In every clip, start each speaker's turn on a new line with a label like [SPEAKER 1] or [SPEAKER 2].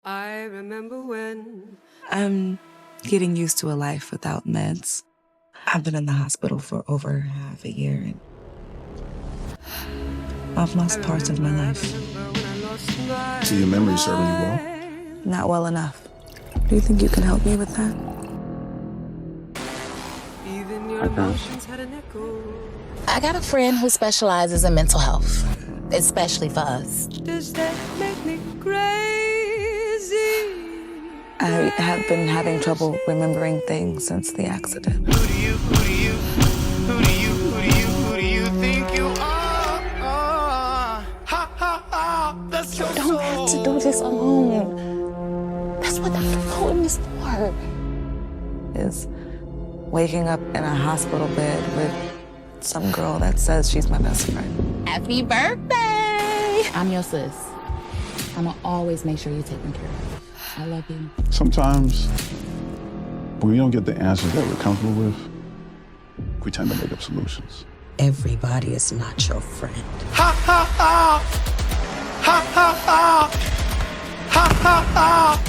[SPEAKER 1] I remember when
[SPEAKER 2] I'm getting used to a life without meds. I've been in the hospital for over half a year and I've lost parts of my life.
[SPEAKER 3] So your memory's serving you well?
[SPEAKER 2] Not well enough. Do you think you can help me with that?
[SPEAKER 1] even your emotions had an echo.
[SPEAKER 4] I got a friend who specializes in mental health, especially for us.
[SPEAKER 1] Does that make me crazy?
[SPEAKER 2] I have been having trouble remembering things since the accident.
[SPEAKER 5] Who do you think you are? Ha ha ha, that's your
[SPEAKER 4] You don't have to do this alone. That's what Dr. Fulton is for.
[SPEAKER 2] Is waking up in a hospital bed with some girl that says she's my best friend.
[SPEAKER 4] Happy birthday! I'm your sis. I'ma always make sure you're taken care of. I love you.
[SPEAKER 3] Sometimes, when we don't get the answers that we're comfortable with, we tend to make up solutions.
[SPEAKER 6] Everybody is not your friend.
[SPEAKER 5] Ha ha ha! Ha ha ha! Ha ha ha!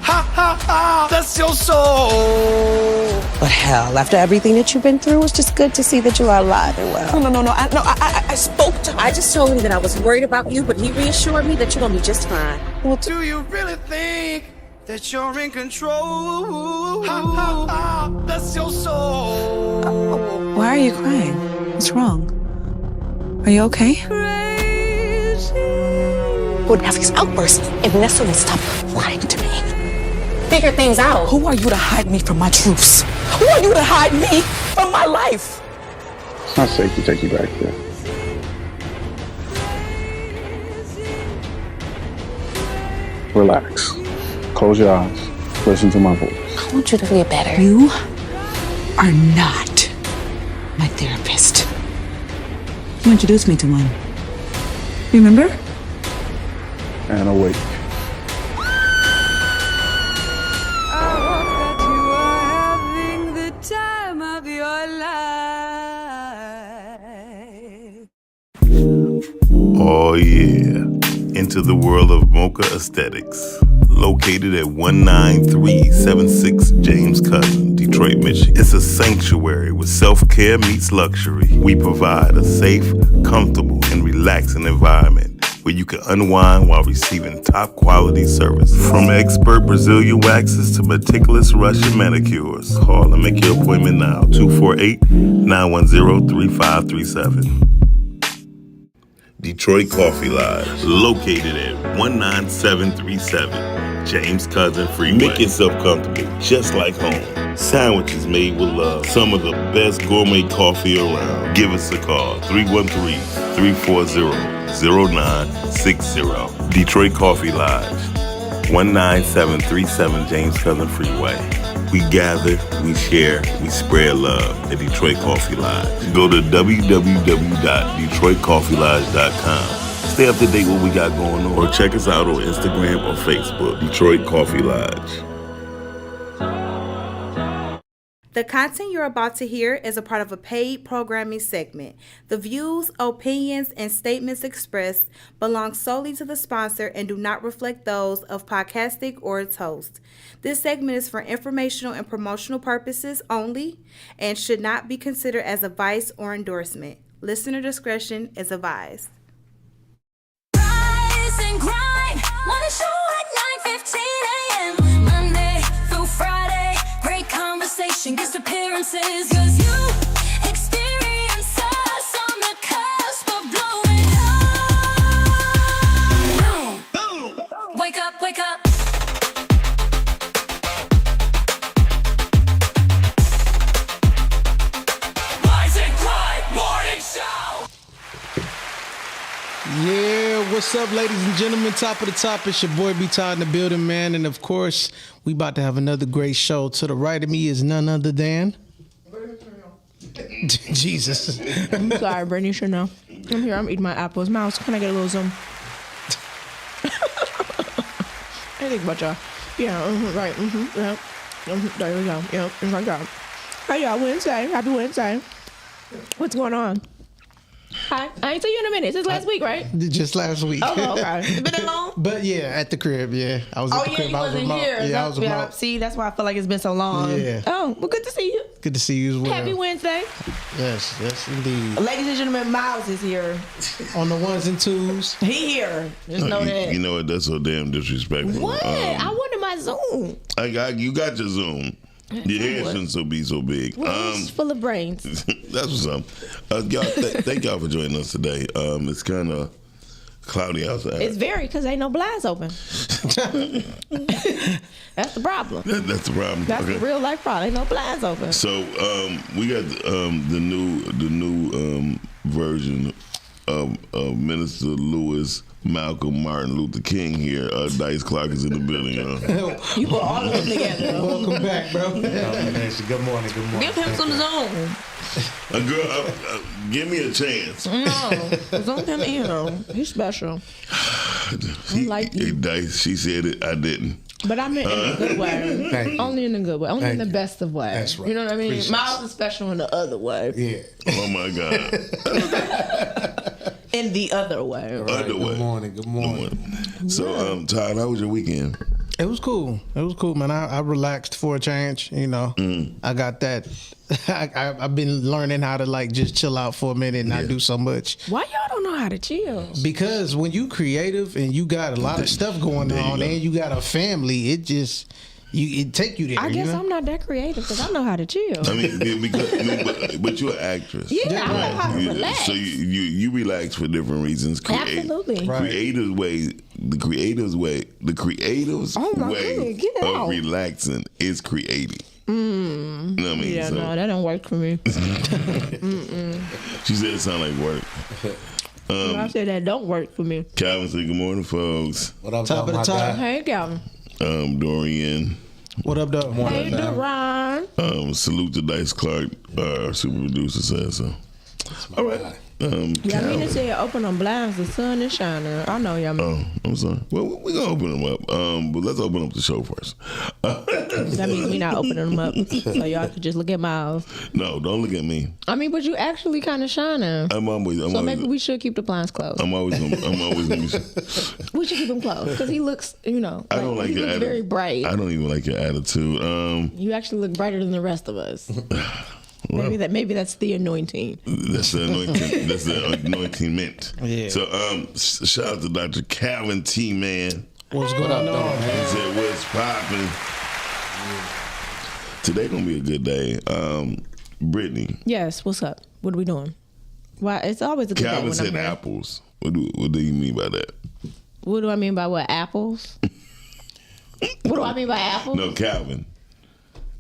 [SPEAKER 5] Ha ha ha! That's your soul!
[SPEAKER 6] But hell, after everything that you've been through, it's just good to see that you are alive and well. No. I spoke to him. I just told him that I was worried about you, but he reassured me that you're gonna be just fine.
[SPEAKER 5] Well, do you really think that you're in control? Ha ha ha! That's your soul!
[SPEAKER 2] Why are you crying? What's wrong? Are you okay?
[SPEAKER 6] Would have these outbursts if Nessa would stop lying to me. Figure things out. Who are you to hide me from my truths? Who are you to hide me from my life?
[SPEAKER 3] It's not safe to take you back there. Relax. Close your eyes. Listen to my voice.
[SPEAKER 4] I want you to feel better.
[SPEAKER 6] You are not my therapist.
[SPEAKER 2] You introduced me to one. Remember?
[SPEAKER 3] And awake.
[SPEAKER 1] I hope that you are having the time of your life.
[SPEAKER 7] Oh yeah, into the world of Mocha Aesthetics. Located at 19376 James Cousin, Detroit, Michigan. It's a sanctuary where self-care meets luxury. We provide a safe, comfortable, and relaxing environment where you can unwind while receiving top quality service. From expert Brazilian waxes to meticulous Russian manicures. Call and make your appointment now, 248-910-3537. Detroit Coffee Lodge, located at 19737 James Cousin Freeway. Make yourself comfortable, just like home. Sandwiches made with love. Some of the best gourmet coffee around. Give us a call, 313-340-0960. Detroit Coffee Lodge, 19737 James Cousin Freeway. We gather, we share, we spread love at Detroit Coffee Lodge. Go to www.detroitcoffeelodge.com. Stay up to date what we got going on, or check us out on Instagram or Facebook, Detroit Coffee Lodge.
[SPEAKER 8] The content you're about to hear is a part of a paid programming segment. The views, opinions, and statements expressed belong solely to the sponsor and do not reflect those of Podcastic or its host. This segment is for informational and promotional purposes only and should not be considered as advice or endorsement. Listener discretion is advised.
[SPEAKER 9] Rise and grind, morning show at 9:15 a.m. Monday through Friday, great conversation, guest appearances, 'cause you experience us on the cusp of blowing up. Boom. Wake up, wake up. Rise and grind, morning show.
[SPEAKER 10] Yeah, what's up, ladies and gentlemen? Top of the top, it's your boy B Todd in the building, man. And of course, we about to have another great show. To the right of me is none other than Jesus.
[SPEAKER 11] I'm sorry, Brittany, should know. I'm here, I'm eating my apples. Mouse, can I get a little zoom? I think about y'all. Yeah, right, yeah. There we go. Yeah, it's like that. Hey, y'all, Wednesday. Happy Wednesday. What's going on? Hi. I ain't seen you in a minute. Since last week, right?
[SPEAKER 10] Just last week.
[SPEAKER 11] Oh, okay. It's been that long?
[SPEAKER 10] But yeah, at the crib, yeah. I was at the crib.
[SPEAKER 11] You
[SPEAKER 10] I was
[SPEAKER 11] wasn't
[SPEAKER 10] remote.
[SPEAKER 11] here.
[SPEAKER 10] Yeah, I was remote.
[SPEAKER 11] See, that's why I feel like it's been so long.
[SPEAKER 10] Yeah.
[SPEAKER 11] Oh, well, good to see you.
[SPEAKER 10] Good to see you as well.
[SPEAKER 11] Happy Wednesday.
[SPEAKER 10] Yes, indeed.
[SPEAKER 11] Ladies and gentlemen, Miles is here.
[SPEAKER 10] On the ones and twos.
[SPEAKER 11] He here. Just know that.
[SPEAKER 7] You know what? That's so damn disrespectful.
[SPEAKER 11] What? I wanted my Zoom.
[SPEAKER 7] You got your Zoom. Your head shouldn't be so big.
[SPEAKER 11] Well, it's full of brains.
[SPEAKER 7] That's what's up. Y'all, thank y'all for joining us today. It's kind of cloudy outside.
[SPEAKER 11] It's very, because ain't no blinds open. That's the problem.
[SPEAKER 7] That's the problem.
[SPEAKER 11] That's the real life problem. Ain't no blinds open.
[SPEAKER 7] So we got the new version of Minister Lewis Malcolm Martin Luther King here. Dice Clark is in the building.
[SPEAKER 11] You put all of them together.
[SPEAKER 10] Welcome back, bro.
[SPEAKER 12] Good morning.
[SPEAKER 11] Give him some Zoom.
[SPEAKER 7] Girl, give me a chance.
[SPEAKER 11] No, Zoom him in. He's special. I like you.
[SPEAKER 7] Dice, she said it. I didn't.
[SPEAKER 11] But I meant in a good way.
[SPEAKER 12] Thank you.
[SPEAKER 11] Only in a good way. Only in the best of ways.
[SPEAKER 12] That's right.
[SPEAKER 11] You know what I mean?
[SPEAKER 12] Appreciate
[SPEAKER 11] Miles is special in the other way.
[SPEAKER 12] Yeah.
[SPEAKER 7] Oh my God.
[SPEAKER 11] In the other way.
[SPEAKER 7] Other way.
[SPEAKER 12] Good morning.
[SPEAKER 7] So, Todd, how was your weekend?
[SPEAKER 10] It was cool, man. I relaxed for a change, you know. I got that. I've been learning how to like just chill out for a minute and not do so much.
[SPEAKER 11] Why y'all don't know how to chill?
[SPEAKER 10] Because when you creative and you got a lot of stuff going on and you got a family, it take you there.
[SPEAKER 11] I guess
[SPEAKER 10] you know?
[SPEAKER 11] I'm not that creative because I know how to chill.
[SPEAKER 7] I mean, but you're an actress.
[SPEAKER 11] Yeah, I know how to relax.
[SPEAKER 7] So you relax for different reasons.
[SPEAKER 11] Absolutely.
[SPEAKER 10] Right.
[SPEAKER 7] The creative's way
[SPEAKER 11] Oh my goodness, get it
[SPEAKER 7] of
[SPEAKER 11] out.
[SPEAKER 7] relaxing is creating. You know what I mean?
[SPEAKER 11] Yeah, no, that don't work for me.
[SPEAKER 7] She said it sound like work.
[SPEAKER 11] I said that don't work for me.
[SPEAKER 7] Calvin said, "Good morning, folks."
[SPEAKER 12] What up,
[SPEAKER 10] Top of the top.
[SPEAKER 11] Hey, Calvin.
[SPEAKER 7] Dorian.
[SPEAKER 10] What up, though?
[SPEAKER 11] Hey, Duran.
[SPEAKER 7] Salute to Dice Clark, our super producer said so. All right.
[SPEAKER 11] Yeah, I mean to say open them blinds. The sun is shining. I know y'all.
[SPEAKER 7] Oh, I'm sorry. Well, we're gonna open them up. But let's open up the show first.
[SPEAKER 11] That means we not opening them up, so y'all could just look at Miles.
[SPEAKER 7] No, don't look at me.
[SPEAKER 11] I mean, but you actually kind of shining. So maybe we should keep the blinds closed.
[SPEAKER 7] I'm always gonna be.
[SPEAKER 11] We should keep them closed because he looks, you know,
[SPEAKER 7] I don't like
[SPEAKER 11] he
[SPEAKER 7] your
[SPEAKER 11] looks
[SPEAKER 7] attitude.
[SPEAKER 11] very bright.
[SPEAKER 7] I don't even like your attitude.
[SPEAKER 11] You actually look brighter than the rest of us. Maybe that's the anointing.
[SPEAKER 7] That's the anointing. That's the anointing mint.
[SPEAKER 10] Yeah.
[SPEAKER 7] So shout out to Dr. Calvin T. Man.
[SPEAKER 10] What's going on,
[SPEAKER 7] He
[SPEAKER 10] man?
[SPEAKER 7] said, "What's poppin'?" Today gonna be a good day. Brittany.
[SPEAKER 11] Yes. What's up? What are we doing? Why? It's always a good day
[SPEAKER 7] Calvin
[SPEAKER 11] when I'm
[SPEAKER 7] said
[SPEAKER 11] here.
[SPEAKER 7] apples. What do you mean by that?
[SPEAKER 11] What do I mean by what? Apples? What do I mean by apples?
[SPEAKER 7] No, Calvin.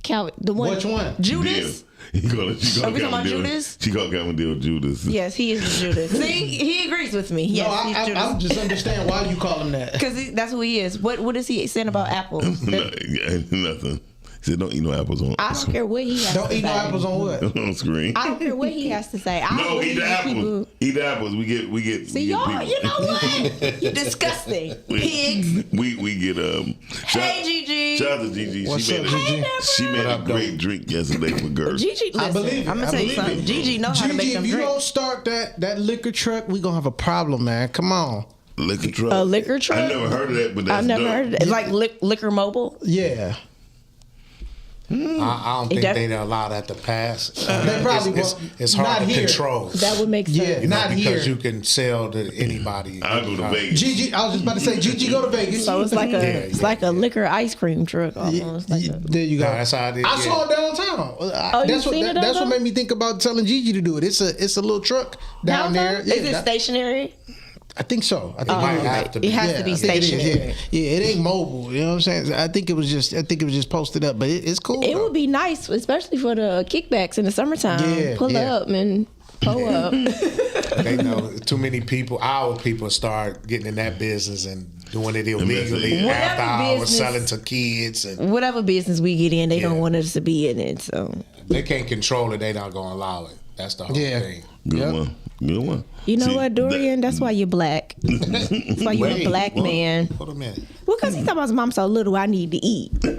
[SPEAKER 11] Calvin, the one.
[SPEAKER 10] Which one?
[SPEAKER 11] Judas.
[SPEAKER 7] She called
[SPEAKER 11] Are we talking about
[SPEAKER 7] Calvin
[SPEAKER 11] Judas?
[SPEAKER 7] She called Calvin Deal Judas.
[SPEAKER 11] Yes, he is the Judas. See, he agrees with me. Yes, he's
[SPEAKER 10] I
[SPEAKER 11] Judas.
[SPEAKER 10] just understand why you call him that.
[SPEAKER 11] Because that's who he is. What is he saying about apples?
[SPEAKER 7] Nothing. He said, "Don't eat no apples on."
[SPEAKER 11] I don't care what he has
[SPEAKER 10] Don't
[SPEAKER 11] to
[SPEAKER 10] eat
[SPEAKER 11] say.
[SPEAKER 10] no apples on what?
[SPEAKER 7] on screen.
[SPEAKER 11] I don't care what he has to say. I
[SPEAKER 7] No,
[SPEAKER 11] don't
[SPEAKER 7] eat the
[SPEAKER 11] believe
[SPEAKER 7] apples.
[SPEAKER 11] people-
[SPEAKER 7] Eat the apples. We get.
[SPEAKER 11] See, y'all,
[SPEAKER 7] people.
[SPEAKER 11] you know what? You're disgusting. Pigs.
[SPEAKER 7] We get
[SPEAKER 11] Hey, Gigi.
[SPEAKER 7] Shout out to Gigi.
[SPEAKER 10] What's up, Gigi?
[SPEAKER 7] She made a great drink yesterday for girls.
[SPEAKER 11] Gigi, listen,
[SPEAKER 10] I believe it.
[SPEAKER 11] I'm going
[SPEAKER 10] I
[SPEAKER 11] to tell you
[SPEAKER 10] believe
[SPEAKER 11] something.
[SPEAKER 10] it.
[SPEAKER 11] Gigi know how to make
[SPEAKER 10] Gigi,
[SPEAKER 11] them
[SPEAKER 10] if you
[SPEAKER 11] drink.
[SPEAKER 10] don't start that liquor truck, we gonna have a problem, man. Come on.
[SPEAKER 7] Liquor truck.
[SPEAKER 11] A liquor truck?
[SPEAKER 7] I never heard of that, but that's
[SPEAKER 11] I've never
[SPEAKER 7] dope.
[SPEAKER 11] heard of it. Like Liquor Mobile?
[SPEAKER 10] Yeah.
[SPEAKER 12] I don't think they'd allow that to pass.
[SPEAKER 10] They probably
[SPEAKER 12] it's
[SPEAKER 10] won't.
[SPEAKER 12] hard
[SPEAKER 10] Not
[SPEAKER 12] to
[SPEAKER 10] here.
[SPEAKER 12] control.
[SPEAKER 11] That would make sense.
[SPEAKER 10] Yeah,
[SPEAKER 12] You know,
[SPEAKER 10] not
[SPEAKER 12] because
[SPEAKER 10] here.
[SPEAKER 12] you can sell to anybody.
[SPEAKER 7] I go to Vegas.
[SPEAKER 10] Gigi, I was just about to say, Gigi, go to Vegas.
[SPEAKER 11] So it's like a liquor ice cream truck almost.
[SPEAKER 10] There you go.
[SPEAKER 12] No, that's how it is.
[SPEAKER 10] I saw it downtown.
[SPEAKER 11] you seen it
[SPEAKER 10] That's
[SPEAKER 11] downtown?
[SPEAKER 10] what made me think about telling Gigi to do it. It's a little truck down there.
[SPEAKER 11] Is it stationary?
[SPEAKER 10] I think so. I think
[SPEAKER 12] might have to be.
[SPEAKER 11] It has to be
[SPEAKER 10] I think it is,
[SPEAKER 11] stationary.
[SPEAKER 10] yeah, it ain't mobile. You know what I'm saying? I think it was just posted up, but it's cool.
[SPEAKER 11] It
[SPEAKER 10] though.
[SPEAKER 11] would be nice, especially for the kickbacks in the summertime.
[SPEAKER 10] Yeah,
[SPEAKER 11] Pull
[SPEAKER 10] yeah.
[SPEAKER 11] up and pull up.
[SPEAKER 12] They know too many people, our people start getting in that business and doing it illegally
[SPEAKER 11] Whatever
[SPEAKER 12] after hours,
[SPEAKER 11] business-
[SPEAKER 12] selling to kids. And
[SPEAKER 11] Whatever business we get in, they don't want us to be in it. So
[SPEAKER 12] they can't control it. They not going to allow it. That's the whole thing.
[SPEAKER 7] Good one. Good one.
[SPEAKER 11] you know
[SPEAKER 7] See,
[SPEAKER 11] what, Dorian? That's why you're black. That's why you're a black man.
[SPEAKER 12] Hold a minute.
[SPEAKER 11] Well, because he talking about mom so little, I need to eat. That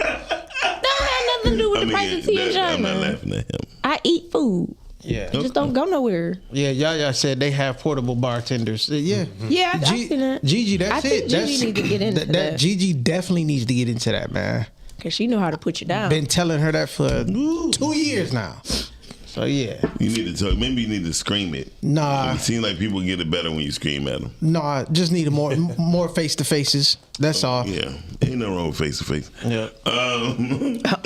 [SPEAKER 11] had nothing to do with the price of tea in
[SPEAKER 7] I'm not
[SPEAKER 11] China.
[SPEAKER 7] laughing at him.
[SPEAKER 11] I eat food.
[SPEAKER 10] Yeah.
[SPEAKER 11] Just don't go nowhere.
[SPEAKER 10] Yeah, Yaya said they have portable bartenders. Yeah.
[SPEAKER 11] Yeah, I've seen that.
[SPEAKER 10] Gigi, that's
[SPEAKER 11] I think
[SPEAKER 10] it.
[SPEAKER 11] Gigi need to get into that.
[SPEAKER 10] Gigi definitely needs to get into that, man.
[SPEAKER 11] Because she know how to put you down.
[SPEAKER 10] Been telling her that for 2 years now. So yeah.
[SPEAKER 7] You need to talk. Maybe you need to scream it.
[SPEAKER 10] Nah.
[SPEAKER 7] It seems like people get it better when you scream at them.
[SPEAKER 10] No, I just need more face to faces. That's all.
[SPEAKER 7] Yeah, ain't no wrong with face to face.
[SPEAKER 10] Yeah.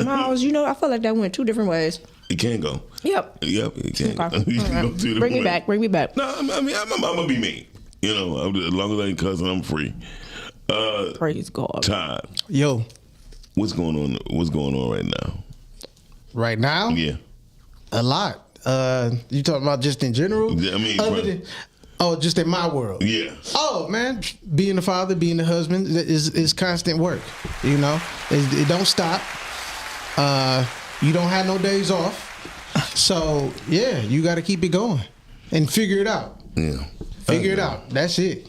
[SPEAKER 11] Miles, you know, I feel like that went 2 different ways.
[SPEAKER 7] It can go.
[SPEAKER 11] Yep.
[SPEAKER 7] It can.
[SPEAKER 11] Okay.
[SPEAKER 7] You can
[SPEAKER 11] All
[SPEAKER 7] go
[SPEAKER 11] right.
[SPEAKER 7] 2 different
[SPEAKER 11] Bring me
[SPEAKER 7] ways.
[SPEAKER 11] back. Bring me back.
[SPEAKER 7] No, I mean, I'm gonna be me. You know, as long as I ain't cussing, I'm free.
[SPEAKER 11] Praise God.
[SPEAKER 7] Todd.
[SPEAKER 10] Yo.
[SPEAKER 7] What's going on? What's going on right now?
[SPEAKER 10] Right now?
[SPEAKER 7] Yeah.
[SPEAKER 10] A lot. You talking about just in general?
[SPEAKER 7] I mean,
[SPEAKER 10] just in my world.
[SPEAKER 7] Yeah.
[SPEAKER 10] Oh man, being a father, being a husband is constant work. You know, it don't stop. You don't have no days off. So yeah, you got to keep it going and figure it out.
[SPEAKER 7] Yeah.
[SPEAKER 10] Figure it out. That's it.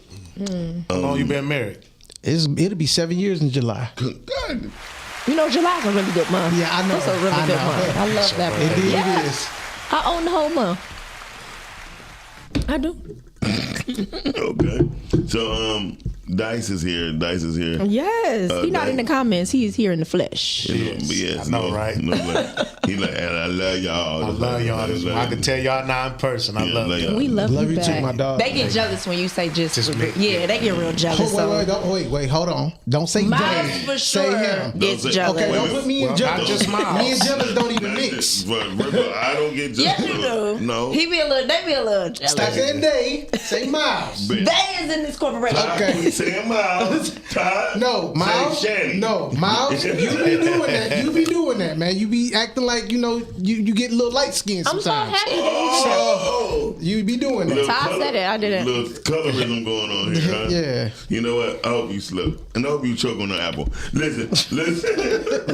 [SPEAKER 12] How long you been married?
[SPEAKER 10] It'll be 7 years in July.
[SPEAKER 11] You know, July's a really good month.
[SPEAKER 10] Yeah, I know.
[SPEAKER 11] It's a really good month. I love that month.
[SPEAKER 10] It is.
[SPEAKER 11] I own the whole month. I do.
[SPEAKER 7] Okay. So Dice is here.
[SPEAKER 11] Yes. He's not in the comments. He is here in the flesh.
[SPEAKER 7] Yes.
[SPEAKER 12] I know, right?
[SPEAKER 7] No, he like, and I love y'all.
[SPEAKER 12] I love y'all. I can tell y'all now in person. I love you.
[SPEAKER 11] We love you
[SPEAKER 10] too,
[SPEAKER 11] back.
[SPEAKER 10] my dog.
[SPEAKER 11] They get jealous when you say just
[SPEAKER 12] me.
[SPEAKER 11] Yeah, they get real jealous.
[SPEAKER 10] Wait, hold on. Don't say
[SPEAKER 11] Miles
[SPEAKER 10] James.
[SPEAKER 11] for
[SPEAKER 10] Say
[SPEAKER 11] sure
[SPEAKER 10] him.
[SPEAKER 11] gets
[SPEAKER 7] Don't say-
[SPEAKER 11] jealous.
[SPEAKER 10] Okay, don't put me in
[SPEAKER 12] Well,
[SPEAKER 10] jealous.
[SPEAKER 12] not just Miles.
[SPEAKER 10] Me and jealous don't even mix.
[SPEAKER 7] But I don't get jealous.
[SPEAKER 11] Yes, you do.
[SPEAKER 7] No.
[SPEAKER 11] They be a little jealous.
[SPEAKER 10] Stop saying they. Say Miles.
[SPEAKER 7] Bitch.
[SPEAKER 11] They is in this corporation.
[SPEAKER 10] Okay.
[SPEAKER 7] Say Miles. Todd.
[SPEAKER 10] No, Miles.
[SPEAKER 7] Say Shanny.
[SPEAKER 10] No, Miles. You be doing that. You be doing that, man. You be acting like you get a little light skin
[SPEAKER 11] I'm
[SPEAKER 10] sometimes.
[SPEAKER 11] so happy that
[SPEAKER 10] So you be doing that.
[SPEAKER 11] Todd said it. I didn't.
[SPEAKER 7] Little colorism going on here, huh?
[SPEAKER 10] Yeah.
[SPEAKER 7] You know what? I hope you slip. And I hope you choke on the apple. Listen.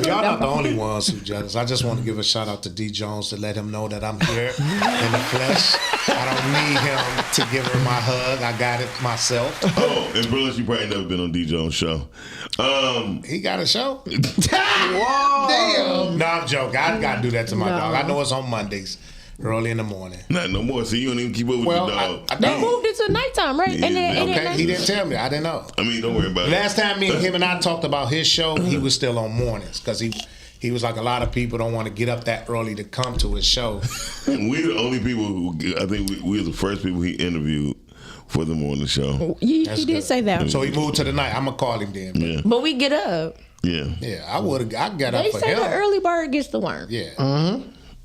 [SPEAKER 12] Y'all not the only ones who jealous. I just want to give a shout out to D Jones to let him know that I'm here in the flesh. I don't need him to give her my hug. I got it myself.
[SPEAKER 7] Oh, and Bruce, you probably never been on D Jones' show.
[SPEAKER 12] He got a show?
[SPEAKER 10] Whoa. Damn.
[SPEAKER 12] No, I'm joking. I got to do that to my dog. I know it's on Mondays, early in the morning.
[SPEAKER 7] Not no more. So you don't even keep up with
[SPEAKER 12] Well,
[SPEAKER 7] the dog.
[SPEAKER 11] They moved it to nighttime, right?
[SPEAKER 7] Yeah,
[SPEAKER 12] Okay, he didn't tell me. I didn't know.
[SPEAKER 7] I mean, don't worry about
[SPEAKER 12] Last time him and I talked about his show, he was still on mornings because he was like, a lot of people don't want to get up that early to come to his show.
[SPEAKER 7] it. We're the only people who, I think we were the first people he interviewed for the morning show.
[SPEAKER 11] He
[SPEAKER 12] That's
[SPEAKER 11] did
[SPEAKER 12] good.
[SPEAKER 11] say that.
[SPEAKER 12] So he moved to the night. I'm going to call him then.
[SPEAKER 7] Yeah.
[SPEAKER 11] But we get up.
[SPEAKER 7] Yeah.
[SPEAKER 12] Yeah, I got up
[SPEAKER 11] They
[SPEAKER 12] for
[SPEAKER 11] say
[SPEAKER 12] him.
[SPEAKER 11] the early bird gets the worm.
[SPEAKER 12] Yeah.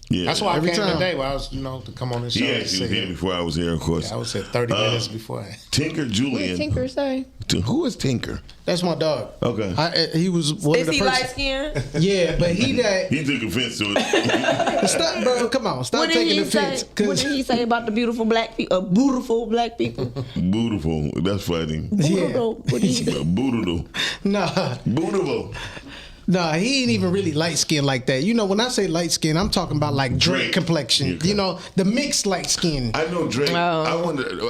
[SPEAKER 7] Yeah.
[SPEAKER 12] That's why I
[SPEAKER 10] Every
[SPEAKER 12] came
[SPEAKER 10] time.
[SPEAKER 12] today. Where I was, to come on this show.
[SPEAKER 7] He
[SPEAKER 12] and
[SPEAKER 7] actually was
[SPEAKER 12] sit
[SPEAKER 7] here
[SPEAKER 12] here.
[SPEAKER 7] before I was here, of course.
[SPEAKER 12] I was here 30 minutes before.
[SPEAKER 7] Tinker
[SPEAKER 11] What did
[SPEAKER 7] Julian.
[SPEAKER 11] Tinker say?
[SPEAKER 7] Who is Tinker?
[SPEAKER 10] That's my dog.
[SPEAKER 7] Okay.
[SPEAKER 10] He was one
[SPEAKER 11] Is
[SPEAKER 10] of the
[SPEAKER 11] he
[SPEAKER 10] first.
[SPEAKER 11] light skinned?
[SPEAKER 10] Yeah, but he that.
[SPEAKER 7] He took offense to it.
[SPEAKER 10] Stop, bro. Come on. Stop
[SPEAKER 11] What did
[SPEAKER 10] taking
[SPEAKER 11] he
[SPEAKER 10] offense.
[SPEAKER 11] say? What did he say about the beautiful black people? Beautiful black people.
[SPEAKER 7] Beautiful. That's funny.
[SPEAKER 11] Beautiful. What did he say?
[SPEAKER 7] Beautiful.
[SPEAKER 10] Nah.
[SPEAKER 7] Beautiful.
[SPEAKER 10] Nah, he ain't even really light skin like that. You know, when I say light skin, I'm talking about like Drake complexion.
[SPEAKER 7] Okay.
[SPEAKER 10] You know, the mixed light skin.
[SPEAKER 7] I know Drake.
[SPEAKER 11] Oh.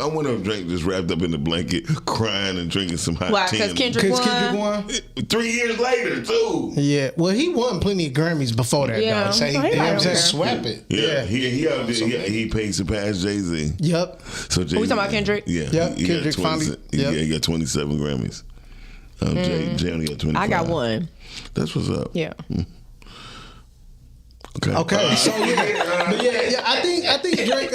[SPEAKER 7] I wonder if Drake just wrapped up in the blanket, crying and drinking some hot
[SPEAKER 11] Why?
[SPEAKER 7] tea.
[SPEAKER 11] Because Kendrick won?
[SPEAKER 7] 3 years later, too.
[SPEAKER 10] Yeah, well, he won plenty of Grammys before that.
[SPEAKER 11] Yeah.
[SPEAKER 10] Dog.
[SPEAKER 12] Say
[SPEAKER 11] So he
[SPEAKER 12] he
[SPEAKER 11] right
[SPEAKER 12] damn
[SPEAKER 11] there.
[SPEAKER 12] swept it.
[SPEAKER 7] Yeah, he out there. He paid to pass Jay-Z.
[SPEAKER 10] Yep.
[SPEAKER 7] So Jay-Z,
[SPEAKER 11] we talking about Kendrick?
[SPEAKER 7] Yeah.
[SPEAKER 10] Yep,
[SPEAKER 7] he
[SPEAKER 10] Kendrick
[SPEAKER 7] got
[SPEAKER 10] finally-
[SPEAKER 7] Yeah,
[SPEAKER 10] yep.
[SPEAKER 7] he got 27 Grammys. Jay only got 25.
[SPEAKER 11] I got one.
[SPEAKER 7] That's what's up.
[SPEAKER 11] Yeah.
[SPEAKER 10] Okay, so yeah, but yeah, I think Drake.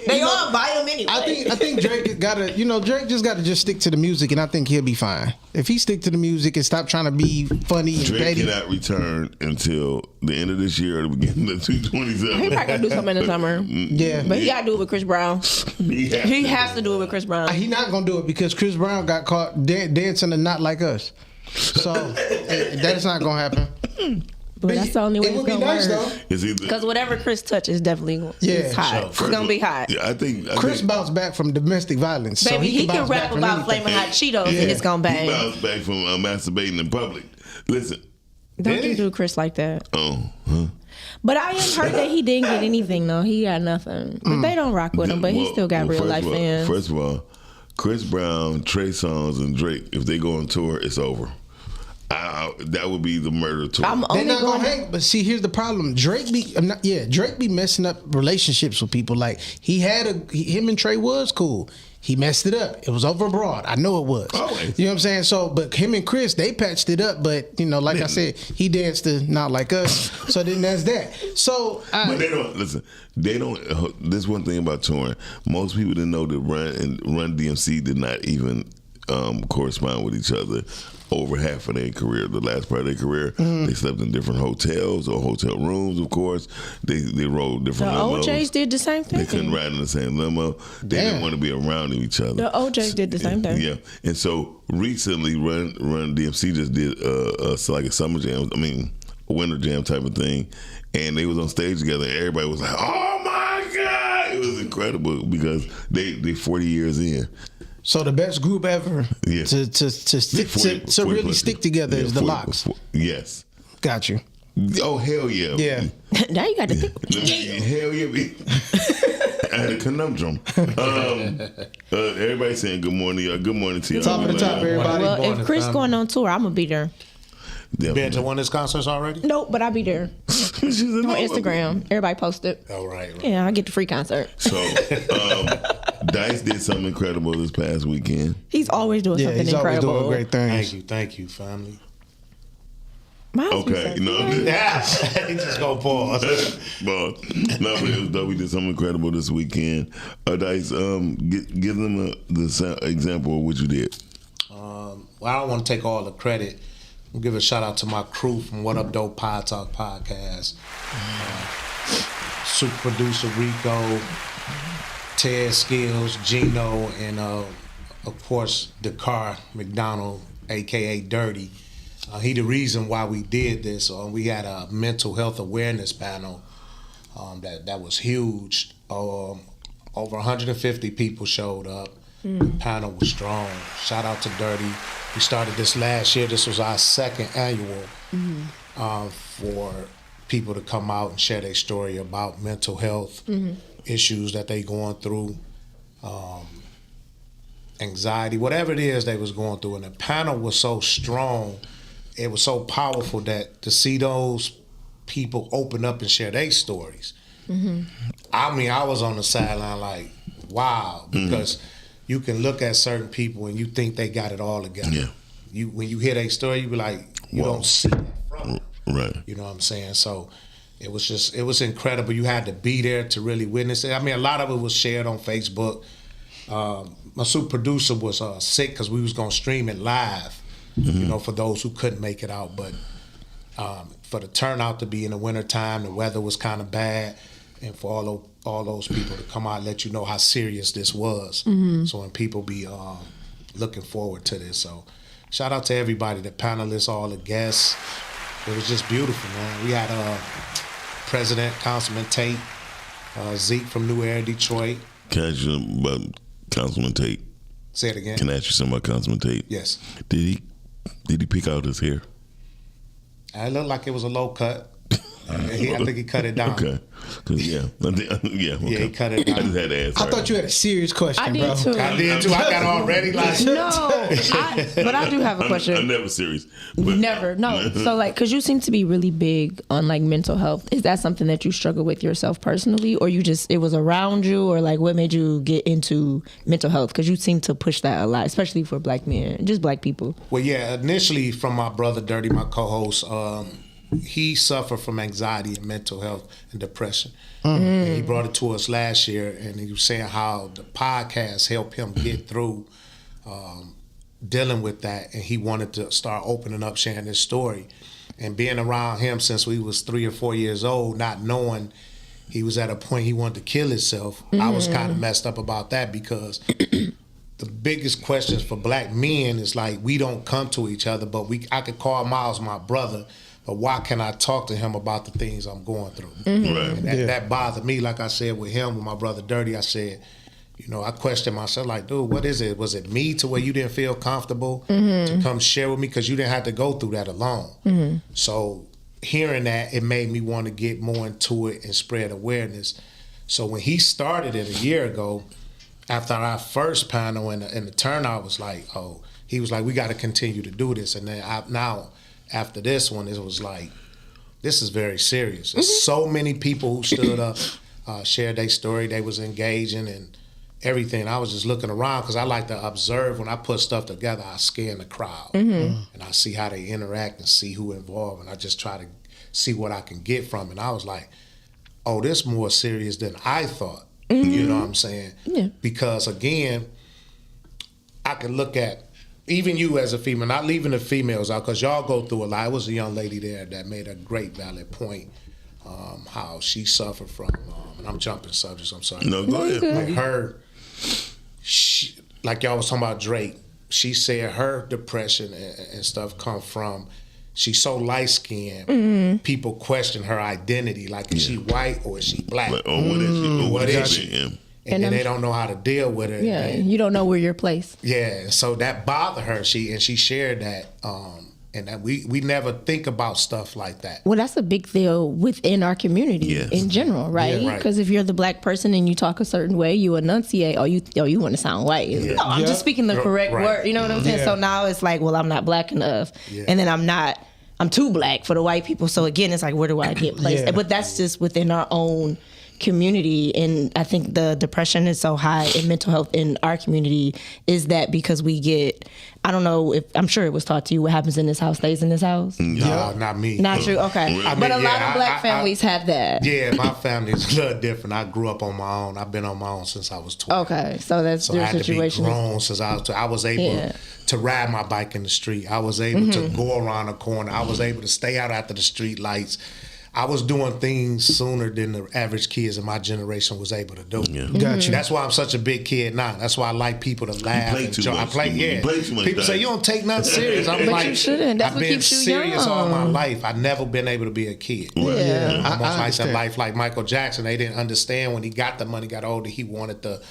[SPEAKER 11] They all buy them anyway.
[SPEAKER 10] I think Drake gotta, Drake just gotta just stick to the music, and I think he'll be fine. If he stick to the music and stop trying to be funny and
[SPEAKER 7] Drake
[SPEAKER 10] petty.
[SPEAKER 7] cannot return until the end of this year or the beginning of 2027.
[SPEAKER 11] He probably gonna do something in the summer.
[SPEAKER 10] Yeah,
[SPEAKER 11] But he gotta do it with Chris Brown. He has to do it with Chris Brown.
[SPEAKER 10] He not gonna do it because Chris Brown got caught dancing to Not Like Us. So that's not gonna happen.
[SPEAKER 11] But that's the only way
[SPEAKER 10] It
[SPEAKER 11] it's
[SPEAKER 10] would be
[SPEAKER 11] gonna
[SPEAKER 10] nice
[SPEAKER 11] work.
[SPEAKER 10] though.
[SPEAKER 7] Because
[SPEAKER 11] whatever Chris touches definitely it's hot. It's gonna be hot.
[SPEAKER 7] Yeah, I think
[SPEAKER 10] Chris bounced back from domestic violence.
[SPEAKER 11] Baby,
[SPEAKER 10] so
[SPEAKER 11] he can
[SPEAKER 10] bounce back
[SPEAKER 11] rap
[SPEAKER 10] from
[SPEAKER 11] about
[SPEAKER 10] anything.
[SPEAKER 11] flaming hot Cheetos and it's gonna
[SPEAKER 7] He
[SPEAKER 11] bang.
[SPEAKER 7] bounced back from masturbating in public. Listen.
[SPEAKER 11] Don't you do Chris like that?
[SPEAKER 7] Oh, huh?
[SPEAKER 11] But I am heard that he didn't get anything though. He got nothing. But they don't rock with him. But he still got real life fans.
[SPEAKER 7] First of all, Chris Brown, Trey Songz, and Drake, if they go on tour, it's over.
[SPEAKER 13] that would be the murder tour.
[SPEAKER 10] They're not gonna hang, but see, here's the problem. Drake be messing up relationships with people. Like him and Trey was cool. He messed it up. It was over abroad. I know it was.
[SPEAKER 13] Always.
[SPEAKER 10] You know what I'm saying? So, but him and Chris, they patched it up. But like I said, he danced to Not Like Us. So then that's that. So,
[SPEAKER 13] but they don't listen. They don't. This one thing about touring. Most people didn't know that Run DMC did not even correspond with each other over half of their career. The last part of their career, they slept in different hotels or hotel rooms. Of course, they rode different limos.
[SPEAKER 11] The OJs did the same thing.
[SPEAKER 13] They couldn't ride in the same limo. They didn't want to be around each other.
[SPEAKER 11] The OJs did the same thing.
[SPEAKER 13] Yeah, and so recently, Run DMC just did like a summer jam. I mean, a winter jam type of thing, and they was on stage together. And everybody was like, "Oh my God!" It was incredible because they 40 years in.
[SPEAKER 10] So the best group ever to really stick together is the Lox.
[SPEAKER 13] Yes.
[SPEAKER 10] Got you.
[SPEAKER 13] Oh, hell yeah.
[SPEAKER 10] Yeah.
[SPEAKER 11] Now you got to think.
[SPEAKER 13] Hell yeah. I had a conundrum. Everybody saying good morning, y'all. Good morning to y'all.
[SPEAKER 10] Top of the top, everybody.
[SPEAKER 11] Well, if Chris going on tour, I'm going to be there.
[SPEAKER 12] Been to one of his concerts already?
[SPEAKER 11] Nope, but I'll be there. On Instagram. Everybody post it.
[SPEAKER 12] Oh, right.
[SPEAKER 11] Yeah, I get the free concert.
[SPEAKER 13] So, Dice did something incredible this past weekend.
[SPEAKER 11] He's always doing something
[SPEAKER 10] he's
[SPEAKER 11] incredible.
[SPEAKER 10] Always doing great things.
[SPEAKER 12] Thank you, family.
[SPEAKER 13] Okay,
[SPEAKER 12] he just go pause.
[SPEAKER 13] Well, no, but it was dope. We did something incredible this weekend. Dice, give them the example of what you did.
[SPEAKER 12] Well, I don't want to take all the credit. I'll give a shout out to my crew from What Up Dope Pod Talk Podcast. Super producer Rico, Ted Skills, Gino, and of course Dakar McDonald, aka Dirty. He the reason why we did this. We had a mental health awareness panel that was huge. Over 150 people showed up. The panel was strong. Shout out to Dirty. We started this last year. This was our second annual for people to come out and share their story about mental health issues that they going through, anxiety, whatever it is they was going through. And the panel was so strong, it was so powerful that to see those people open up and share their stories. I mean, I was on the sideline like, wow, because you can look at certain people and you think they got it all together. Yeah. When you hear their story, you be like, you don't see that from them.
[SPEAKER 13] Right.
[SPEAKER 12] You know what I'm saying? So it was incredible. You had to be there to really witness it. I mean, a lot of it was shared on Facebook. My super producer was sick because we was gonna stream it live. For those who couldn't make it out, but for the turnout to be in the wintertime, the weather was kind of bad, and for all those people to come out and let you know how serious this was. So when people be looking forward to this. So shout out to everybody, the panelists, all the guests. It was just beautiful, man. We had President Councilman Tate, Zeke from New Era, Detroit.
[SPEAKER 13] Can I ask you about Councilman Tate?
[SPEAKER 12] Say it again.
[SPEAKER 13] Can I ask you something about Councilman Tate?
[SPEAKER 12] Yes.
[SPEAKER 13] Did he pick out his hair?
[SPEAKER 12] It looked like it was a low cut. I think he cut it down.
[SPEAKER 13] Okay. Yeah. Okay.
[SPEAKER 12] He cut it down.
[SPEAKER 13] I just had to ask.
[SPEAKER 10] I thought you had a serious question,
[SPEAKER 11] I
[SPEAKER 10] bro.
[SPEAKER 11] did too.
[SPEAKER 12] I did too. I got already like
[SPEAKER 11] but I do have a question.
[SPEAKER 13] I'm never serious. But,
[SPEAKER 11] Never. No. So like, cause you seem to be really big on like mental health. Is that something that you struggle with yourself personally, or it was around you, or like what made you get into mental health? Cause you seem to push that a lot, especially for black men, just black people.
[SPEAKER 12] Well, yeah. Initially, from my brother Dirty, my co-host. He suffered from anxiety and mental health and depression. And he brought it to us last year, and he was saying how the podcast helped him get through dealing with that, and he wanted to start opening up, sharing his story. And being around him since we was 3 or 4 years old, not knowing he was at a point he wanted to kill himself, I was kind of messed up about that, because the biggest questions for black men is like, we don't come to each other, but I could call Miles my brother, but why can I talk to him about the things I'm going through?
[SPEAKER 13] Right.
[SPEAKER 12] And that bothered me. Like I said with him, with my brother Dirty, I said, I questioned myself, like, dude, what is it? Was it me to where you didn't feel comfortable to come share with me? Because you didn't have to go through that alone. So hearing that, it made me want to get more into it and spread awareness. So when he started it a year ago, after our first panel and the turnout was like, he was like, we got to continue to do this. And then now after this one, it was like, this is very serious. There's so many people who stood up, shared their story. They was engaging and everything. I was just looking around because I like to observe. When I put stuff together, I scan the crowd. And I see how they interact and see who involved. And I just try to see what I can get from it. And I was like, oh, this more serious than I thought. You know what I'm saying?
[SPEAKER 11] Yeah.
[SPEAKER 12] Because again, I can look at even you as a female, not leaving the females out, because y'all go through a lot. There was a young lady there that made a great valid point, how she suffered from, and I'm jumping subjects, I'm sorry.
[SPEAKER 13] No, go ahead.
[SPEAKER 12] Like her, like y'all was talking about Drake, she said her depression and stuff come from, she's so light-skinned, people question her identity, like is she white or is she black?
[SPEAKER 13] Like, oh, what is she?
[SPEAKER 12] What is she?
[SPEAKER 13] Yeah.
[SPEAKER 12] And then they don't know how to deal with it.
[SPEAKER 11] Yeah,
[SPEAKER 12] And,
[SPEAKER 11] you don't know where your place.
[SPEAKER 12] yeah, so that bothered her. She shared that, and that we never think about stuff like that.
[SPEAKER 11] Well, that's a big deal within our community
[SPEAKER 13] Yes.
[SPEAKER 11] in general, right?
[SPEAKER 12] Yeah, right.
[SPEAKER 11] Because if you're the black person and you talk a certain way, you enunciate, or you want to sound white. No, I'm just speaking the correct
[SPEAKER 12] Right.
[SPEAKER 11] word. You know what I'm saying?
[SPEAKER 12] Yeah.
[SPEAKER 11] So now it's like, well, I'm not black enough, and then I'm too black for the white people. So again, it's like, where do I get placed?
[SPEAKER 10] Yeah.
[SPEAKER 11] But that's just within our own community. And I think the depression is so high in mental health in our community is that because we get, I don't know if, I'm sure it was taught to you, what happens in this house stays in this house.
[SPEAKER 12] No, not me.
[SPEAKER 11] Not true. Okay.
[SPEAKER 12] I mean,
[SPEAKER 11] But a lot
[SPEAKER 12] yeah,
[SPEAKER 11] of black families have that.
[SPEAKER 12] Yeah, my family is a little different. I grew up on my own. I've been on my own since I was 12.
[SPEAKER 11] Okay. So that's
[SPEAKER 12] So I
[SPEAKER 11] your
[SPEAKER 12] had
[SPEAKER 11] situation.
[SPEAKER 12] to be grown since I was. I was able
[SPEAKER 11] Yeah.
[SPEAKER 12] to ride my bike in the street. I was able to go around the corner. I was able to stay out after the street lights. I was doing things sooner than the average kids in my generation was able to do.
[SPEAKER 13] Yeah.
[SPEAKER 10] Got you.
[SPEAKER 12] That's why I'm such a big kid now. That's why I like people to laugh.
[SPEAKER 13] play
[SPEAKER 12] and
[SPEAKER 13] too
[SPEAKER 12] joke. I
[SPEAKER 13] much.
[SPEAKER 12] play,
[SPEAKER 13] You
[SPEAKER 12] yeah.
[SPEAKER 13] play too much,
[SPEAKER 12] People say
[SPEAKER 13] Dice.
[SPEAKER 12] you don't take nothing serious. I'm
[SPEAKER 11] But
[SPEAKER 12] like,
[SPEAKER 11] you shouldn't. That's
[SPEAKER 12] I've
[SPEAKER 11] what
[SPEAKER 12] been
[SPEAKER 11] keeps you
[SPEAKER 12] serious all my
[SPEAKER 11] young.
[SPEAKER 12] life. I've never been able to be a kid.
[SPEAKER 11] Yeah.
[SPEAKER 12] Almost like that
[SPEAKER 10] understand.
[SPEAKER 12] life like Michael Jackson. They didn't understand when he got the money, got older, he wanted the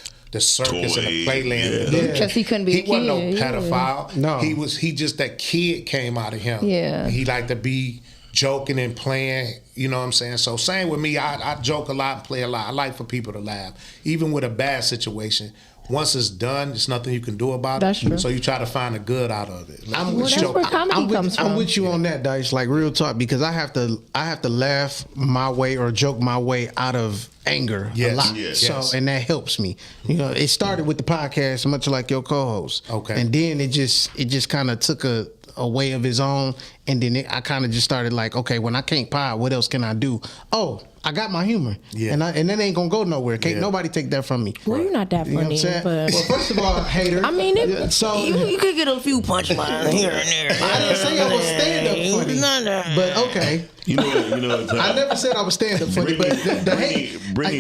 [SPEAKER 12] circus and the
[SPEAKER 13] Toy,
[SPEAKER 12] playland.
[SPEAKER 13] yeah.
[SPEAKER 11] Because he couldn't be a
[SPEAKER 12] He wasn't no
[SPEAKER 11] kid, yeah.
[SPEAKER 12] pedophile.
[SPEAKER 10] No.
[SPEAKER 12] He just that kid came out of him.
[SPEAKER 11] Yeah.
[SPEAKER 12] He liked to be joking and playing, you know what I'm saying? So same with me, I joke a lot and play a lot. I like for people to laugh. Even with a bad situation, once it's done, there's nothing you can do about
[SPEAKER 11] That's
[SPEAKER 12] it.
[SPEAKER 11] true.
[SPEAKER 12] So you try to find the good out of it.
[SPEAKER 10] I'm
[SPEAKER 11] Well,
[SPEAKER 10] with
[SPEAKER 11] that's
[SPEAKER 10] you.
[SPEAKER 11] where comedy comes
[SPEAKER 10] I'm
[SPEAKER 11] from.
[SPEAKER 10] with you on that, Dice. Like real talk, because I have to laugh my way or joke my way out of anger
[SPEAKER 12] Yes.
[SPEAKER 10] a lot.
[SPEAKER 12] Yes.
[SPEAKER 10] So
[SPEAKER 12] Yes.
[SPEAKER 10] and that helps me. You know, it started with the podcast, much like your co-host.
[SPEAKER 12] Okay.
[SPEAKER 10] And then it just kind of took a way of its own, and then I kind of just started like, okay, when I can't pie, what else can I do? Oh, I got my humor,
[SPEAKER 12] Yeah.
[SPEAKER 10] and that ain't gonna go nowhere. Can't
[SPEAKER 12] Yeah.
[SPEAKER 10] nobody take that from me.
[SPEAKER 11] Well, you're not that
[SPEAKER 10] You know what
[SPEAKER 11] funny,
[SPEAKER 10] I'm saying?
[SPEAKER 11] but
[SPEAKER 10] Well, first of all, hater.
[SPEAKER 11] I mean,
[SPEAKER 10] Yeah, so
[SPEAKER 11] you could get a few punchlines here and there.
[SPEAKER 10] I didn't say I was stand up funny, but okay.
[SPEAKER 13] You know.
[SPEAKER 10] I never said I was stand up funny, but the hate,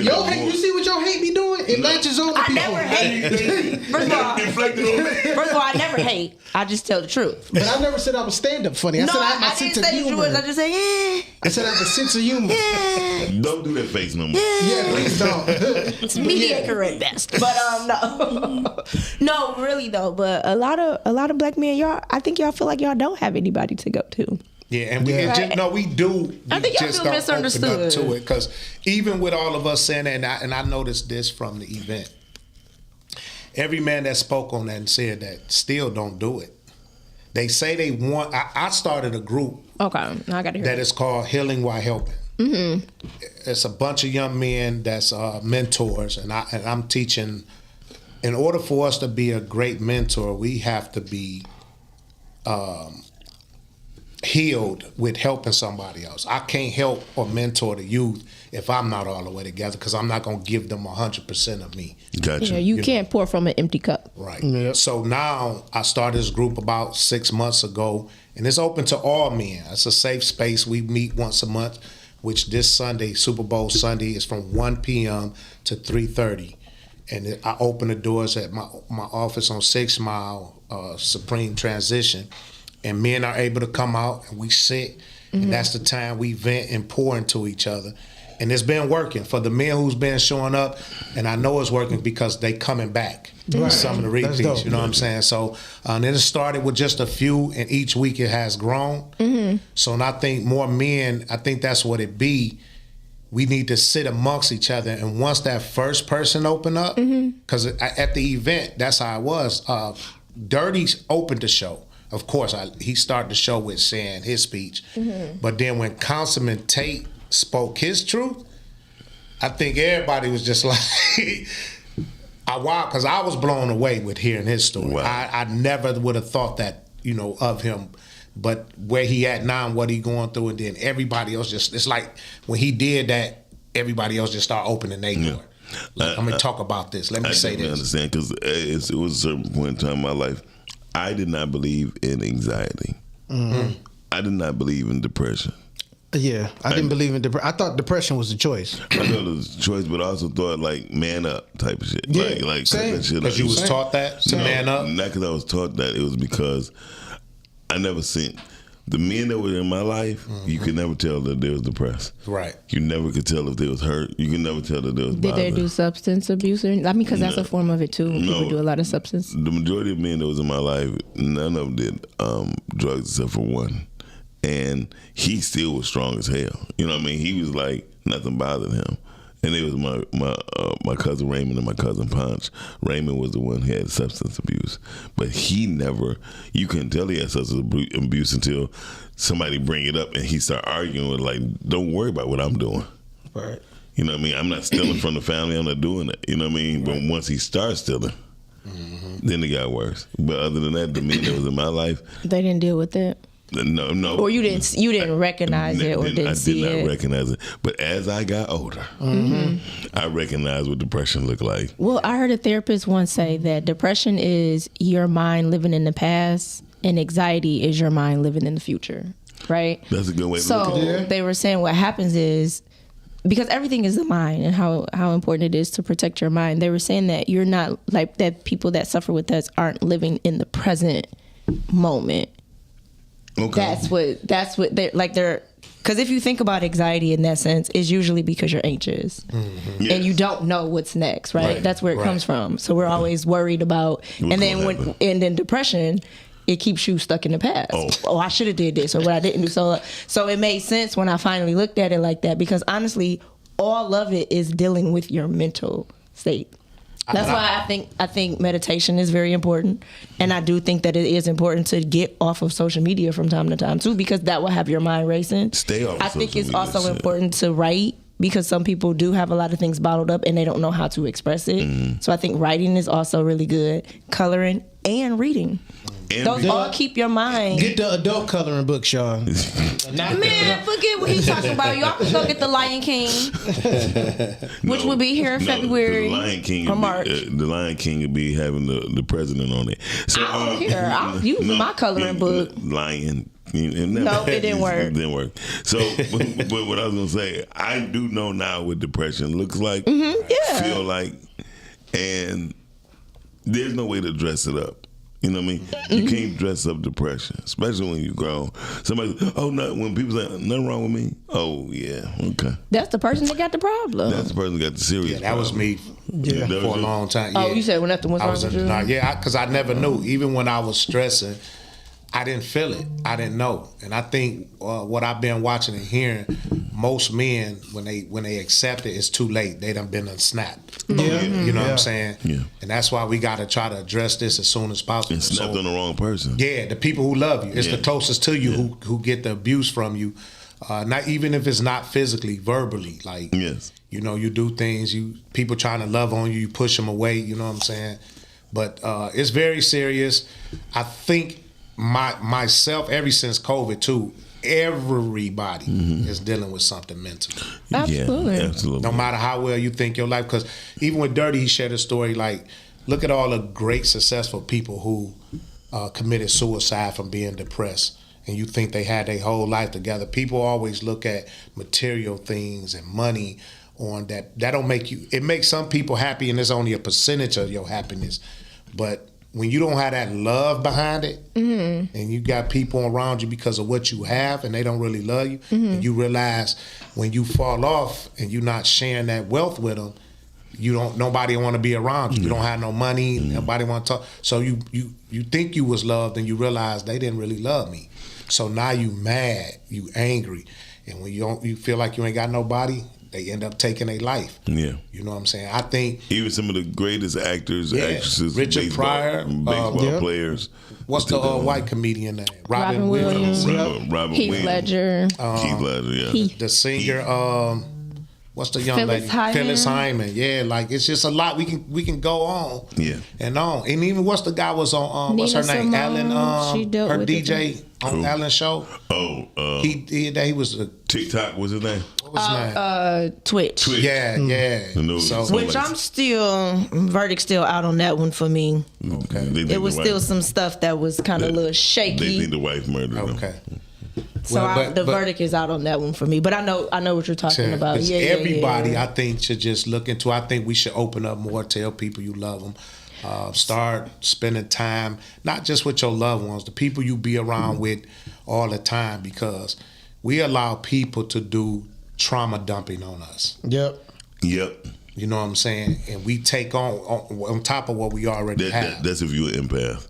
[SPEAKER 10] your hate, you see what your hate be doing? It latches on to
[SPEAKER 11] I
[SPEAKER 10] people.
[SPEAKER 11] never hate. First of all, I never hate. I just tell the truth.
[SPEAKER 10] But I never said I was stand up funny. I
[SPEAKER 11] No,
[SPEAKER 10] said I have my
[SPEAKER 11] I
[SPEAKER 10] sense
[SPEAKER 11] didn't
[SPEAKER 10] of
[SPEAKER 11] say you
[SPEAKER 10] humor.
[SPEAKER 11] was. I just say,
[SPEAKER 10] I said I have a sense of humor.
[SPEAKER 13] Don't do that face no more.
[SPEAKER 10] Yeah, please don't.
[SPEAKER 11] It's mediocre at best. But no, no, really though. But a lot of black men, y'all, I think y'all feel like y'all don't have anybody to go to.
[SPEAKER 12] Yeah, and we
[SPEAKER 10] Yeah.
[SPEAKER 12] Just, no, we do.
[SPEAKER 11] I think y'all
[SPEAKER 12] just
[SPEAKER 11] feel
[SPEAKER 12] don't open up
[SPEAKER 11] misunderstood.
[SPEAKER 12] to it because even with all of us saying that, and I noticed this from the event, every man that spoke on that and said that still don't do it. They say they want. I started a group
[SPEAKER 11] Okay, now I got to hear
[SPEAKER 12] that is called Healing While Helping.
[SPEAKER 11] Mm-hmm.
[SPEAKER 12] It's a bunch of young men that's mentors, and I'm teaching. In order for us to be a great mentor, we have to be healed with helping somebody else. I can't help or mentor the youth if I'm not all the way together because I'm not going to give them 100% of me.
[SPEAKER 13] Gotcha.
[SPEAKER 11] Yeah, you can't pour from an empty cup.
[SPEAKER 12] Right. So now I started this group about 6 months ago, and it's open to all men. It's a safe space. We meet once a month, which this Sunday, Super Bowl Sunday, is from 1 p.m. to 3:30. And I open the doors at my office on 6 Mile, Supreme Transition, and men are able to come out and we sit, and that's the time we vent and pour into each other. And it's been working for the men who's been showing up, and I know it's working because they coming back.
[SPEAKER 10] Right.
[SPEAKER 12] Some of the
[SPEAKER 10] That's
[SPEAKER 12] repeats,
[SPEAKER 10] dope.
[SPEAKER 12] you know what I'm saying? So then it started with just a few, and each week it has grown. So and I think more men, I think that's what it be. We need to sit amongst each other, and once that first person open up, because at the event, that's how it was. Dirty's opened the show. of course, he started the show with saying his speech. But then when Councilman Tate spoke his truth, I think everybody was just like, because I was blown away with hearing his story.
[SPEAKER 13] Wow.
[SPEAKER 12] I never would have thought that, of him. But where he at now and what he going through, and then everybody else it's like when he did that, everybody else just start opening their door. Like, I'm going to talk about this. Let me say this.
[SPEAKER 13] I understand, because it was a certain point in time in my life, I did not believe in anxiety. I did not believe in depression.
[SPEAKER 10] Yeah, I didn't believe in depression. I thought depression was a choice.
[SPEAKER 13] I thought it was a choice, but I also thought like man up type of shit.
[SPEAKER 10] Yeah,
[SPEAKER 13] like
[SPEAKER 10] same.
[SPEAKER 12] Because you was taught that to man up?
[SPEAKER 13] Not because I was taught that. It was because I never seen the men that were in my life. You could never tell that they was depressed.
[SPEAKER 12] Right.
[SPEAKER 13] You never could tell if they was hurt. You could never tell that they was
[SPEAKER 11] Did
[SPEAKER 13] bothered.
[SPEAKER 11] they do substance abuse? Because that's a form of it too. People do a lot of substance.
[SPEAKER 13] The majority of men that was in my life, none of them did drugs except for one. And he still was strong as hell. You know what I mean? He was like, nothing bothered him. And it was my cousin Raymond and my cousin Punch. Raymond was the one who had substance abuse. But he never, you couldn't tell he had substance abuse until somebody bring it up and he start arguing with like, don't worry about what I'm doing.
[SPEAKER 10] Right.
[SPEAKER 13] You know what I mean? I'm not stealing from the family. I'm not doing it. You know what I mean? But once he starts stealing, then it got worse. But other than that, the men that was in my life,
[SPEAKER 11] They didn't deal with it.
[SPEAKER 13] No.
[SPEAKER 11] Or you didn't recognize it or didn't see it.
[SPEAKER 13] I did not recognize it. But as I got older, I recognized what depression looked like.
[SPEAKER 11] Well, I heard a therapist once say that depression is your mind living in the past and anxiety is your mind living in the future, right?
[SPEAKER 13] That's a good way to look at it.
[SPEAKER 11] So they were saying what happens is, because everything is the mind and how important it is to protect your mind, they were saying that you're not, like, that people that suffer with us aren't living in the present moment.
[SPEAKER 13] Okay.
[SPEAKER 11] That's what they're because if you think about anxiety in that sense, it's usually because you're anxious
[SPEAKER 13] Yes.
[SPEAKER 11] and you don't know what's next, right? That's where it comes from. So we're always worried about, and then depression, it keeps you stuck in the past. Oh, I should have did this or what I didn't do. So it made sense when I finally looked at it like that, because honestly, all of it is dealing with your mental state. That's why I think meditation is very important, and I do think that it is important to get off of social media from time to time too, because that will have your mind racing.
[SPEAKER 13] Stay off.
[SPEAKER 11] I think
[SPEAKER 13] social
[SPEAKER 11] it's
[SPEAKER 13] media,
[SPEAKER 11] also
[SPEAKER 13] shit.
[SPEAKER 11] important to write, because some people do have a lot of things bottled up and they don't know how to express it. So I think writing is also really good. Coloring and reading. Those all keep your mind.
[SPEAKER 10] Get the adult coloring books, y'all.
[SPEAKER 11] Man, forget what he's talking about. Y'all can go get The Lion King, which will be here in February
[SPEAKER 13] The Lion King
[SPEAKER 11] or March.
[SPEAKER 13] The Lion King will be having the president on it. So,
[SPEAKER 11] I don't care. I'll use my coloring book.
[SPEAKER 13] Lion.
[SPEAKER 11] No, it didn't work.
[SPEAKER 13] It didn't work. So, but what I was gonna say, I do know now what depression looks like, feel like, and there's no way to dress it up. You know what I mean? You can't dress up depression, especially when you grown. Somebody, when people say nothing wrong with me. Oh yeah, okay.
[SPEAKER 11] That's the person that got the problem.
[SPEAKER 13] That's the person that got the serious.
[SPEAKER 12] That was me for a long time.
[SPEAKER 11] Oh, you said when nothing was wrong with you?
[SPEAKER 12] Because I never knew. Even when I was stressing, I didn't feel it. I didn't know. And I think what I've been watching and hearing, most men, when they accept it, it's too late. They done been unsnapped.
[SPEAKER 10] Yeah.
[SPEAKER 12] You know what I'm saying?
[SPEAKER 13] Yeah.
[SPEAKER 12] And that's why we got to try to address this as soon as possible.
[SPEAKER 13] And snapped on the wrong person.
[SPEAKER 12] Yeah, the people who love you. It's the closest to you who get the abuse from you. Not even if it's not physically, verbally. Like, you know, you do things, people trying to love on you, you push them away, you know what I'm saying? But it's very serious. I think myself, ever since COVID too, everybody is dealing with something mental.
[SPEAKER 11] Absolutely.
[SPEAKER 13] Yeah, absolutely.
[SPEAKER 12] No matter how well you think your life, because even with Dirty, he shared a story like, look at all the great successful people who committed suicide from being depressed, and you think they had their whole life together. People always look at material things and money on that. That don't make you, it makes some people happy, and it's only a percentage of your happiness. But when you don't have that love behind it, and you got people around you because of what you have, and they don't really love you, and you realize when you fall off and you're not sharing that wealth with them, nobody want to be around you. You don't have no money, nobody want to talk. So you think you was loved, and you realize they didn't really love me. So now you mad, you angry, and when you feel like you ain't got nobody, they end up taking their life.
[SPEAKER 13] Yeah.
[SPEAKER 12] You know what I'm saying? I think
[SPEAKER 13] even some of the greatest actors,
[SPEAKER 12] Yeah.
[SPEAKER 13] actresses,
[SPEAKER 12] Richard
[SPEAKER 13] baseball,
[SPEAKER 12] Pryor,
[SPEAKER 13] baseball players.
[SPEAKER 12] What's the white comedian name?
[SPEAKER 11] Robin Williams.
[SPEAKER 13] Robin
[SPEAKER 11] Heath
[SPEAKER 13] Williams.
[SPEAKER 11] Ledger.
[SPEAKER 13] Keith Ledger, yeah.
[SPEAKER 12] The singer, what's the young
[SPEAKER 11] Phyllis
[SPEAKER 12] lady?
[SPEAKER 11] Hyman.
[SPEAKER 12] Phyllis Hyman. Yeah, like it's just a lot. We can go on.
[SPEAKER 13] Yeah.
[SPEAKER 12] And on. And even what's the guy was on? What's her
[SPEAKER 11] Nina
[SPEAKER 12] name?
[SPEAKER 11] Simone,
[SPEAKER 12] Alan.
[SPEAKER 11] she dealt
[SPEAKER 12] Her
[SPEAKER 11] with
[SPEAKER 12] DJ on Alan's show.
[SPEAKER 13] Oh,
[SPEAKER 12] he was a
[SPEAKER 13] TikTok. What's his name?
[SPEAKER 12] What was his name?
[SPEAKER 11] Twitch.
[SPEAKER 12] Yeah, yeah. So,
[SPEAKER 14] Which I'm still verdict still out on that one for me.
[SPEAKER 12] Okay.
[SPEAKER 14] It was still some stuff that was kind of a little
[SPEAKER 13] They
[SPEAKER 14] shaky.
[SPEAKER 13] think the wife murdered him.
[SPEAKER 12] Okay.
[SPEAKER 14] So
[SPEAKER 12] Well,
[SPEAKER 14] the verdict is out on that one for me. But I know what you're talking about.
[SPEAKER 12] Because
[SPEAKER 14] Yeah,
[SPEAKER 12] everybody,
[SPEAKER 14] yeah.
[SPEAKER 12] I think, should just look into. I think we should open up more. Tell people you love them. Start spending time, not just with your loved ones, the people you be around with all the time, because we allow people to do trauma dumping on us.
[SPEAKER 10] Yep.
[SPEAKER 12] You know what I'm saying? And we take on top of what we already have.
[SPEAKER 13] That's if you're an empath.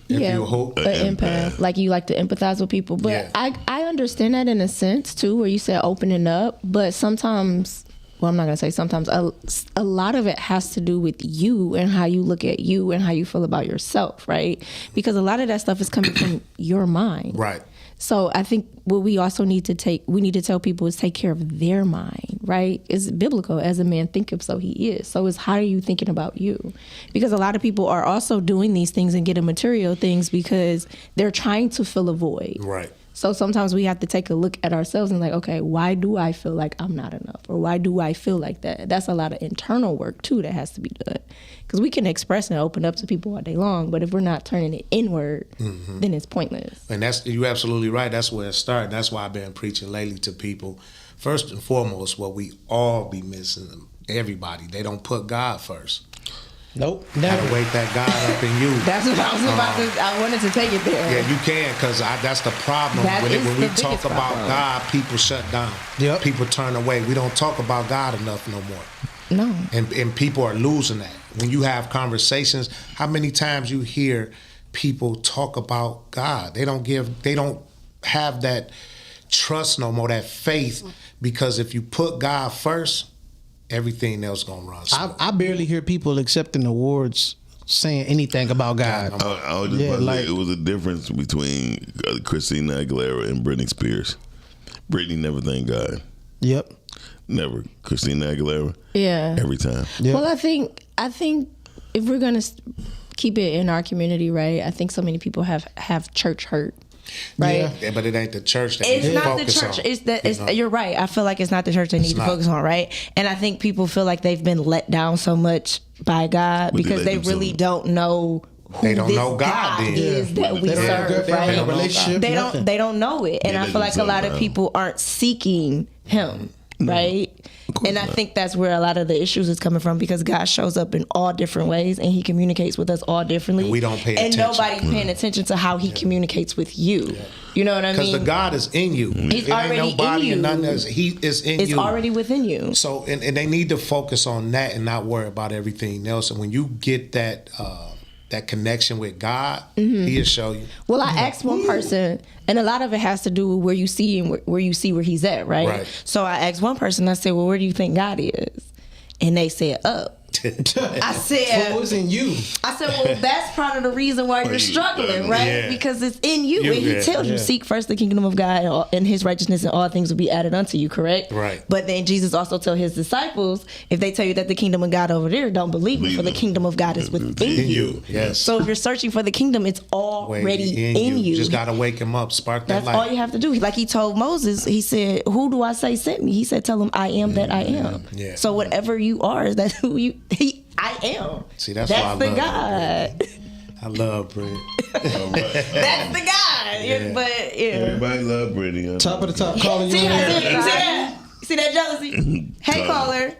[SPEAKER 11] Yeah,
[SPEAKER 12] you're who?
[SPEAKER 11] an empath. Like you like to empathize with people. But
[SPEAKER 12] Yeah.
[SPEAKER 11] I understand that in a sense too, where you said opening up. But sometimes, well, I'm not gonna say sometimes. A lot of it has to do with you and how you look at you and how you feel about yourself, right? Because a lot of that stuff is coming from your mind,
[SPEAKER 12] Right.
[SPEAKER 11] So I think what we also need to tell people is take care of their mind, right? It's biblical. As a man thinketh, so he is. So it's how are you thinking about you? Because a lot of people are also doing these things and getting material things because they're trying to fill a void.
[SPEAKER 12] Right.
[SPEAKER 11] So sometimes we have to take a look at ourselves and like, okay, why do I feel like I'm not enough? Or why do I feel like that? That's a lot of internal work too that has to be done. Because we can express and open up to people all day long, but if we're not turning it inward, then it's pointless.
[SPEAKER 12] And you're absolutely right. That's where it started. That's why I've been preaching lately to people. First and foremost, what we all be missing, everybody, they don't put God first.
[SPEAKER 10] Nope.
[SPEAKER 12] Never wake that God up in you.
[SPEAKER 11] That's what I was about to. I wanted to take it there.
[SPEAKER 12] Yeah, you can, because that's the problem.
[SPEAKER 11] That
[SPEAKER 12] When
[SPEAKER 11] is
[SPEAKER 12] we
[SPEAKER 11] the
[SPEAKER 12] talk
[SPEAKER 11] biggest
[SPEAKER 12] about
[SPEAKER 11] problem.
[SPEAKER 12] God, people shut down.
[SPEAKER 10] Yep.
[SPEAKER 12] People turn away. We don't talk about God enough no more.
[SPEAKER 11] No.
[SPEAKER 12] And people are losing that. When you have conversations, how many times you hear people talk about God? They don't have that trust no more, that faith, because if you put God first, everything else gonna run smooth.
[SPEAKER 10] I barely hear people accepting awards saying anything about God.
[SPEAKER 13] I was just about to say, it was a difference between Christina Aguilera and Britney Spears. Britney never thanked God.
[SPEAKER 10] Yep.
[SPEAKER 13] Never. Christina Aguilera.
[SPEAKER 11] Yeah.
[SPEAKER 13] Every time.
[SPEAKER 11] Well, I think if we're gonna keep it in our community, right? I think so many people have church hurt, right?
[SPEAKER 12] Yeah, but it ain't the church that
[SPEAKER 11] It's
[SPEAKER 12] we
[SPEAKER 11] not the
[SPEAKER 12] focus
[SPEAKER 11] church.
[SPEAKER 12] on,
[SPEAKER 11] It's that.
[SPEAKER 12] you
[SPEAKER 11] It's,
[SPEAKER 12] know?
[SPEAKER 11] you're right. I feel like it's not the church they need to
[SPEAKER 12] not.
[SPEAKER 11] focus on, right? And I think people feel like they've been let down so much by God
[SPEAKER 13] But they
[SPEAKER 11] because
[SPEAKER 13] let
[SPEAKER 11] they
[SPEAKER 13] themselves-
[SPEAKER 11] really don't know who
[SPEAKER 12] They don't
[SPEAKER 11] this
[SPEAKER 12] know God then.
[SPEAKER 11] is that we
[SPEAKER 10] They don't
[SPEAKER 11] serve,
[SPEAKER 10] have- they don't
[SPEAKER 11] right?
[SPEAKER 10] have a relationship,
[SPEAKER 11] They
[SPEAKER 10] nothing.
[SPEAKER 11] don't. They don't know it, and
[SPEAKER 13] They
[SPEAKER 11] I
[SPEAKER 13] let
[SPEAKER 11] feel like a lot of
[SPEAKER 13] themselves
[SPEAKER 11] people aren't seeking Him, right? And I think that's where a lot of the issues is coming from because God shows up in all different ways and He communicates with us all differently.
[SPEAKER 12] And we don't pay
[SPEAKER 11] and
[SPEAKER 12] attention.
[SPEAKER 11] nobody's paying attention to how He communicates with you. You know what I
[SPEAKER 12] Because
[SPEAKER 11] mean?
[SPEAKER 12] the God is in you.
[SPEAKER 11] He's
[SPEAKER 12] It
[SPEAKER 11] already
[SPEAKER 12] ain't nobody
[SPEAKER 11] in you.
[SPEAKER 12] and nothing else. He is in
[SPEAKER 11] It's
[SPEAKER 12] you.
[SPEAKER 11] already within you.
[SPEAKER 12] So, and they need to focus on that and not worry about everything else. And when you get that connection with God, He'll show you.
[SPEAKER 11] Well, I asked one person, and a lot of it has to do with where you see and where you see where He's at, right?
[SPEAKER 12] Right.
[SPEAKER 11] So I asked one person, I said, well, where do you think God is? And they said, up. I said,
[SPEAKER 10] What was in you?
[SPEAKER 11] I said, well, that's part of the reason why you're struggling, right?
[SPEAKER 12] Yeah.
[SPEAKER 11] Because it's in you. And He
[SPEAKER 12] Yeah.
[SPEAKER 11] tells you, seek first the kingdom of God and His righteousness, and all things will be added unto you, correct?
[SPEAKER 12] Right.
[SPEAKER 11] But then Jesus also told His disciples, if they tell you that the kingdom of God over there, don't believe me, for the kingdom of God is within
[SPEAKER 12] In
[SPEAKER 11] you.
[SPEAKER 12] you, yes.
[SPEAKER 11] So if you're searching for the kingdom, it's already in you.
[SPEAKER 12] Just got to wake Him up, spark that
[SPEAKER 11] That's
[SPEAKER 12] light.
[SPEAKER 11] all you have to do. Like He told Moses, He said, who do I say sent me? He said, tell him I am that I am.
[SPEAKER 12] Yeah.
[SPEAKER 11] So whatever you are, is that who I am.
[SPEAKER 12] See, that's why I
[SPEAKER 11] the
[SPEAKER 12] love
[SPEAKER 11] God.
[SPEAKER 12] I love Brit.
[SPEAKER 11] That's the God.
[SPEAKER 12] Yeah.
[SPEAKER 11] But yeah.
[SPEAKER 13] Everybody love Britney. Huh?
[SPEAKER 10] Top of the top, calling you
[SPEAKER 11] See
[SPEAKER 10] in
[SPEAKER 11] that?
[SPEAKER 10] here.
[SPEAKER 11] You see that? You see that jealousy? Hey, caller.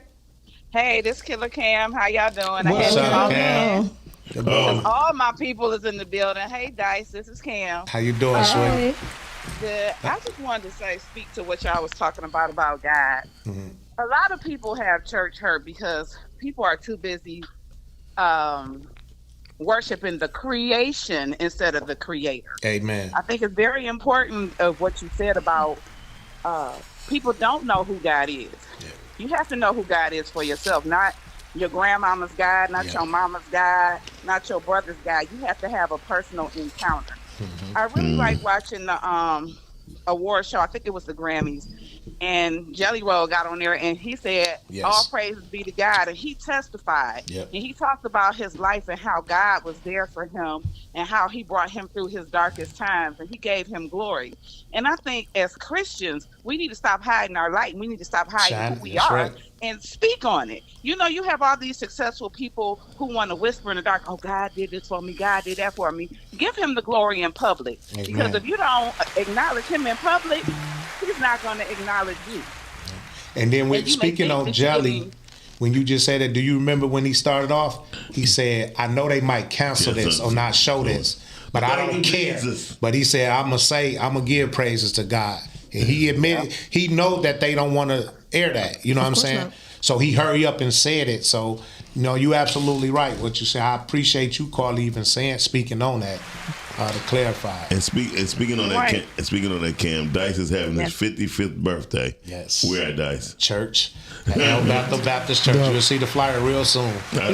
[SPEAKER 15] Hey, this Killer Cam. How y'all doing?
[SPEAKER 12] What's up, Cam? Good morning.
[SPEAKER 15] All my people is in the building. Hey, Dice. This is Cam.
[SPEAKER 12] How you doing, sweetie?
[SPEAKER 15] Good. I just wanted to speak to what y'all was talking about God.
[SPEAKER 12] Mm-hmm.
[SPEAKER 15] A lot of people have church hurt because people are too busy worshiping the creation instead of the creator.
[SPEAKER 12] Amen.
[SPEAKER 15] I think it's very important of what you said about people don't know who God is. You have to know who God is for yourself, not your grandmama's God, not your mama's God, not your brother's God. You have to have a personal encounter. I really like watching the award show. I think it was the Grammys, and Jelly Roll got on there and he said, all praises be to God, and he testified and he talked about his life and how God was there for him and how he brought him through his darkest times and he gave him glory. And I think as Christians, we need to stop hiding our light and we need to stop hiding who we are and speak on it. You know, you have all these successful people who want to whisper in the dark, oh, God did this for me, God did that for me. Give him the glory in public. Amen. Because if you don't acknowledge him in public, he's not going to acknowledge you.
[SPEAKER 12] And then speaking on Jelly, when you just said it, do you remember when he started off? He said, I know they might cancel this or not show this, but I don't care. But he said, I'm going to give praises to God. And he admitted, he know that they don't want to air that. You know what I'm saying? Not. So he hurry up and said it. So, you know, you absolutely right what you say. I appreciate you, Carly, even speaking on that. To clarify.
[SPEAKER 13] And speaking on that, Cam, Dice is having his 55th birthday.
[SPEAKER 12] Yes.
[SPEAKER 13] Where at Dice?
[SPEAKER 12] Church. At El Bethel Baptist Church. You'll see the flyer real soon. I'm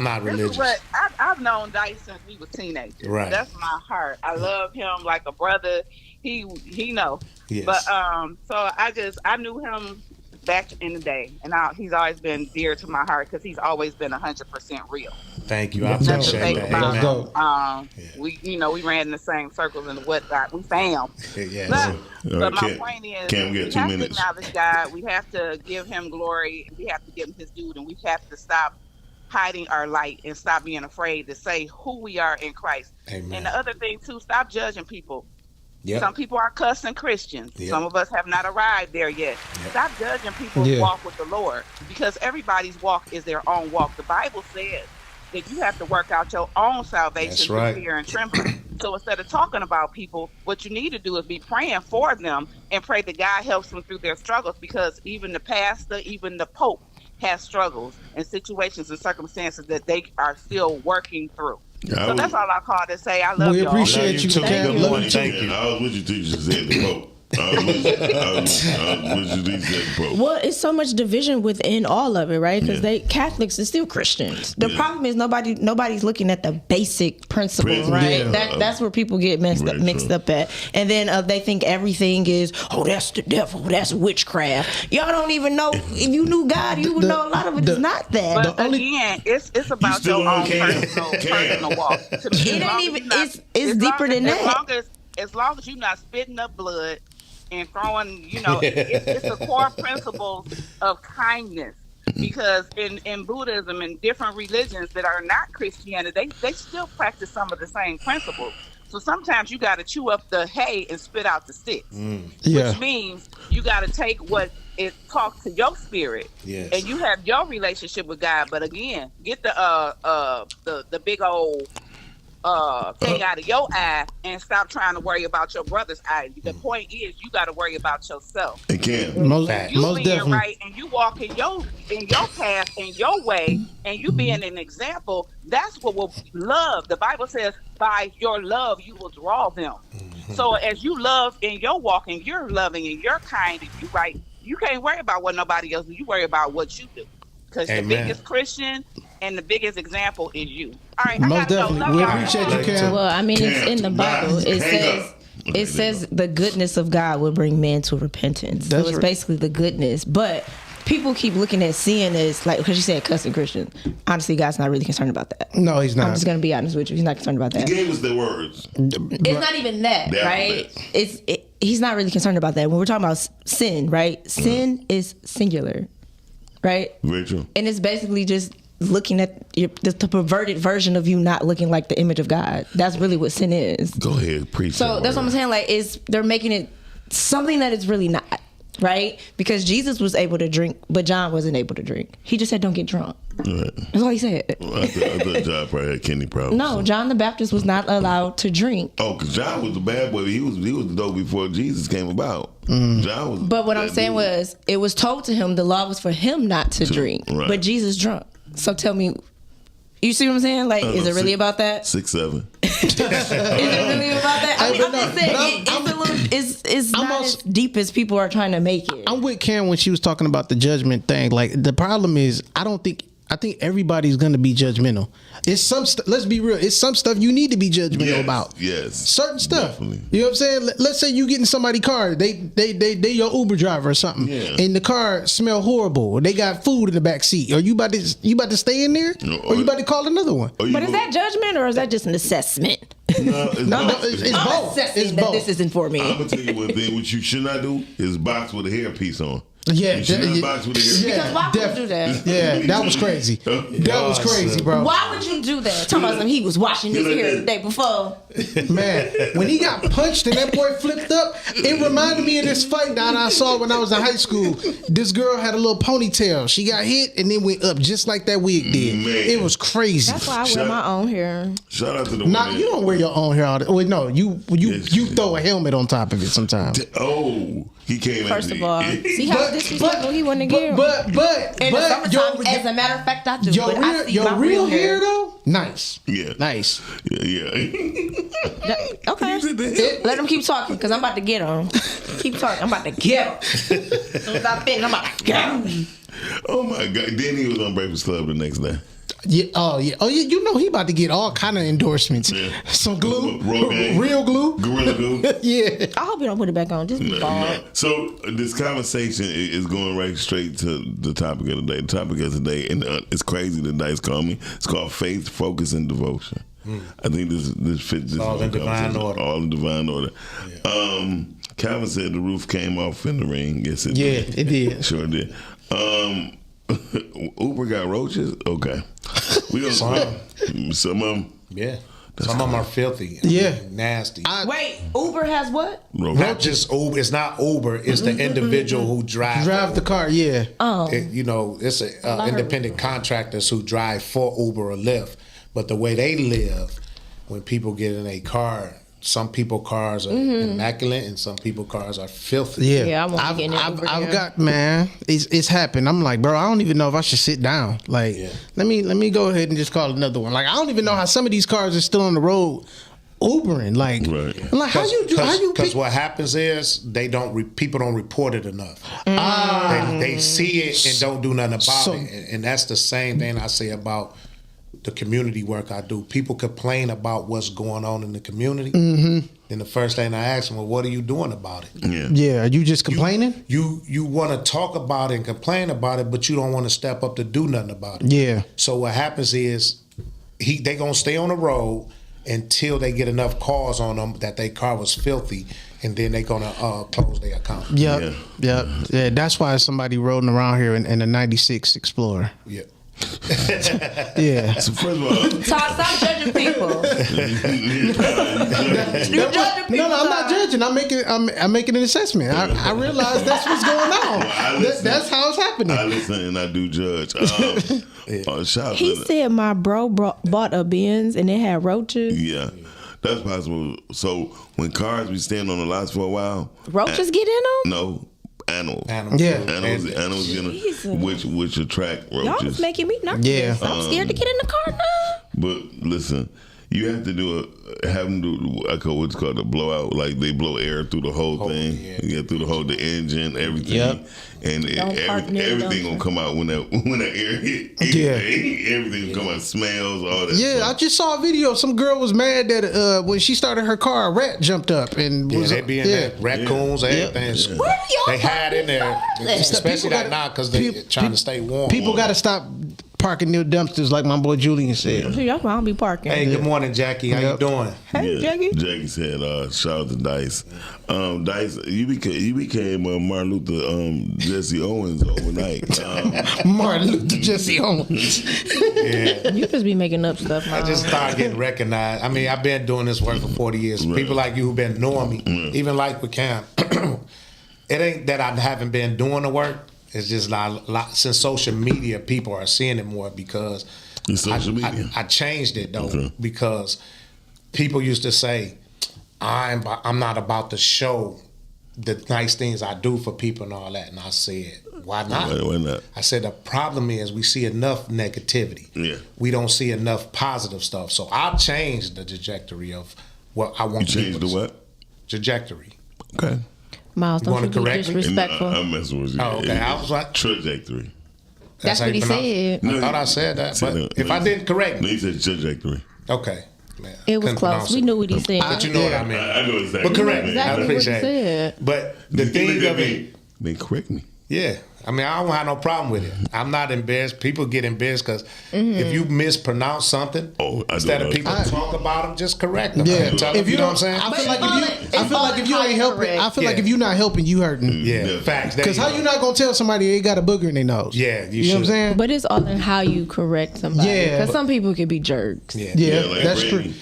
[SPEAKER 12] not religious.
[SPEAKER 15] But I've known Dice since we was teenagers.
[SPEAKER 12] Right.
[SPEAKER 15] That's my heart. I love him like a brother. He know.
[SPEAKER 12] Yes.
[SPEAKER 15] But I knew him back in the day, and he's always been dear to my heart because he's always been 100% real.
[SPEAKER 12] Thank you. I appreciate that.
[SPEAKER 15] We ran in the same circles and whatnot. We fam.
[SPEAKER 12] Yes.
[SPEAKER 15] But my point is, we have to
[SPEAKER 13] minutes.
[SPEAKER 15] acknowledge God. We have to give him glory. We have to give him his due, and we have to stop hiding our light and stop being afraid to say who we are in Christ.
[SPEAKER 12] Amen.
[SPEAKER 15] And the other thing too, stop judging people.
[SPEAKER 12] Yep.
[SPEAKER 15] Some people are cussing Christians.
[SPEAKER 12] Yep.
[SPEAKER 15] Some of us have not arrived there yet.
[SPEAKER 12] Yep.
[SPEAKER 15] Stop judging people's walk with the Lord, because everybody's walk is their own walk. The Bible says that you have to work out your own salvation through fear and trembling. So instead of talking about people, what you need to do is be praying for them and pray that God helps them through their struggles, because even the pastor, even the Pope has struggles and situations and circumstances that they are still working through. So that's all I call to say. I love
[SPEAKER 10] you. We
[SPEAKER 15] y'all.
[SPEAKER 10] appreciate you, Cam.
[SPEAKER 13] Thank you. I was with you till you just said the Pope.
[SPEAKER 11] Well, it's so much division within all of it, right? Because Catholics are still Christians. The problem is nobody's looking at the basic principles, right? That's where people get mixed up at. And then they think everything is, that's the devil, that's witchcraft. Y'all don't even know. If you knew God, you would know a lot of it is not that.
[SPEAKER 15] But again, it's about your own personal walk.
[SPEAKER 11] It ain't even. It's deeper than that.
[SPEAKER 15] As long as you're not spitting up blood and throwing, it's the core principles of kindness. Because in Buddhism and different religions that are not Christianity, they still practice some of the same principles. So sometimes you got to chew up the hay and spit out the sticks, which means you got to take what it talks to your spirit, and you have your relationship with God. But again, get the big old thing out of your eye and stop trying to worry about your brother's eye. The point is, you got to worry about yourself.
[SPEAKER 13] Again,
[SPEAKER 10] most
[SPEAKER 15] being
[SPEAKER 10] definitely
[SPEAKER 15] right and you walk in your path, in your way, and you being an example. That's what will love. The Bible says, by your love you will draw them. So as you love in your walk and you're loving and you're kind and you right, you can't worry about what nobody else do. You worry about what you do. Because the biggest Christian and the biggest example is you. All right,
[SPEAKER 10] most definitely. We appreciate you, Cam.
[SPEAKER 11] Well, I mean, it's in the Bible. It says the goodness of God will bring men to repentance. So it's basically the goodness. But people keep looking at sin as like, because you said cussing Christians. Honestly, God's not really concerned about that.
[SPEAKER 10] No, he's not.
[SPEAKER 11] I'm just going to be honest with you. He's not concerned about that.
[SPEAKER 13] He gave us the words.
[SPEAKER 11] It's not even that, right? He's not really concerned about that. When we're talking about sin, right? Sin is singular, right?
[SPEAKER 13] Very true.
[SPEAKER 11] And it's basically just looking at the perverted version of you not looking like the image of God. That's really what sin is.
[SPEAKER 13] Go ahead, preach.
[SPEAKER 11] So that's what I'm saying. Like, they're making it something that it's really not, right? Because Jesus was able to drink, but John wasn't able to drink. He just said, "Don't get drunk."
[SPEAKER 13] Right.
[SPEAKER 11] That's all he said.
[SPEAKER 13] Well, I thought John probably had kidney problems.
[SPEAKER 11] No, John the Baptist was not allowed to drink.
[SPEAKER 13] Oh, because John was the bad boy. He was the dope before Jesus came about. John was.
[SPEAKER 11] But what I'm saying was, it was told to him the law was for him not to drink, but Jesus drunk. So tell me, you see what I'm saying? Like, is it really about that?
[SPEAKER 13] 6'7".
[SPEAKER 11] Is it really about that? I mean, I'm just saying, it's not as deep as people are trying to make it.
[SPEAKER 10] I'm with Karen when she was talking about the judgment thing. Like, the problem is, I think everybody's gonna be judgmental. It's some let's be real. It's some stuff you need to be judgmental about.
[SPEAKER 13] Yes.
[SPEAKER 10] Certain stuff.
[SPEAKER 13] Definitely.
[SPEAKER 10] You know what I'm saying? Let's say you get in somebody's car. They your Uber driver or something, and the car smell horrible. They got food in the back seat. Are you about to stay in there, or you about to call another one?
[SPEAKER 11] But is that judgment or is that just an assessment?
[SPEAKER 13] No, it's
[SPEAKER 10] it's
[SPEAKER 11] I'm
[SPEAKER 10] both.
[SPEAKER 11] assessing
[SPEAKER 10] It's
[SPEAKER 11] that
[SPEAKER 10] both.
[SPEAKER 11] this isn't for me.
[SPEAKER 13] I'm gonna tell you one thing. What you should not do is box with a hairpiece on.
[SPEAKER 10] Yeah,
[SPEAKER 13] you should not box with a hairpiece.
[SPEAKER 11] Because why would you do that?
[SPEAKER 10] Yeah, that was crazy. That was crazy, bro.
[SPEAKER 11] Why would you do that? Talking about he was washing his hair the day before.
[SPEAKER 10] Man, when he got punched and that boy flipped up, it reminded me of this fight that I saw when I was in high school. This girl had a little ponytail. She got hit and then went up just like that wig did.
[SPEAKER 13] Man.
[SPEAKER 10] It was crazy.
[SPEAKER 11] That's why I wear my own hair.
[SPEAKER 13] Shout out to the
[SPEAKER 10] Nah,
[SPEAKER 13] women.
[SPEAKER 10] you don't wear your own hair all the wait, no, you throw a helmet on top of it sometimes.
[SPEAKER 13] Oh, he came
[SPEAKER 11] First
[SPEAKER 13] at
[SPEAKER 11] of
[SPEAKER 13] me.
[SPEAKER 11] all, see how disrespectful he wouldn't get.
[SPEAKER 10] But
[SPEAKER 11] in the summertime, as a matter of fact, I do.
[SPEAKER 10] Your
[SPEAKER 11] But I
[SPEAKER 10] real,
[SPEAKER 11] see
[SPEAKER 10] your
[SPEAKER 11] my
[SPEAKER 10] real
[SPEAKER 11] hair
[SPEAKER 10] hair though, nice.
[SPEAKER 13] Yeah.
[SPEAKER 10] Nice.
[SPEAKER 13] Yeah.
[SPEAKER 11] Okay. Let him keep talking because I'm about to get him. Keep talking. I'm about to get him. As soon as I finish, I'm about to get him.
[SPEAKER 13] Oh my God. Then he was on Breakfast Club the next day.
[SPEAKER 10] Yeah. Oh yeah. Oh yeah. You know he about to get all kind of endorsements.
[SPEAKER 13] Yeah.
[SPEAKER 10] Some glue,
[SPEAKER 13] Rogaine.
[SPEAKER 10] real glue,
[SPEAKER 13] Gorilla Glue.
[SPEAKER 10] Yeah.
[SPEAKER 11] I hope you don't put it back on. Just be bald.
[SPEAKER 13] So this conversation is going right straight to the topic of the day. The topic of the day, and it's crazy that Dice called me. It's called faith, focus, and devotion. I think this fits. This
[SPEAKER 12] all in divine order.
[SPEAKER 13] All in divine order. Yeah. Calvin said the roof came off in the ring. Yes, it did.
[SPEAKER 10] Yeah, it did.
[SPEAKER 13] Sure did. Uber got roaches. Okay, we don't. Some of them.
[SPEAKER 12] Yeah. Some of them are filthy.
[SPEAKER 10] Yeah.
[SPEAKER 12] Nasty.
[SPEAKER 11] Wait, Uber has what?
[SPEAKER 12] Not just Uber. It's not Uber. It's the individual who drive
[SPEAKER 10] the car. Yeah.
[SPEAKER 11] Oh.
[SPEAKER 12] It's independent contractors who drive for Uber or Lyft. But the way they live, when people get in a car, some people cars are immaculate and some people cars are filthy.
[SPEAKER 10] Yeah,
[SPEAKER 11] I want to get in an Uber.
[SPEAKER 10] I've got, man, it's happened. I'm like, bro, I don't even know if I should sit down. Like, let me go ahead and just call another one. Like, I don't even know how some of these cars are still on the road Ubering. Like, I'm like, how you do?
[SPEAKER 12] Because what happens is people don't report it enough. They see it and don't do nothing about it, and that's the same thing I say about the community work I do. People complain about what's going on in the community. Then the first thing I ask them, well, what are you doing about it?
[SPEAKER 10] Yeah, are you just complaining?
[SPEAKER 12] You want to talk about it and complain about it, but you don't want to step up to do nothing about it.
[SPEAKER 10] Yeah.
[SPEAKER 12] So what happens is they gonna stay on the road until they get enough calls on them that their car was filthy, and then they're gonna close their account.
[SPEAKER 10] Yeah. That's why somebody rolling around here in a '96 Explorer.
[SPEAKER 12] Yeah.
[SPEAKER 10] Yeah.
[SPEAKER 13] So first of all,
[SPEAKER 11] Todd, stop judging people.
[SPEAKER 10] No, I'm not judging. I'm making an assessment. I realize that's what's going on. That's how it's happening.
[SPEAKER 13] I listen and I do judge. Shout
[SPEAKER 11] He said my bro bought a Benz and it had roaches.
[SPEAKER 13] Yeah, that's possible. So when cars be standing on the lots for a while,
[SPEAKER 11] roaches get in them?
[SPEAKER 13] No. Animals.
[SPEAKER 10] Yeah.
[SPEAKER 13] Animals in which attract roaches.
[SPEAKER 11] Y'all was making me nervous.
[SPEAKER 10] Yeah.
[SPEAKER 11] I'm scared to get in the car now.
[SPEAKER 13] But listen, you have to have them do what's called a blowout. Like they blow air through the whole thing. Yeah, through the engine, everything.
[SPEAKER 10] Yep.
[SPEAKER 13] And everything gonna come out when that air hit. Everything will come out, smells, all that.
[SPEAKER 10] Yeah,
[SPEAKER 13] stuff.
[SPEAKER 10] I just saw a video. Some girl was mad that when she started her car, a rat jumped up and was
[SPEAKER 12] they be in there. Raccoons, everything.
[SPEAKER 11] Where do y'all
[SPEAKER 12] They hide in there, especially
[SPEAKER 10] People
[SPEAKER 12] now because they trying to stay warm.
[SPEAKER 10] People got to stop parking near dumpsters, like my boy Julian said.
[SPEAKER 11] See, that's why I don't be parking.
[SPEAKER 12] Hey, good morning, Jackie. How you doing?
[SPEAKER 11] Hey, Jackie.
[SPEAKER 13] Jackie said, "Shout out to Dice. Dice, you became Martin Luther, Jesse Owens overnight.
[SPEAKER 10] Martin Luther Jesse Owens.
[SPEAKER 12] Yeah.
[SPEAKER 11] You just be making up stuff.
[SPEAKER 12] I just started getting recognized. I mean, I've been doing this work for 40 years.
[SPEAKER 13] Right.
[SPEAKER 12] People like you who've been knowing me, even like with Cam. It ain't that I haven't been doing the work. It's just since social media, people are seeing it more because I changed it though because people used to say, I'm not about to show the nice things I do for people and all that. And I said, why not?
[SPEAKER 13] Why not?
[SPEAKER 12] I said, the problem is we see enough negativity.
[SPEAKER 13] Yeah.
[SPEAKER 12] We don't see enough positive stuff. So I'll change the trajectory of what I want
[SPEAKER 13] You changed
[SPEAKER 12] people
[SPEAKER 13] the
[SPEAKER 12] to
[SPEAKER 13] what?
[SPEAKER 12] see. Trajectory.
[SPEAKER 13] Okay.
[SPEAKER 11] Miles,
[SPEAKER 12] You
[SPEAKER 11] don't
[SPEAKER 12] wanna
[SPEAKER 11] you be
[SPEAKER 12] correct me?
[SPEAKER 11] disrespectful.
[SPEAKER 13] I'm messing with you.
[SPEAKER 12] Oh, okay. I was like,
[SPEAKER 13] trajectory.
[SPEAKER 11] That's
[SPEAKER 12] how
[SPEAKER 11] what
[SPEAKER 12] you
[SPEAKER 11] he
[SPEAKER 12] pronounce-
[SPEAKER 11] said.
[SPEAKER 12] I thought I said that,
[SPEAKER 13] Said
[SPEAKER 12] but
[SPEAKER 13] that.
[SPEAKER 12] if I didn't correct
[SPEAKER 13] No,
[SPEAKER 12] me.
[SPEAKER 13] he said trajectory.
[SPEAKER 12] Okay. Man,
[SPEAKER 11] It was
[SPEAKER 12] couldn't
[SPEAKER 11] close.
[SPEAKER 12] pronounce
[SPEAKER 11] We
[SPEAKER 12] it.
[SPEAKER 11] knew what he said.
[SPEAKER 12] But you know what I mean.
[SPEAKER 13] I know exactly.
[SPEAKER 12] But correct
[SPEAKER 13] what
[SPEAKER 12] me.
[SPEAKER 13] you mean.
[SPEAKER 12] I
[SPEAKER 11] Exactly what he
[SPEAKER 12] appreciate
[SPEAKER 11] said.
[SPEAKER 12] it. But the thing of it,
[SPEAKER 13] Then correct me.
[SPEAKER 12] yeah. I mean, I don't have no problem with it. I'm not embarrassed. People get embarrassed because if you mispronounce something, instead of people talk about them, just correct them.
[SPEAKER 10] Yeah,
[SPEAKER 12] Tell them,
[SPEAKER 10] if you
[SPEAKER 12] you know
[SPEAKER 10] don't,
[SPEAKER 12] what I'm saying?
[SPEAKER 10] I feel like if you ain't helping, I feel like if you're not helping, you hurting.
[SPEAKER 12] Yeah, facts.
[SPEAKER 10] Because how you not gonna tell somebody they got a booger in their nose?
[SPEAKER 12] Yeah,
[SPEAKER 10] you know what I'm saying.
[SPEAKER 11] But it's all in how you correct somebody.
[SPEAKER 10] Yeah.
[SPEAKER 11] Because some people could be jerks.
[SPEAKER 10] Yeah, that's true.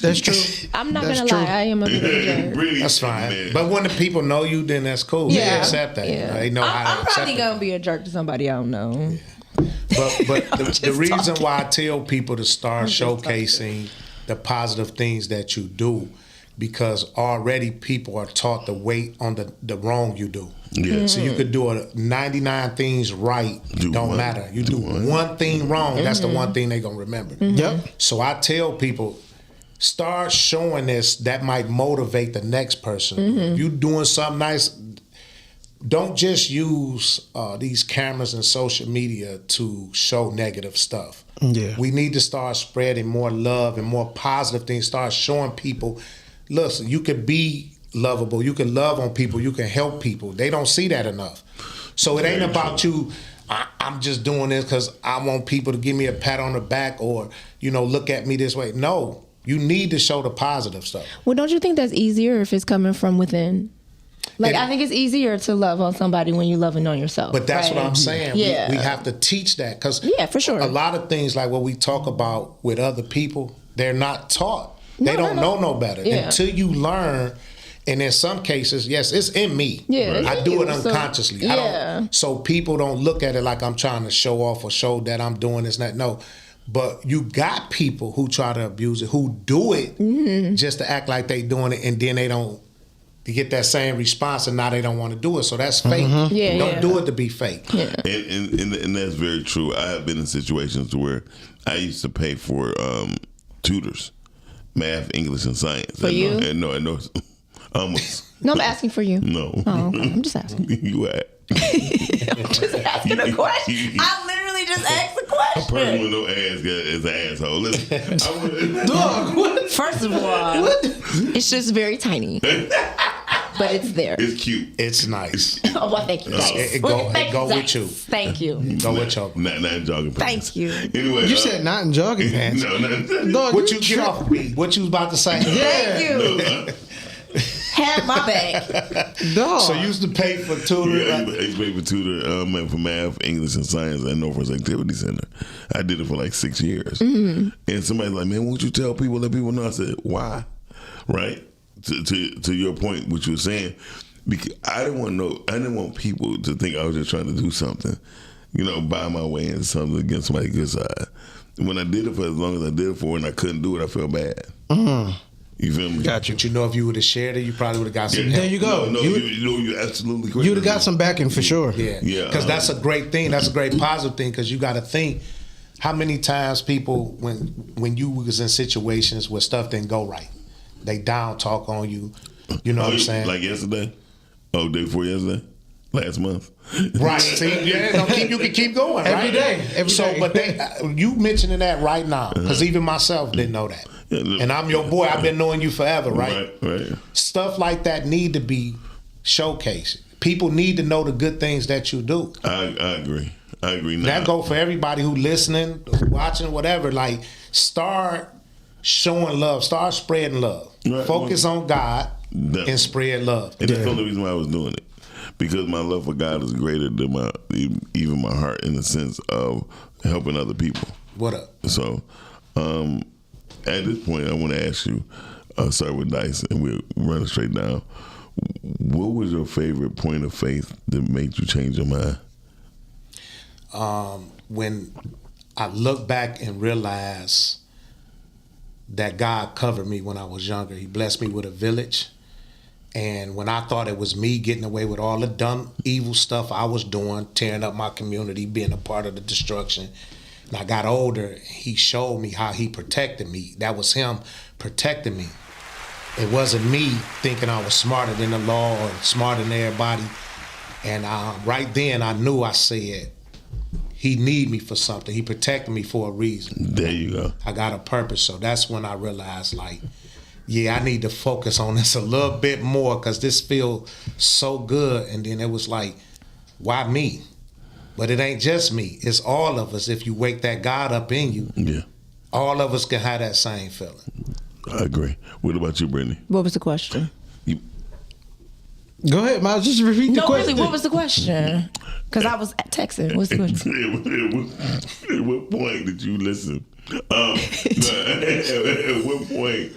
[SPEAKER 10] That's true.
[SPEAKER 11] I'm not
[SPEAKER 10] That's
[SPEAKER 11] gonna
[SPEAKER 10] true.
[SPEAKER 11] lie, I am a bit of a jerk.
[SPEAKER 12] That's fine. But when the people know you, then that's cool. They accept that.
[SPEAKER 11] Yeah.
[SPEAKER 12] They know how to
[SPEAKER 11] I'm
[SPEAKER 12] accept
[SPEAKER 11] probably
[SPEAKER 12] it.
[SPEAKER 11] gonna be a jerk to somebody I don't know.
[SPEAKER 12] But the reason why I tell people to start showcasing the positive things that you do, because already people are taught to wait on the wrong you do.
[SPEAKER 13] Yeah.
[SPEAKER 12] So you could do 99 things right, don't
[SPEAKER 13] one.
[SPEAKER 12] matter. You do one thing wrong, that's the one thing they're going to remember.
[SPEAKER 10] Yep.
[SPEAKER 12] So I tell people, start showing this. That might motivate the next person. If you doing something nice, don't just use these cameras and social media to show negative stuff.
[SPEAKER 10] Yeah.
[SPEAKER 12] We need to start spreading more love and more positive things. Start showing people, listen, you can be lovable. You can love on people. You can help people. They don't see that enough. So it ain't about you, I'm just doing this because I want people to give me a pat on the back or, look at me this way. No, you need to show the positive stuff.
[SPEAKER 11] Well, don't you think that's easier if it's coming from within? Like, I think it's easier to love on somebody when you're loving on yourself.
[SPEAKER 12] But that's
[SPEAKER 11] right?
[SPEAKER 12] what I'm saying.
[SPEAKER 11] Yeah.
[SPEAKER 12] We have to teach that because
[SPEAKER 11] for sure.
[SPEAKER 12] A lot of things like what we talk about with other people, they're not taught. They don't know no better
[SPEAKER 11] Yeah.
[SPEAKER 12] until you learn. And in some cases, yes, it's in me.
[SPEAKER 11] Yeah, it's
[SPEAKER 12] I
[SPEAKER 11] in
[SPEAKER 12] do
[SPEAKER 11] you,
[SPEAKER 12] it unconsciously.
[SPEAKER 11] so- yeah.
[SPEAKER 12] So people don't look at it like I'm trying to show off or show that I'm doing this and that. No. But you got people who try to abuse it, who do it just to act like they doing it, and then they don't get that same response, and now they don't want to do it. So that's fake.
[SPEAKER 11] Yeah,
[SPEAKER 12] Don't
[SPEAKER 11] yeah.
[SPEAKER 12] do it to be fake.
[SPEAKER 11] Yeah.
[SPEAKER 13] And that's very true. I have been in situations where I used to pay for tutors, math, English, and science.
[SPEAKER 11] For you?
[SPEAKER 13] And no, almost.
[SPEAKER 11] No, I'm asking for you.
[SPEAKER 13] No.
[SPEAKER 11] Oh, okay. I'm just asking.
[SPEAKER 13] You at?
[SPEAKER 11] I'm just asking a question. I literally just asked a
[SPEAKER 13] A
[SPEAKER 11] question.
[SPEAKER 13] person with no ass is an asshole. Listen,
[SPEAKER 10] Dog, what?
[SPEAKER 11] First of all, it's just very tiny. But it's there.
[SPEAKER 13] It's cute.
[SPEAKER 12] It's nice.
[SPEAKER 11] Oh, well, thank you, guys.
[SPEAKER 12] It go with you.
[SPEAKER 11] Thank you.
[SPEAKER 12] Go with you.
[SPEAKER 13] Not jogging pants.
[SPEAKER 11] Thank you.
[SPEAKER 13] Anyway,
[SPEAKER 10] You said not in jogging pants.
[SPEAKER 13] no, no.
[SPEAKER 10] Dog,
[SPEAKER 12] What you get off of me? What you was about to say?
[SPEAKER 11] Thank you. Have my back.
[SPEAKER 10] Dog.
[SPEAKER 12] So you used to pay for tutor.
[SPEAKER 13] Yeah, I used to pay for tutor for math, English, and science at Northwest Activity Center. I did it for like 6 years. And somebody's like, man, won't you tell people, let people know? I said, why? Right? To your point, what you were saying, because I didn't want people to think I was just trying to do something, buy my way into something against somebody's good side. When I did it for as long as I did it for, and I couldn't do it, I felt bad. You feel me?
[SPEAKER 12] But if you would have shared it, you probably would have got some help.
[SPEAKER 10] There you go.
[SPEAKER 13] No, you're absolutely correct.
[SPEAKER 10] You'd have got some backing for sure.
[SPEAKER 12] Yeah.
[SPEAKER 13] Yeah,
[SPEAKER 12] Because that's a great thing. That's a great positive thing because you got to think how many times people, when you was in situations where stuff didn't go right, they down talk on you. You know what I'm saying?
[SPEAKER 13] Like yesterday? Oh, day before yesterday? Last month?
[SPEAKER 12] Right. See, you can keep going.
[SPEAKER 10] Every
[SPEAKER 12] right?
[SPEAKER 10] day. Every day.
[SPEAKER 12] But you mentioning that right now because even myself didn't know that. And I'm your boy. I've been knowing you forever, right?
[SPEAKER 13] Right.
[SPEAKER 12] Stuff like that need to be showcased. People need to know the good things that you do.
[SPEAKER 13] I agree. Now.
[SPEAKER 12] That go for everybody who listening, watching, whatever. Like, start showing love. Start spreading love.
[SPEAKER 13] Right.
[SPEAKER 12] Focus on God
[SPEAKER 13] Definitely.
[SPEAKER 12] and spread love.
[SPEAKER 13] And that's the only reason why I was doing it. Because my love for God is greater than even my heart in the sense of helping other people.
[SPEAKER 12] What up?
[SPEAKER 13] So, at this point, I want to ask you, start with Dice, and we'll run it straight down. What was your favorite point of faith that made you change your mind?
[SPEAKER 12] When I look back and realize that God covered me when I was younger. He blessed me with a village. And when I thought it was me getting away with all the dumb, evil stuff I was doing, tearing up my community, being a part of the destruction, and I got older, he showed me how he protected me. That was him protecting me. It wasn't me thinking I was smarter than the law or smarter than everybody. And right then I knew, I said, he need me for something. He protected me for a reason.
[SPEAKER 13] There you go.
[SPEAKER 12] I got a purpose. So that's when I realized, like, yeah, I need to focus on this a little bit more because this feels so good. And then it was like, why me? But it ain't just me. It's all of us. If you wake that God up in you,
[SPEAKER 13] yeah,
[SPEAKER 12] all of us can have that same feeling.
[SPEAKER 13] I agree. What about you, Brittany?
[SPEAKER 11] What was the question?
[SPEAKER 10] Go ahead, Miles. Just repeat the question.
[SPEAKER 11] Really, what was the question? Because I was texting. What's the question?
[SPEAKER 13] At what point did you listen? At what point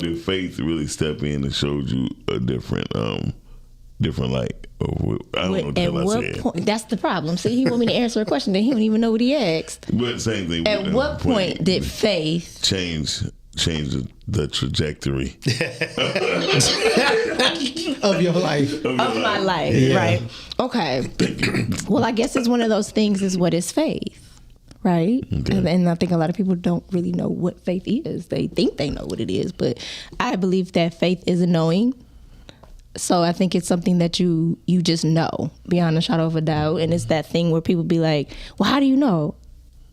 [SPEAKER 13] did faith really step in and showed you a different light? I don't know
[SPEAKER 11] At what point? That's the problem. See, he want me to answer a question that he don't even know what he asked.
[SPEAKER 13] But same thing.
[SPEAKER 11] At what point did faith
[SPEAKER 13] change the trajectory
[SPEAKER 10] of your life?
[SPEAKER 11] Of my life,
[SPEAKER 10] Yeah.
[SPEAKER 11] right? Okay. Well, I guess it's one of those things. Is what is faith? Right?
[SPEAKER 13] Okay.
[SPEAKER 11] And I think a lot of people don't really know what faith is. They think they know what it is, but I believe that faith is a knowing. So I think it's something that you just know beyond a shadow of a doubt. And it's that thing where people be like, well, how do you know?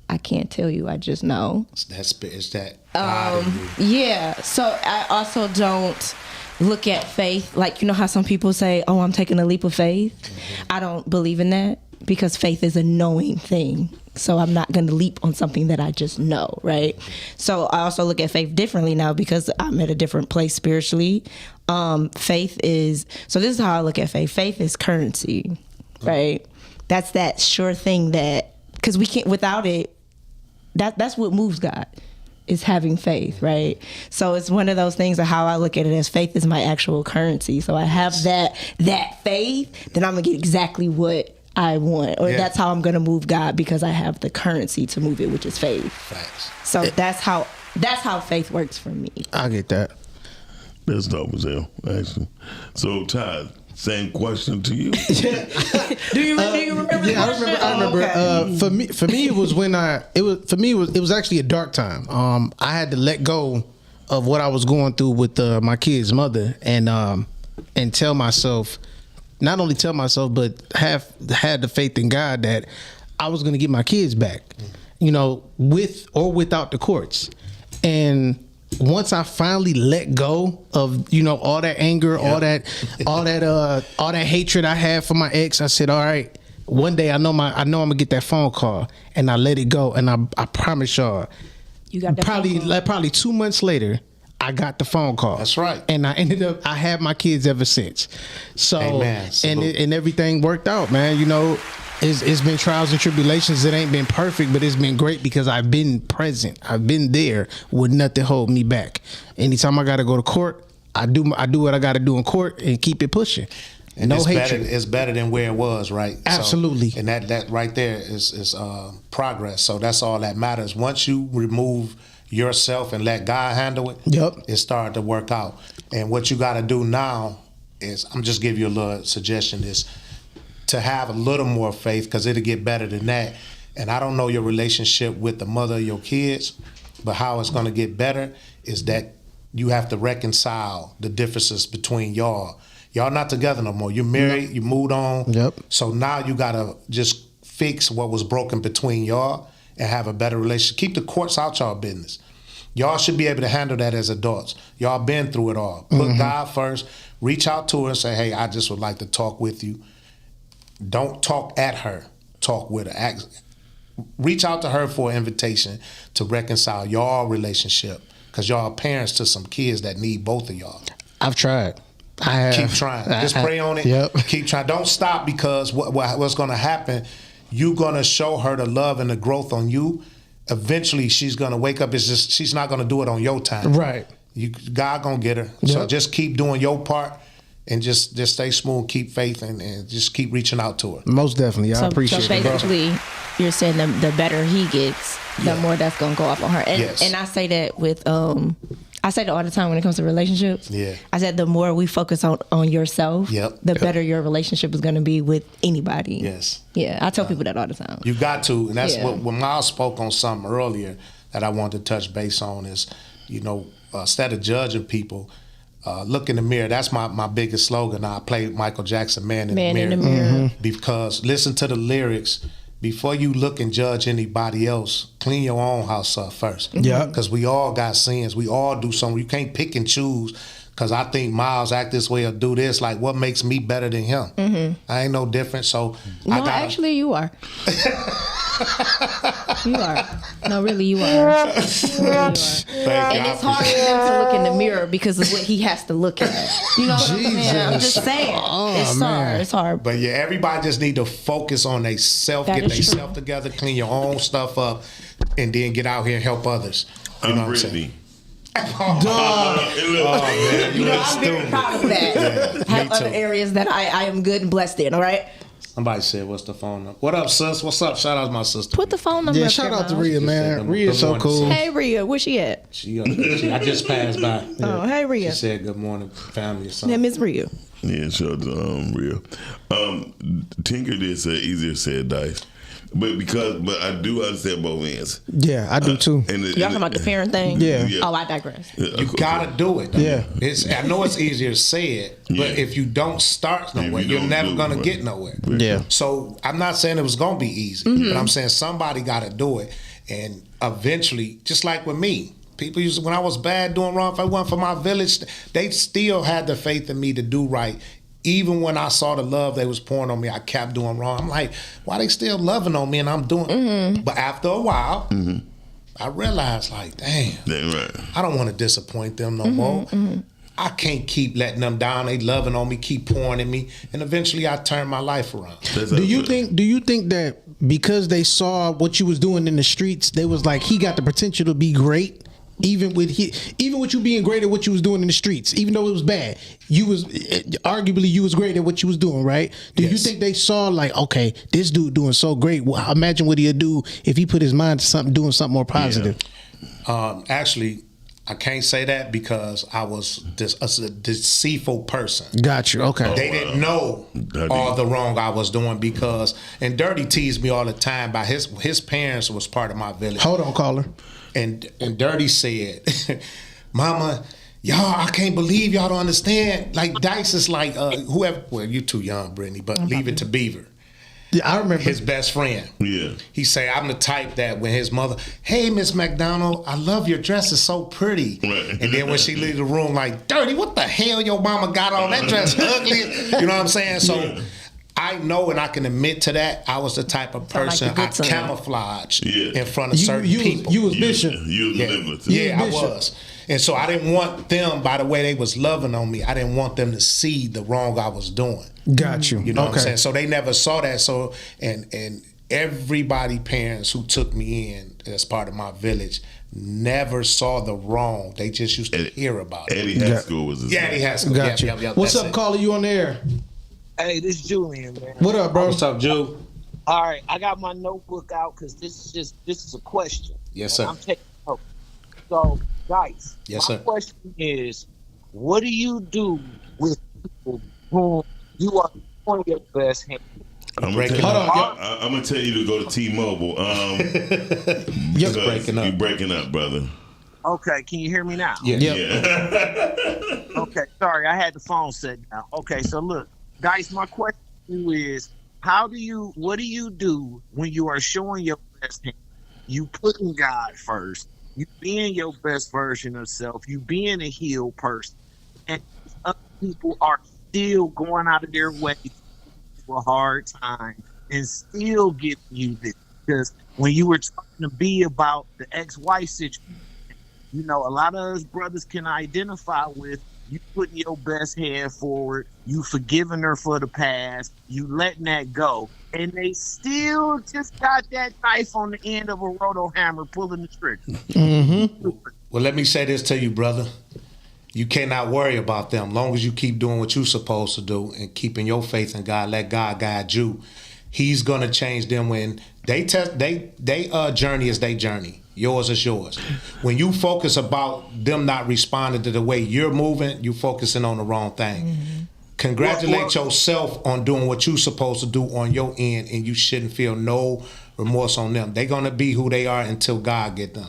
[SPEAKER 11] I can't tell you. I just know.
[SPEAKER 12] It's that God in you.
[SPEAKER 11] Yeah. So I also don't look at faith like, you know how some people say, oh, I'm taking a leap of faith.
[SPEAKER 12] Mm-hmm.
[SPEAKER 11] I don't believe in that because faith is a knowing thing. So I'm not going to leap on something that I just know, right? So I also look at faith differently now because I'm at a different place spiritually. Faith is, so this is how I look at faith. Faith is currency, right? That's that sure thing that, because we can't, without it, that's what moves God, is having faith, right? So it's one of those things of how I look at it as faith is my actual currency. So I have that faith, then I'm going to get exactly what I want, or that's how I'm going to move God because I have the currency to move it, which is faith.
[SPEAKER 12] Facts.
[SPEAKER 11] So that's how faith works for me.
[SPEAKER 10] I get that.
[SPEAKER 13] That's dope as hell, actually. So, Todd, same question to you.
[SPEAKER 11] Do you remember?
[SPEAKER 10] Yeah, I remember.
[SPEAKER 11] Okay.
[SPEAKER 10] For me, it was when it was actually a dark time. I had to let go of what I was going through with my kid's mother, and tell myself, not only tell myself, but had the faith in God that I was going to get my kids back, you know, with or without the courts. And once I finally let go of, you know, all that anger, all that hatred I had for my ex, I said, all right, one day I know I'm gonna get that phone call, and I let it go, and I promise y'all,
[SPEAKER 11] you got that
[SPEAKER 10] probably 2 months later, I got the phone call.
[SPEAKER 12] That's right.
[SPEAKER 10] And I had my kids ever since. So,
[SPEAKER 12] Amen.
[SPEAKER 10] and everything worked out, man. You know, it's been trials and tribulations. It ain't been perfect, but it's been great because I've been present. I've been there with nothing hold me back. Anytime I got to go to court, I do what I got to do in court and keep it pushing.
[SPEAKER 12] And
[SPEAKER 10] no
[SPEAKER 12] it's
[SPEAKER 10] hatred.
[SPEAKER 12] It's better than where it was, right?
[SPEAKER 10] Absolutely.
[SPEAKER 12] So, and that right there is progress. So that's all that matters. Once you remove yourself and let God handle it, it started to work out. And what you got to do now is, I'm just give you a little suggestion, is to have a little more faith, because it'll get better than that. And I don't know your relationship with the mother of your kids, but how it's going to get better is that you have to reconcile the differences between y'all. Y'all not together no more. You're married, you moved on. So now you got to just fix what was broken between y'all and have a better relationship. Keep the courts out y'all business. Y'all should be able to handle that as adults. Y'all been through it all. Put God first. Reach out to her and say, hey, I just would like to talk with you. Don't talk at her. Talk with her. Reach out to her for an invitation to reconcile y'all relationship, because y'all are parents to some kids that need both of y'all.
[SPEAKER 10] I've tried. I have.
[SPEAKER 12] Keep trying. Just pray on it. Keep trying. Don't stop, because what's going to happen, you're going to show her the love and the growth on you. Eventually, she's going to wake up. It's just, she's not going to do it on your time.
[SPEAKER 10] Right.
[SPEAKER 12] God going to get her. So just keep doing your part and just stay smooth, keep faith, and just keep reaching out to her.
[SPEAKER 10] Most definitely. I appreciate it.
[SPEAKER 11] So basically, you're saying the better he gets, the more that's going to go up on her. And I say that with, I say that all the time when it comes to relationships.
[SPEAKER 12] Yeah.
[SPEAKER 11] I said the more we focus on yourself,
[SPEAKER 12] Yep.
[SPEAKER 11] the better your relationship is going to be with anybody.
[SPEAKER 12] Yes.
[SPEAKER 11] Yeah, I tell people that all the time.
[SPEAKER 12] You got to, and that's
[SPEAKER 11] Yeah.
[SPEAKER 12] what when Miles spoke on something earlier that I wanted to touch base on is, instead of judging people, look in the mirror. That's my biggest slogan. I play Michael Jackson, Man in the Mirror, because listen to the lyrics. Before you look and judge anybody else, clean your own house up first.
[SPEAKER 10] Yeah.
[SPEAKER 12] Because we all got sins. We all do something. You can't pick and choose. Because I think Miles act this way or do this. Like, what makes me better than him? I ain't no different. So
[SPEAKER 11] No,
[SPEAKER 12] I got
[SPEAKER 11] actually, you are. You are. No, really, you are. You are. And it's hard for him to look in the mirror because of what he has to look at. You know what I'm saying? I'm just saying. It's hard. It's hard.
[SPEAKER 12] But yeah, everybody just need to focus on they self,
[SPEAKER 11] That
[SPEAKER 12] get
[SPEAKER 11] is
[SPEAKER 12] they
[SPEAKER 11] true.
[SPEAKER 12] self together, clean your own stuff up, and then get out here and help others. You know what I'm saying? Oh man, you look
[SPEAKER 11] I'm very
[SPEAKER 12] stupid.
[SPEAKER 11] proud of that.
[SPEAKER 12] Yeah,
[SPEAKER 11] I have
[SPEAKER 12] me
[SPEAKER 11] other
[SPEAKER 12] too.
[SPEAKER 11] areas that I am good and blessed in, all right?
[SPEAKER 12] Somebody said, "What's the phone number?" What up, sis? What's up? Shout out to my sister.
[SPEAKER 11] Put the phone number
[SPEAKER 10] Yeah,
[SPEAKER 11] up
[SPEAKER 10] shout
[SPEAKER 11] there,
[SPEAKER 10] out to
[SPEAKER 11] Miles.
[SPEAKER 10] Rhea, man. Rhea's so cool.
[SPEAKER 11] Hey, Rhea, where she at?
[SPEAKER 12] I just passed by.
[SPEAKER 11] Oh, hey, Rhea.
[SPEAKER 12] She said, "Good morning, family." Or something.
[SPEAKER 11] That Miss Rhea.
[SPEAKER 13] Yeah, sure. Real. Tinker did say easier said Dice, but I do understand both ends.
[SPEAKER 10] Yeah, I do too.
[SPEAKER 13] And
[SPEAKER 11] Y'all talking about the parent thing?
[SPEAKER 10] Yeah.
[SPEAKER 11] Oh, I digress.
[SPEAKER 12] You gotta do it. Though.
[SPEAKER 10] Yeah.
[SPEAKER 12] I know it's easier to say it, but if you don't start nowhere, you're never gonna get nowhere.
[SPEAKER 10] Yeah.
[SPEAKER 12] So I'm not saying it was gonna be easy, but I'm saying somebody gotta do it, and eventually, just like with me. People used to, when I was bad doing wrong, if it wasn't for my village, they still had the faith in me to do right. Even when I saw the love they was pouring on me, I kept doing wrong. I'm like, why they still loving on me and I'm doing But after a while, I realized like, damn,
[SPEAKER 13] right.
[SPEAKER 12] I don't want to disappoint them no more. I can't keep letting them down. They loving on me, keep pouring in me. And eventually I turned my life around.
[SPEAKER 10] Do you think that because they saw what you was doing in the streets, they was like, he got the potential to be great? Even with you being great at what you was doing in the streets, even though it was bad, you was great at what you was doing, right? Do you think they saw like, okay, this dude doing so great? Well, imagine what he'd do if he put his mind to something, doing something more positive.
[SPEAKER 12] Actually, I can't say that because I was a deceitful person.
[SPEAKER 10] Got you. Okay.
[SPEAKER 12] They didn't know all the wrong I was doing and Dirty teased me all the time by his parents was part of my village.
[SPEAKER 10] Hold on, caller.
[SPEAKER 12] And Dirty said, Mama, y'all, I can't believe y'all don't understand. Like Dice is like whoever. Well, you're too young, Brittany, but leave it to Beaver.
[SPEAKER 10] Yeah, I remember
[SPEAKER 12] his best friend.
[SPEAKER 13] Yeah,
[SPEAKER 12] he say I'm the type that when his mother, hey Miss McDonald, I love your dress, it's so pretty. Right. And then when she leave the room, like, Dirty, what the hell your mama got on? That dress ugly. You know what I'm saying? So. Yeah. I know and I can admit to that. I was the type of person I camouflaged in front of certain people.
[SPEAKER 10] You was Bishop.
[SPEAKER 12] Yeah, I was. And so I didn't want them, by the way they was loving on me, I didn't want them to see the wrong I was doing.
[SPEAKER 10] Got you.
[SPEAKER 12] You know what I'm saying? So they never saw that. So and everybody, parents who took me in as part of my village, never saw the wrong. They just used to hear about it.
[SPEAKER 13] Eddie Haskell was his name.
[SPEAKER 12] Eddie Haskell.
[SPEAKER 10] Got you. What's up, caller? You on the air?
[SPEAKER 16] Hey, this is Julian, man.
[SPEAKER 10] What up, bro?
[SPEAKER 12] What's up, Ju?
[SPEAKER 16] All right, I got my notebook out because this is a question.
[SPEAKER 12] Yes, sir.
[SPEAKER 16] I'm taking notes. So, guys,
[SPEAKER 12] yes,
[SPEAKER 16] my
[SPEAKER 12] sir.
[SPEAKER 16] question is, what do you do with people whom you are on your best hand?
[SPEAKER 13] I'm gonna tell you to go to T-Mobile. You're breaking up. You're breaking up, brother.
[SPEAKER 16] Okay, can you hear me now?
[SPEAKER 13] Yeah.
[SPEAKER 16] Okay, sorry, I had the phone set down. Okay, so look, guys, my question to you is, what do you do when you are showing your best hand? You putting God first. You being your best version of self. You being a healed person. And other people are still going out of their way for a hard time and still giving you this. Because when you were talking to B about the ex-wife situation, you know, a lot of us brothers can identify with you putting your best hand forward, you forgiving her for the past, you letting that go. And they still just got that knife on the end of a roto hammer pulling the trigger.
[SPEAKER 12] Mm-hmm. Well, let me say this to you, brother. You cannot worry about them. Long as you keep doing what you're supposed to do and keeping your faith in God, let God guide you. He's gonna change them when they journey is their journey. Yours is yours. When you focus about them not responding to the way you're moving, you focusing on the wrong thing. Congratulate yourself on doing what you're supposed to do on your end, and you shouldn't feel no remorse on them. They're gonna be who they are until God get them.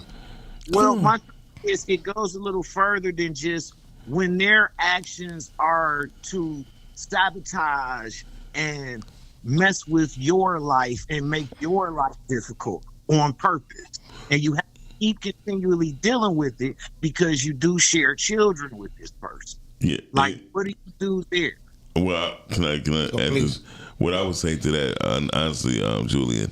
[SPEAKER 16] Well, my is it goes a little further than just when their actions are to sabotage and mess with your life and make your life difficult on purpose. And you have to keep continually dealing with it because you do share children with this person.
[SPEAKER 13] Yeah.
[SPEAKER 16] Like, what do you do there?
[SPEAKER 13] Well, can I add this? What I would say to that, honestly, Julian,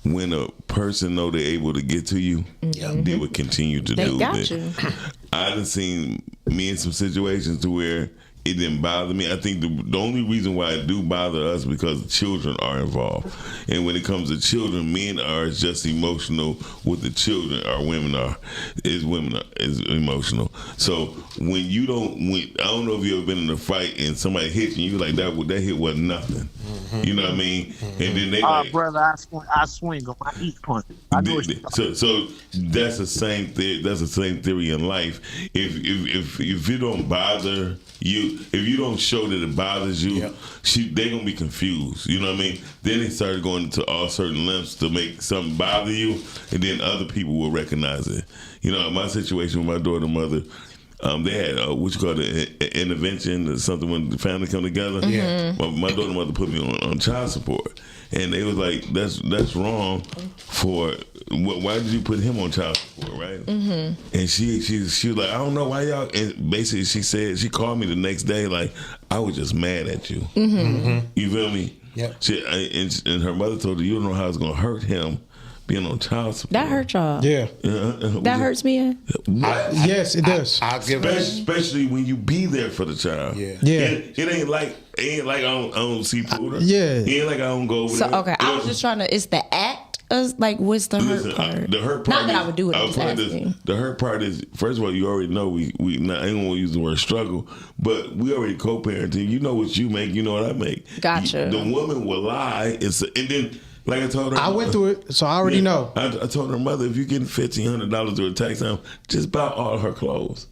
[SPEAKER 13] when a person know they're able to get to you, they would continue to do it. I done seen me in some situations to where it didn't bother me. I think the only reason why it do bother us because children are involved. And when it comes to children, men are just emotional with the children. Our women is emotional. So when you I don't know if you ever been in a fight and somebody hits you, you're like, that hit was nothing. You know what I mean? And then they
[SPEAKER 16] brother, I swing on my each punch. I know
[SPEAKER 13] so that's the same thing. That's the same theory in life. If you don't bother you, if you don't show that it bothers you, they're gonna be confused. You know what I mean? Then they started going into all certain lengths to make something bother you, and then other people will recognize it. You know, my situation with my daughter and mother. They had what you call an intervention, something when the family come together. My daughter and mother put me on child support, and they was like, "That's wrong. For why did you put him on child support, right?" And she was like, "I don't know why y'all." And basically, she called me the next day like, "I was just mad at you." You feel me?
[SPEAKER 12] Yep.
[SPEAKER 13] And her mother told her, "You don't know how it's gonna hurt him." Being on child support.
[SPEAKER 11] That hurt y'all.
[SPEAKER 10] Yeah.
[SPEAKER 11] That hurts me.
[SPEAKER 10] Yes, it does.
[SPEAKER 13] Especially when you be there for the child.
[SPEAKER 10] Yeah.
[SPEAKER 13] It ain't like I don't see Puda. It ain't like I don't go over there.
[SPEAKER 11] Okay, I was just trying to. It's the act. Like, what's the hurt part?
[SPEAKER 13] The hurt part.
[SPEAKER 11] Not that I would do it. I'm just asking.
[SPEAKER 13] The hurt part is, first of all, you already know I ain't gonna use the word struggle, but we already co-parenting. You know what you make. You know what I make.
[SPEAKER 11] Gotcha.
[SPEAKER 13] The woman will lie, and then. Like I told her,
[SPEAKER 10] I went through it, so I already know.
[SPEAKER 13] I told her mother, if you're getting $1,500 to a tax time, just buy all her clothes.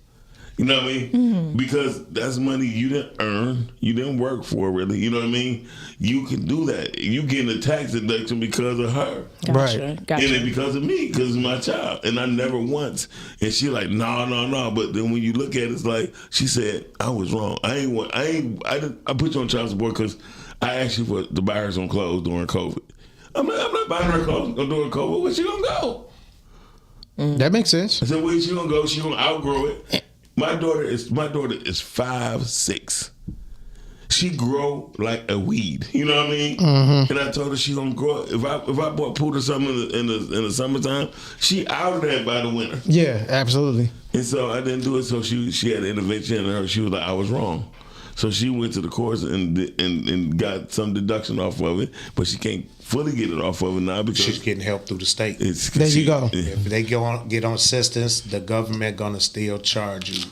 [SPEAKER 13] You know what I mean? Because that's money you didn't earn, you didn't work for, really. You know what I mean? You can do that. You getting a tax deduction because of her,
[SPEAKER 11] Gotcha.
[SPEAKER 13] And then because of me, because it's my child. And I never once. And she like, no. But then when you look at it, it's like she said, I was wrong. I put you on child support because I asked you to buy her some clothes during COVID. I'm not buying her clothes during COVID. Where she gonna go?
[SPEAKER 10] That makes sense.
[SPEAKER 13] I said, where she gonna go? She gonna outgrow it. My daughter is 5'6". She grow like a weed. You know what I mean? And I told her she gonna grow. If I bought Puda something in the summertime, she out of that by the winter.
[SPEAKER 10] Yeah, absolutely.
[SPEAKER 13] And so I didn't do it. So she had an intervention, and she was like, I was wrong. So she went to the course and got some deduction off of it, but she can't fully get it off of it now because
[SPEAKER 12] she's getting help through the state.
[SPEAKER 10] There you go.
[SPEAKER 12] If they get on assistance, the government gonna still charge you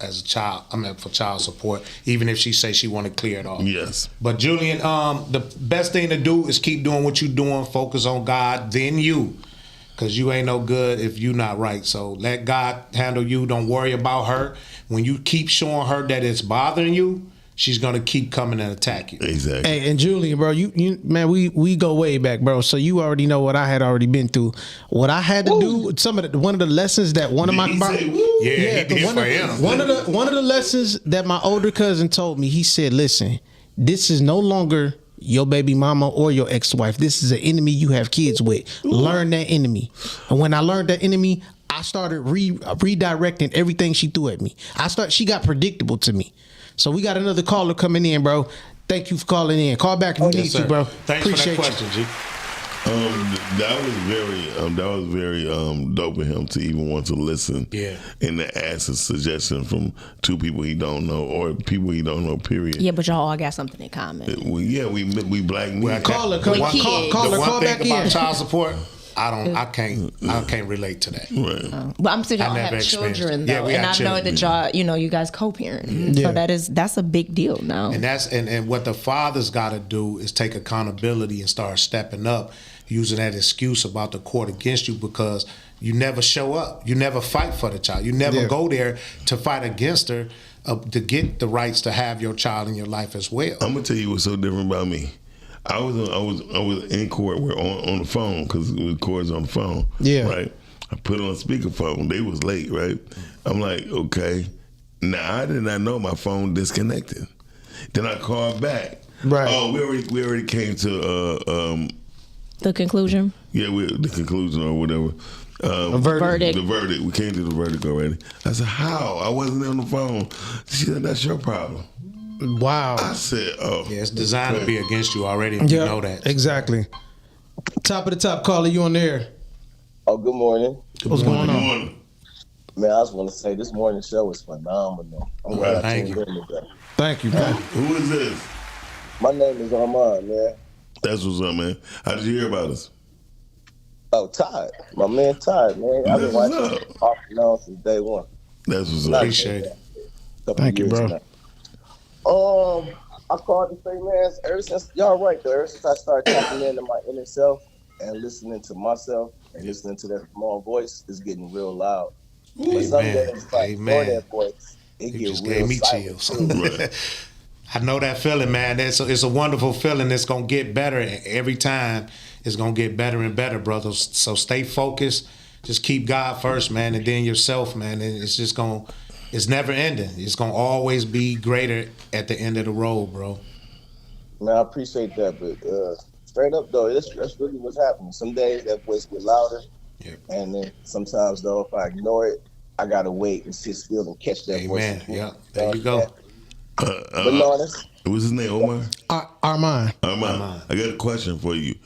[SPEAKER 12] as a child. For child support, even if she say she want to clear it off.
[SPEAKER 13] Yes.
[SPEAKER 12] But Julian, the best thing to do is keep doing what you're doing. Focus on God, then you. Because you ain't no good if you not right. So let God handle you. Don't worry about her. When you keep showing her that it's bothering you, she's gonna keep coming and attack you.
[SPEAKER 13] Exactly.
[SPEAKER 10] Hey, and Julian, bro, you man, we go way back, bro. So you already know what I had already been through. What I had to do, one of the lessons that one of my
[SPEAKER 12] one
[SPEAKER 10] of the lessons that my older cousin told me. He said, "Listen, this is no longer your baby mama or your ex-wife. This is an enemy you have kids with. Learn that enemy." And when I learned that enemy, I started redirecting everything she threw at me. She got predictable to me. So we got another caller coming in, bro. Thank you for calling in. Call back if you need to, bro.
[SPEAKER 12] Thanks
[SPEAKER 10] Appreciate
[SPEAKER 12] for that question, G.
[SPEAKER 13] That was very dope of him to even want to listen.
[SPEAKER 12] Yeah.
[SPEAKER 13] And to ask a suggestion from two people he don't know or people he don't know. Period.
[SPEAKER 11] Yeah, but y'all all got something in common.
[SPEAKER 13] We black men.
[SPEAKER 10] Call her
[SPEAKER 12] the one
[SPEAKER 10] back
[SPEAKER 12] thing about
[SPEAKER 10] in.
[SPEAKER 12] child support, I can't relate to that.
[SPEAKER 13] Right.
[SPEAKER 11] But I'm saying y'all
[SPEAKER 12] never
[SPEAKER 11] have children
[SPEAKER 12] experienced it.
[SPEAKER 11] though,
[SPEAKER 12] Yeah,
[SPEAKER 11] and I know that y'all, you guys co-parent. So that's a big deal now.
[SPEAKER 12] And and what the fathers got to do is take accountability and start stepping up. using that excuse about the court against you because you never show up. You never fight for the child. You never go there to fight against her to get the rights to have your child in your life as well.
[SPEAKER 13] I'm gonna tell you what's so different about me. I was in court. We're on the phone because the court's on the phone.
[SPEAKER 10] Yeah.
[SPEAKER 13] Right. I put it on speakerphone. They was late. Right. I'm like, okay. Now I did not know my phone disconnected. Then I called back.
[SPEAKER 10] Right.
[SPEAKER 13] Oh, we already came to
[SPEAKER 11] The conclusion.
[SPEAKER 13] Yeah, the conclusion or whatever.
[SPEAKER 10] A verdict.
[SPEAKER 13] The verdict. We came to the verdict already. I said, how? I wasn't on the phone. She said, that's your problem.
[SPEAKER 10] Wow.
[SPEAKER 13] I said, oh.
[SPEAKER 12] Yeah, it's designed to be against you already, and you know that.
[SPEAKER 10] Exactly. Top of the top, caller, you on the air.
[SPEAKER 17] Oh, good morning.
[SPEAKER 10] What's going on?
[SPEAKER 13] Good morning.
[SPEAKER 17] Man, I just want to say this morning show was phenomenal. I'm glad I tuned in today.
[SPEAKER 10] Thank you, man.
[SPEAKER 13] Who is this?
[SPEAKER 17] My name is Armand, man.
[SPEAKER 13] That's what's up, man. How did you hear about us?
[SPEAKER 17] Oh, Todd. My man Todd, man. I've been watching off and on since day one.
[SPEAKER 13] That's what's up.
[SPEAKER 12] Appreciate it.
[SPEAKER 10] Thank you, bro.
[SPEAKER 17] Now. I called to say, man, ever since y'all right there, ever since I started tapping into my inner self and listening to myself and listening to that small voice, it's getting real loud. But some days, like, ignore that voice, it
[SPEAKER 12] just
[SPEAKER 17] real
[SPEAKER 12] gave me
[SPEAKER 17] silent.
[SPEAKER 12] chills. I know that feeling, man. It's a wonderful feeling. It's gonna get better every time. It's gonna get better and better, brothers. So stay focused. Just keep God first, man, and then yourself, man. And it's just gonna. It's never ending. It's gonna always be greater at the end of the road, bro.
[SPEAKER 17] Man, I appreciate that, but straight up though, that's really what's happening. Some days that voice get louder, and then sometimes though, if I ignore it, I gotta wait and sit still and catch that voice.
[SPEAKER 12] Amen. Yeah, there you go.
[SPEAKER 17] But no, that's
[SPEAKER 13] what's his name? Omar.
[SPEAKER 10] Armand.
[SPEAKER 13] Armand. I got a question for you.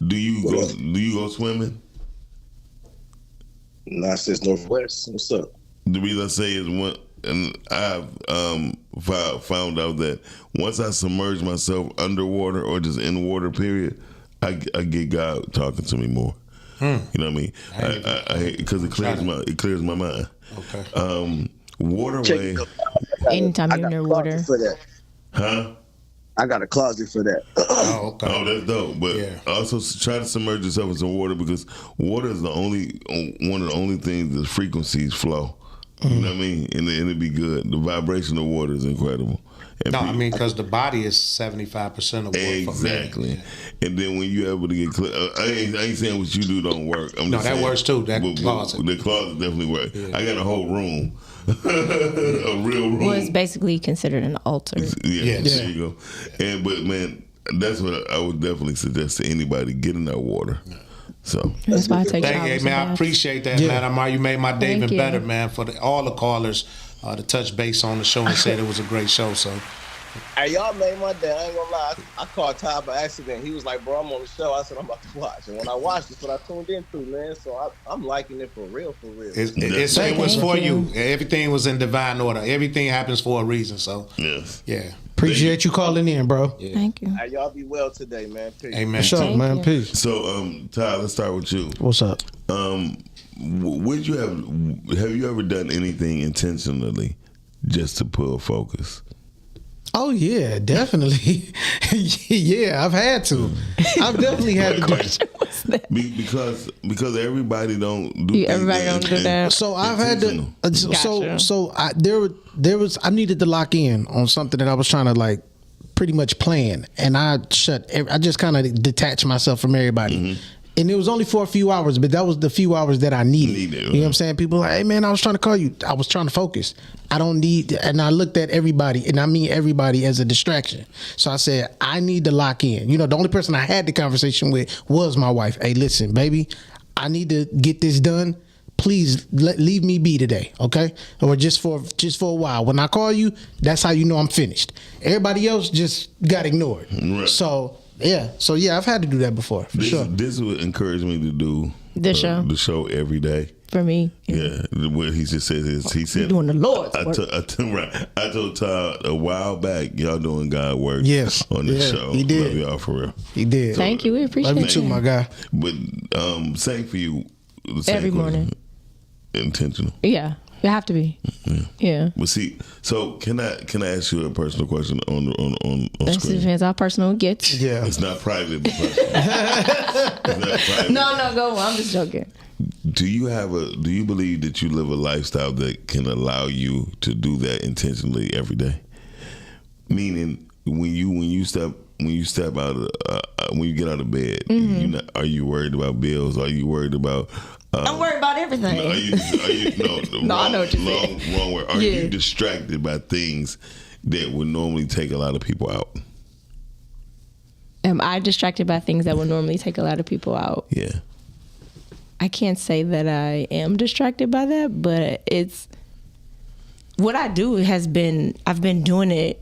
[SPEAKER 13] Do you go swimming?
[SPEAKER 17] Nah, since Northwest. What's up?
[SPEAKER 13] The reason I say is and I've found out that once I submerge myself underwater or just in water, period, I get God talking to me more. You know what I mean? Because it clears my mind.
[SPEAKER 12] Okay.
[SPEAKER 13] Waterway.
[SPEAKER 11] Anytime you're near water.
[SPEAKER 17] For that.
[SPEAKER 13] Huh?
[SPEAKER 17] I got a closet for that.
[SPEAKER 12] Oh, okay.
[SPEAKER 13] Oh, that's dope. But also try to submerge yourself in some water because water is one of the only things that frequencies flow. You know what I mean? And it'd be good. The vibration of water is incredible. And
[SPEAKER 12] I mean, because the body is 75% of water.
[SPEAKER 13] Exactly. And then when you're able to get clear, I ain't saying what you do don't work. I'm just
[SPEAKER 12] that
[SPEAKER 13] saying,
[SPEAKER 12] works too. That closet.
[SPEAKER 13] The closet definitely works. Yeah. I got a whole room. A real room.
[SPEAKER 11] Well, it's basically considered an altar.
[SPEAKER 13] Yeah, there you go. But man, that's what I would definitely suggest to anybody: get in that water. So
[SPEAKER 11] that's why I take
[SPEAKER 12] Thank you, man. I appreciate that, man. Amar, you made my day even better, man. For all the callers to touch base on the show and said it was a great show. So,
[SPEAKER 17] hey, y'all made my day. I ain't gonna lie. I called Todd by accident. He was like, "Bro, I'm on the show." I said, "I'm about to watch." And when I watched, it's what I tuned into, man. So I'm liking it for real, for real.
[SPEAKER 12] It was for you. Everything was in divine order. Everything happens for a reason. So, yeah.
[SPEAKER 10] Appreciate you calling in, bro.
[SPEAKER 12] Yeah.
[SPEAKER 11] Thank you.
[SPEAKER 17] Hey, y'all be well today, man. Peace.
[SPEAKER 12] Amen.
[SPEAKER 10] What's up, man? Peace.
[SPEAKER 13] So, Todd, let's start with you.
[SPEAKER 10] What's up?
[SPEAKER 13] Would you have you ever done anything intentionally just to pull focus?
[SPEAKER 10] Oh yeah, definitely. Yeah, I've had to. I've definitely had to do it.
[SPEAKER 13] Because everybody don't do.
[SPEAKER 11] Everybody don't do that.
[SPEAKER 10] So I've had to. There was I needed to lock in on something that I was trying to like pretty much plan, and I just kind of detached myself from everybody. Mm-hmm. And it was only for a few hours, but that was the few hours that I needed. You know what I'm saying? People like, hey man, I was trying to call you. I was trying to focus. I don't need, and I looked at everybody, and I mean everybody as a distraction. So I said, I need to lock in. You know, the only person I had the conversation with was my wife. Hey, listen, baby, I need to get this done. Please leave me be today, okay? Or just for a while. When I call you, that's how you know I'm finished. Everybody else just got ignored. Right. So I've had to do that before, for sure.
[SPEAKER 13] This would encourage me to do the show every day.
[SPEAKER 11] For me.
[SPEAKER 13] Yeah. What he just said is, he said,
[SPEAKER 11] doing the Lord's work.
[SPEAKER 13] I told Todd a while back, y'all doing God work on this show.
[SPEAKER 10] He did.
[SPEAKER 13] Love y'all for real.
[SPEAKER 10] He did.
[SPEAKER 11] So, thank you. We appreciate it.
[SPEAKER 10] Love you too, my guy.
[SPEAKER 13] But same for you.
[SPEAKER 11] Every morning.
[SPEAKER 13] Intentional.
[SPEAKER 11] Yeah. You have to be. Yeah.
[SPEAKER 13] Well, see, so can I ask you a personal question on
[SPEAKER 11] That
[SPEAKER 13] screen?
[SPEAKER 11] depends how personal it gets.
[SPEAKER 10] Yeah.
[SPEAKER 13] It's not private, but personal. It's not private.
[SPEAKER 11] No, go on. I'm just joking.
[SPEAKER 13] Do you believe that you live a lifestyle that can allow you to do that intentionally every day? Meaning, when you step out of when you get out of bed, are you worried about bills? Are you worried about?
[SPEAKER 11] I'm worried about everything.
[SPEAKER 13] Are you no?
[SPEAKER 11] I know what you're saying.
[SPEAKER 13] Wrong word. Are you distracted by things that would normally take a lot of people out?
[SPEAKER 11] Am I distracted by things that would normally take a lot of people out?
[SPEAKER 13] Yeah.
[SPEAKER 11] I can't say that I am distracted by that, but it's what I do I've been doing it.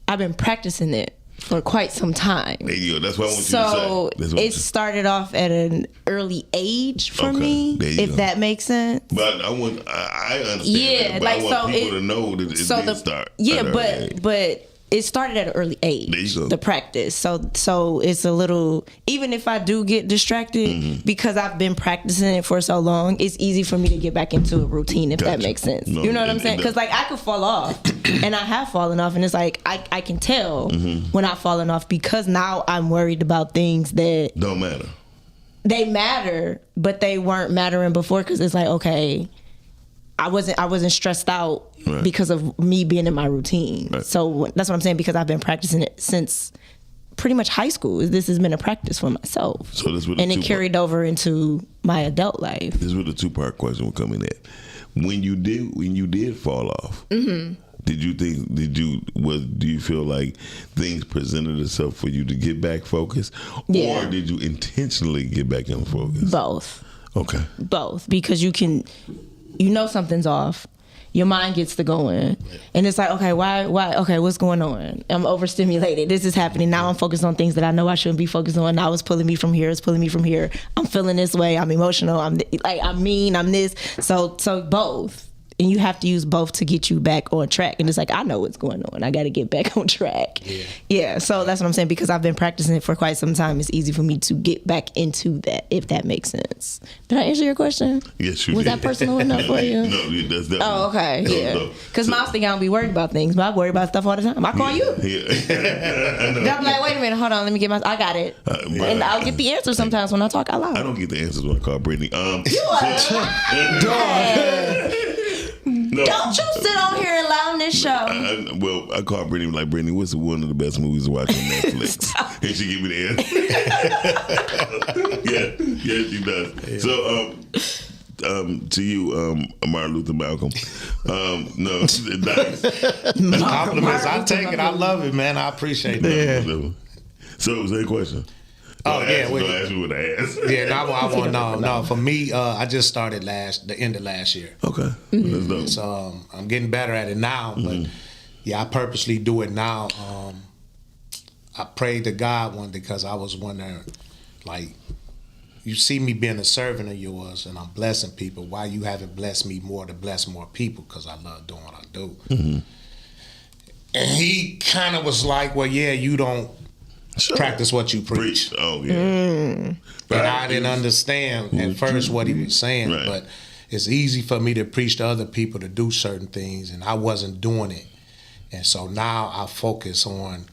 [SPEAKER 11] I've been practicing it for quite some time.
[SPEAKER 13] There you go. That's what I want you
[SPEAKER 11] So
[SPEAKER 13] to say.
[SPEAKER 11] it started off at an early age for me,
[SPEAKER 13] There you
[SPEAKER 11] if
[SPEAKER 13] go.
[SPEAKER 11] that makes sense.
[SPEAKER 13] But I understand.
[SPEAKER 11] Yeah,
[SPEAKER 13] that, but
[SPEAKER 11] like
[SPEAKER 13] I want
[SPEAKER 11] so
[SPEAKER 13] people to know that it did start.
[SPEAKER 11] Yeah,
[SPEAKER 13] at an early age.
[SPEAKER 11] but it started at an early age.
[SPEAKER 13] There you go.
[SPEAKER 11] The practice. So it's a little, even if I do get distracted, because I've been practicing it for so long, it's easy for me to get back into a routine, if that
[SPEAKER 13] Gotcha.
[SPEAKER 11] makes sense.
[SPEAKER 13] No,
[SPEAKER 11] You know what I'm
[SPEAKER 13] it
[SPEAKER 11] saying?
[SPEAKER 13] does.
[SPEAKER 11] Because like I could fall off, and I have fallen off, and it's like I can tell when I've fallen off because now I'm worried about things that
[SPEAKER 13] Don't matter.
[SPEAKER 11] they matter, but they weren't mattering before because it's like, okay, I wasn't stressed out
[SPEAKER 13] Right.
[SPEAKER 11] because of me being in my routine.
[SPEAKER 13] Right.
[SPEAKER 11] So that's what I'm saying, because I've been practicing it since pretty much high school. This has been a practice for myself.
[SPEAKER 13] So this would
[SPEAKER 11] and it carried over into my adult life.
[SPEAKER 13] This is where the 2-part question will come in at. When you did fall off, do you feel like things presented itself for you to get back focused,
[SPEAKER 11] Yeah.
[SPEAKER 13] or did you intentionally get back in focus?
[SPEAKER 11] Both.
[SPEAKER 13] Okay.
[SPEAKER 11] Both. Because you know something's off. Your mind gets to going. And it's like, okay, why? Okay, what's going on? I'm overstimulated. This is happening. Now I'm focused on things that I know I shouldn't be focused on. Now it's pulling me from here. It's pulling me from here. I'm feeling this way. I'm emotional. I'm mean. I'm this. So both. And you have to use both to get you back on track. And it's like, I know what's going on. I got to get back on track. Yeah. So that's what I'm saying. Because I've been practicing it for quite some time, it's easy for me to get back into that, if that makes sense. Did I answer your question?
[SPEAKER 13] Yes, you
[SPEAKER 11] Was
[SPEAKER 13] did.
[SPEAKER 11] that personal enough for you?
[SPEAKER 13] No, that's definitely.
[SPEAKER 11] Oh, okay.
[SPEAKER 13] No,
[SPEAKER 11] Yeah.
[SPEAKER 13] no.
[SPEAKER 11] Because I was thinking I don't be worried about things, but I worry about stuff all the time. I call you.
[SPEAKER 13] Yeah. I know.
[SPEAKER 11] I'm like, wait a minute, hold on, let me get I got it. And I'll get the answer sometimes when I talk out loud.
[SPEAKER 13] I don't get the answers when I call Brittany.
[SPEAKER 11] You are
[SPEAKER 13] No.
[SPEAKER 11] Don't you sit on here and lie on this show.
[SPEAKER 13] I call Brittany like, Brittany, what's one of the best movies to watch on Netflix? And she give me the answer. yeah, she does. So, to you, Martin Luther Malcolm. No, nice.
[SPEAKER 12] Compliments. I take it. I love it, man. I appreciate that.
[SPEAKER 13] Yeah. So, same question.
[SPEAKER 12] Oh, yeah.
[SPEAKER 13] Don't ask me what I asked.
[SPEAKER 12] Yeah, I want no. For me, I just started the end of last year.
[SPEAKER 13] Okay. That's dope.
[SPEAKER 12] So I'm getting better at it now, but yeah, I purposely do it now. I prayed to God one day because I was wondering, like, you see me being a servant of yours and I'm blessing people. Why you haven't blessed me more to bless more people? Because I love doing what I do. And he kind of was like, well, yeah, you don't practice what you preach.
[SPEAKER 13] Oh, yeah.
[SPEAKER 12] And I didn't understand at first what he was saying, but it's easy for me to preach to other people to do certain things, and I wasn't doing it. And so now I focus on.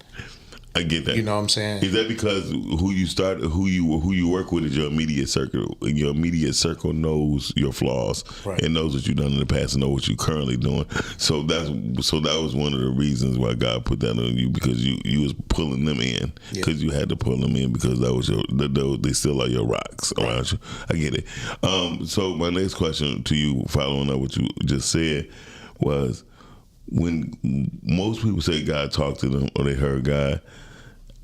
[SPEAKER 13] I get that.
[SPEAKER 12] You know what I'm saying?
[SPEAKER 13] Is that because who you work with is your immediate circle? And your immediate circle knows your flaws and knows what you've done in the past and know what you're currently doing. So that was one of the reasons why God put that on you, because you was pulling them in, because you had to pull them in, because that was they still are your rocks around you. I get it. So my next question to you, following up what you just said, was when most people say God talked to them or they heard God,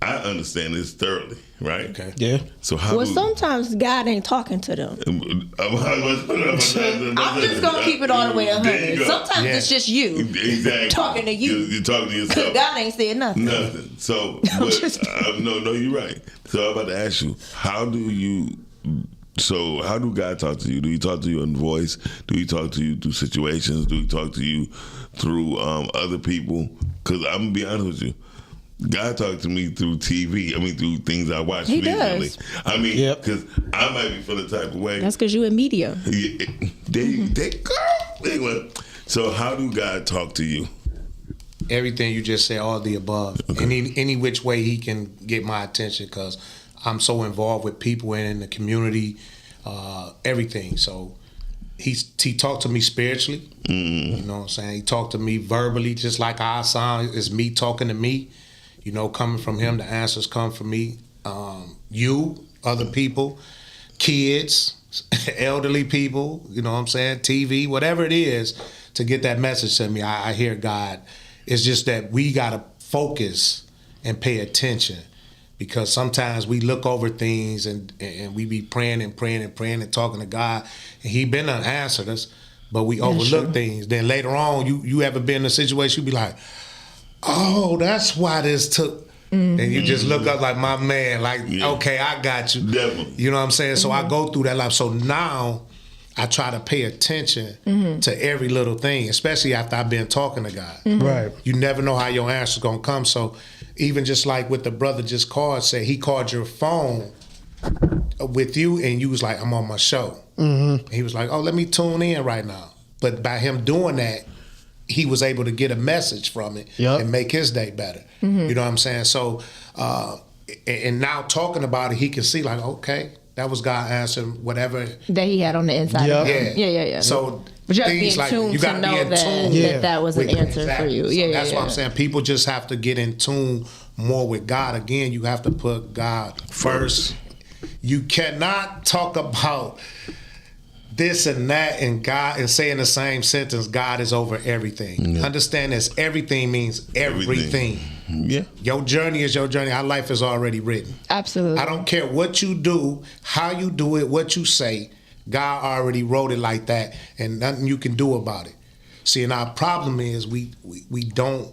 [SPEAKER 13] I understand this thoroughly, right? Okay.
[SPEAKER 10] Yeah.
[SPEAKER 13] So how?
[SPEAKER 11] Well, sometimes God ain't talking to them.
[SPEAKER 13] I'm
[SPEAKER 11] just gonna keep it all the way 100. Sometimes it's just you talking to you.
[SPEAKER 13] You're talking to yourself.
[SPEAKER 11] God ain't said nothing.
[SPEAKER 13] Nothing. So, no, you're right. So I'm about to ask you, how do God talk to you? Do he talk to you in voice? Do he talk to you through situations? Do he talk to you through other people? Because I'm gonna be honest with you, God talked to me through TV. I mean, through things I watch visually.
[SPEAKER 11] Does.
[SPEAKER 13] I mean, because I might be feeling the type of way.
[SPEAKER 11] That's because you in media.
[SPEAKER 13] They girl. Anyway, so how do God talk to you?
[SPEAKER 12] Everything you just said, all the above. Any which way he can get my attention, because I'm so involved with people and in the community, everything. So he talked to me spiritually. You know what I'm saying? He talked to me verbally, just like our sound is me talking to me. You know, coming from him, the answers come from me. You, other people, kids, elderly people, you know what I'm saying? TV, whatever it is, to get that message to me, I hear God. It's just that we got to focus and pay attention, because sometimes we look over things and we be praying and talking to God, and he been unanswered us, but we overlook things. Then later on, you ever been in a situation, you be like, oh, that's why this took. And you just look up like, my man, like, okay, I got you.
[SPEAKER 13] Definitely.
[SPEAKER 12] You know what I'm saying? So I go through that life. So now I try to pay attention to every little thing, especially after I've been talking to God.
[SPEAKER 10] Right.
[SPEAKER 12] You never know how your answer's gonna come. So even just like what the brother just called, say he called your phone with you and you was like, I'm on my show. And he was like, oh, let me tune in right now. But by him doing that, he was able to get a message from it and make his day better. You know what I'm saying? So, and now talking about it, he can see like, okay, that was God answering whatever
[SPEAKER 11] that he had on the inside.
[SPEAKER 12] Yeah.
[SPEAKER 11] Of him. Yeah.
[SPEAKER 12] So
[SPEAKER 11] but you have to be
[SPEAKER 12] things
[SPEAKER 11] in
[SPEAKER 12] like
[SPEAKER 11] tune
[SPEAKER 12] you
[SPEAKER 11] to
[SPEAKER 12] got to
[SPEAKER 11] know
[SPEAKER 12] be in tune
[SPEAKER 11] that was an
[SPEAKER 12] with
[SPEAKER 11] answer for you.
[SPEAKER 12] So that's what I'm saying. People just have to get in tune more with God. Again, you have to put God first. You cannot talk about this and that and God and say in the same sentence, God is over everything. Understand this, everything means everything.
[SPEAKER 13] Yeah.
[SPEAKER 12] Your journey is your journey. Our life is already written.
[SPEAKER 11] Absolutely.
[SPEAKER 12] I don't care what you do, how you do it, what you say. God already wrote it like that, and nothing you can do about it. See, and our problem is we don't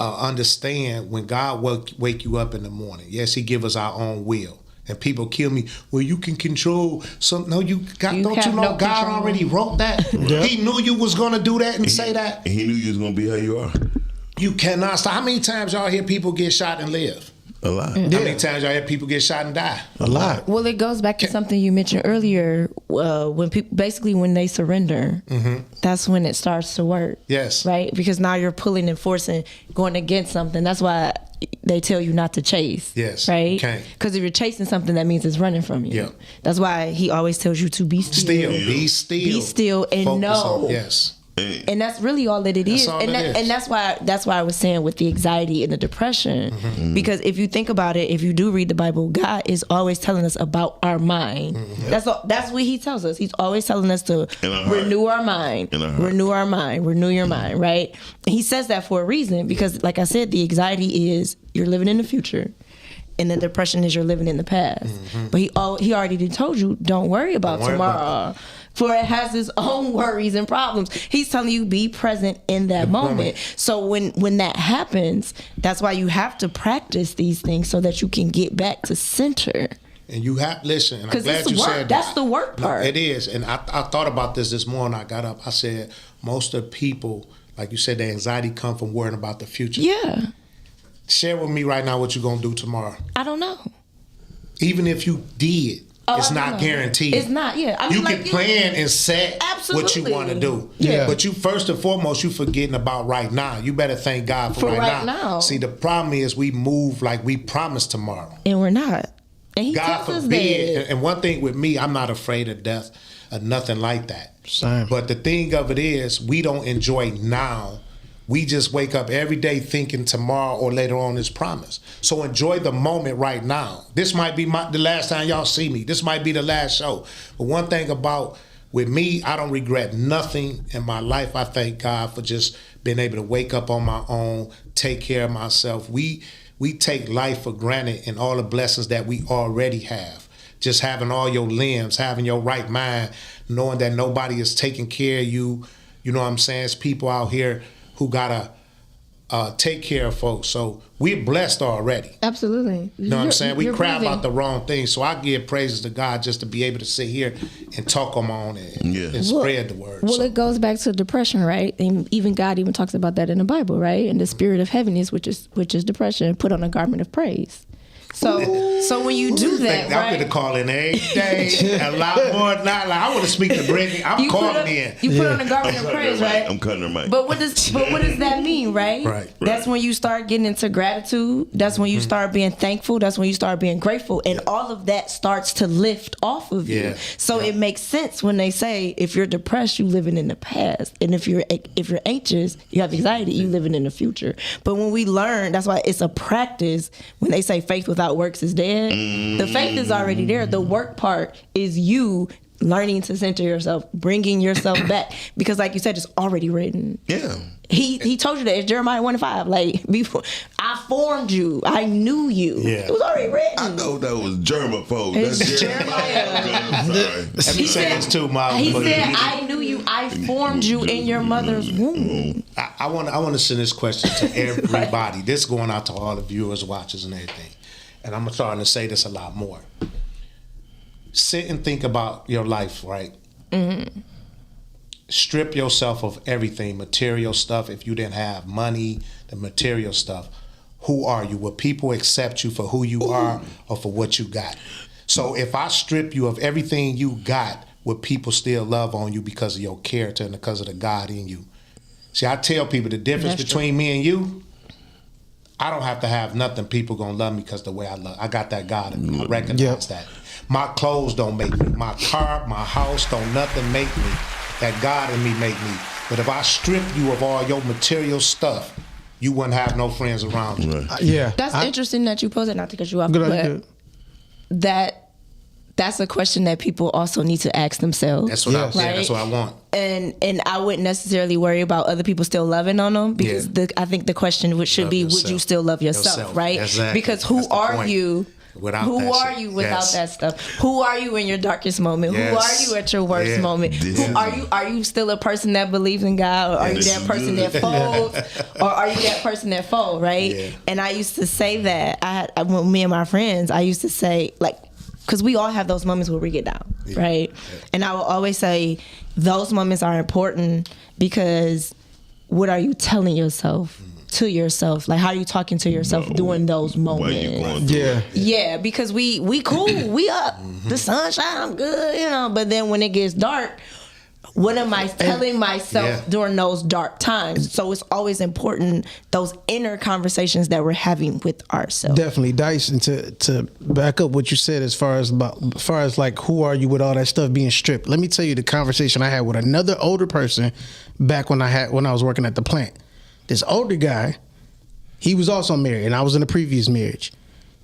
[SPEAKER 12] understand when God wake you up in the morning. Yes, he give us our own will. And people kill me. Well, you can control some. No, don't you know God already wrote that? He knew you was gonna do that and say that.
[SPEAKER 13] And he knew you was gonna be how you are.
[SPEAKER 12] You cannot stop. How many times y'all hear people get shot and live?
[SPEAKER 13] A lot.
[SPEAKER 12] How many times y'all hear people get shot and die?
[SPEAKER 10] A lot.
[SPEAKER 11] Well, it goes back to something you mentioned earlier. When people when they surrender, that's when it starts to work.
[SPEAKER 12] Yes.
[SPEAKER 11] Right? Because now you're pulling and forcing, going against something. That's why they tell you not to chase.
[SPEAKER 12] Yes.
[SPEAKER 11] Right?
[SPEAKER 12] Okay.
[SPEAKER 11] Because if you're chasing something, that means it's running from you.
[SPEAKER 12] Yeah.
[SPEAKER 11] That's why he always tells you to be still.
[SPEAKER 12] Be still.
[SPEAKER 11] Be still and
[SPEAKER 12] Focus
[SPEAKER 11] know.
[SPEAKER 12] on- yes.
[SPEAKER 11] And that's really all that it is.
[SPEAKER 12] all
[SPEAKER 11] And
[SPEAKER 12] it is.
[SPEAKER 11] and that's why I was saying with the anxiety and the depression. Because if you think about it, if you do read the Bible, God is always telling us about our mind. That's what he tells us. He's always telling us to renew our mind. Renew our mind. Renew your mind, right? And he says that for a reason, because like I said, the anxiety is you're living in the future. And the depression is you're living in the past. But he already told you, don't worry about tomorrow. For it has its own worries and problems. He's telling you, be present in that moment. So when that happens, that's why you have to practice these things so that you can get back to center.
[SPEAKER 12] And you have, listen, and I'm
[SPEAKER 11] 'Cause
[SPEAKER 12] glad
[SPEAKER 11] it's
[SPEAKER 12] you
[SPEAKER 11] work.
[SPEAKER 12] said
[SPEAKER 11] That's
[SPEAKER 12] that.
[SPEAKER 11] the work
[SPEAKER 12] No,
[SPEAKER 11] part.
[SPEAKER 12] it is. And I thought about this morning. I got up. I said, most of the people, like you said, the anxiety come from worrying about the future.
[SPEAKER 11] Yeah.
[SPEAKER 12] Share with me right now what you're going to do tomorrow.
[SPEAKER 11] I don't know.
[SPEAKER 12] Even if you did, it's
[SPEAKER 11] I
[SPEAKER 12] not
[SPEAKER 11] know.
[SPEAKER 12] guaranteed.
[SPEAKER 11] It's not, yeah. I mean,
[SPEAKER 12] You
[SPEAKER 11] like,
[SPEAKER 12] can plan and set what you
[SPEAKER 11] Absolutely.
[SPEAKER 12] want to do.
[SPEAKER 11] Yeah.
[SPEAKER 12] But you first and foremost, you forgetting about right now. You better thank God for right now. See, the problem is we move like we promised tomorrow.
[SPEAKER 11] And we're not. And he
[SPEAKER 12] God
[SPEAKER 11] tells us
[SPEAKER 12] forbid.
[SPEAKER 11] that.
[SPEAKER 12] And one thing with me, I'm not afraid of death or nothing like that.
[SPEAKER 10] Same.
[SPEAKER 12] But the thing of it is, we don't enjoy now. We just wake up every day thinking tomorrow or later on is promised. So enjoy the moment right now. This might be the last time y'all see me. This might be the last show. But one thing about with me, I don't regret nothing in my life. I thank God for just being able to wake up on my own, take care of myself. We take life for granted and all the blessings that we already have. Just having all your limbs, having your right mind, knowing that nobody is taking care of you. You know what I'm saying? It's people out here who gotta take care of folks. So we're blessed already.
[SPEAKER 11] Absolutely.
[SPEAKER 12] You know what I'm saying? We
[SPEAKER 11] You're
[SPEAKER 12] cry
[SPEAKER 11] breathing.
[SPEAKER 12] about the wrong things. So I give praises to God just to be able to sit here and talk on my own and spread the word.
[SPEAKER 11] Well, it goes back to depression, right? And even God even talks about that in the Bible, right? And the spirit of heaviness, which is depression, put on a garment of praise.
[SPEAKER 14] So when you do that,
[SPEAKER 12] I'm
[SPEAKER 14] right?
[SPEAKER 12] gonna call in every day. A lot more than not. Like, I want to speak to Brittany. I'm calling in.
[SPEAKER 14] You put on the garment of praise, right?
[SPEAKER 13] I'm cutting her mic.
[SPEAKER 14] But what does that mean, right?
[SPEAKER 12] Right.
[SPEAKER 14] That's when you start getting into gratitude. That's when you start being thankful. That's when you start being grateful, and all of that starts to lift off of you.
[SPEAKER 12] Yeah.
[SPEAKER 14] So it makes sense when they say if you're depressed, you living in the past, and if you're anxious, you have anxiety, you living in the future. But when we learn, that's why it's a practice. When they say faith without works is dead, the faith is already there. The work part is you learning to center yourself, bringing yourself back, because like you said, it's already written.
[SPEAKER 13] Yeah.
[SPEAKER 14] He told you that. It's Jeremiah 1:5. Like, before I formed you, I knew you.
[SPEAKER 13] Yeah.
[SPEAKER 14] It was already written.
[SPEAKER 13] I know that was germaphobe.
[SPEAKER 14] It's
[SPEAKER 13] That's
[SPEAKER 14] Jeremiah.
[SPEAKER 12] Let me say this too, Miles.
[SPEAKER 14] He said, I knew you. I formed you in your mother's womb.
[SPEAKER 12] I want to send this question to everybody. This is going out to all the viewers, watchers, and everything. And I'm starting to say this a lot more. Sit and think about your life, right?
[SPEAKER 14] Mm-hmm.
[SPEAKER 12] Strip yourself of everything, material stuff. If you didn't have money, the material stuff, who are you? Will people accept you for who you are or for what you got? So if I strip you of everything you got, will people still love on you because of your character and because of the God in you? See, I tell people the difference between me and you, I don't have to have nothing. People gonna love me because the way I love. I got that God in me. I recognize that. My clothes don't make me. My car, my house, don't nothing make me. That God in me make me. But if I strip you of all your material stuff, you wouldn't have no friends around you.
[SPEAKER 14] That's interesting that you pose it, not to cut you off, but that's a question that people also need to ask themselves.
[SPEAKER 12] That's what that's what I want.
[SPEAKER 14] And I wouldn't necessarily worry about other people still loving on them, because I think the question should be, would you still love yourself, right?
[SPEAKER 12] Exactly.
[SPEAKER 14] Because who are you?
[SPEAKER 12] Without
[SPEAKER 14] who
[SPEAKER 12] that
[SPEAKER 14] are
[SPEAKER 12] shit.
[SPEAKER 14] you without
[SPEAKER 12] Yes.
[SPEAKER 14] that stuff? Who are you in your darkest moment?
[SPEAKER 12] Yes.
[SPEAKER 14] Who are you at your worst
[SPEAKER 12] Yeah.
[SPEAKER 14] moment? Who are you still a person that believes in God, or are you that person that folds, or are you that person that folds, right?
[SPEAKER 12] Yeah.
[SPEAKER 14] And I used to say that when me and my friends, I used to say, like, because we all have those moments where we get down, right? And I will always say those moments are important, because what are you telling yourself? To yourself, like, how are you talking to yourself during those moments? Yeah, because we cool, we up, the sunshine, I'm good, you know. But then when it gets dark, what am I telling myself during those dark times? So it's always important, those inner conversations that we're having with ourselves.
[SPEAKER 10] Definitely, Dice, and to back up what you said as far as like, who are you with all that stuff being stripped. Let me tell you the conversation I had with another older person back when I was working at the plant. This older guy, he was also married, and I was in a previous marriage.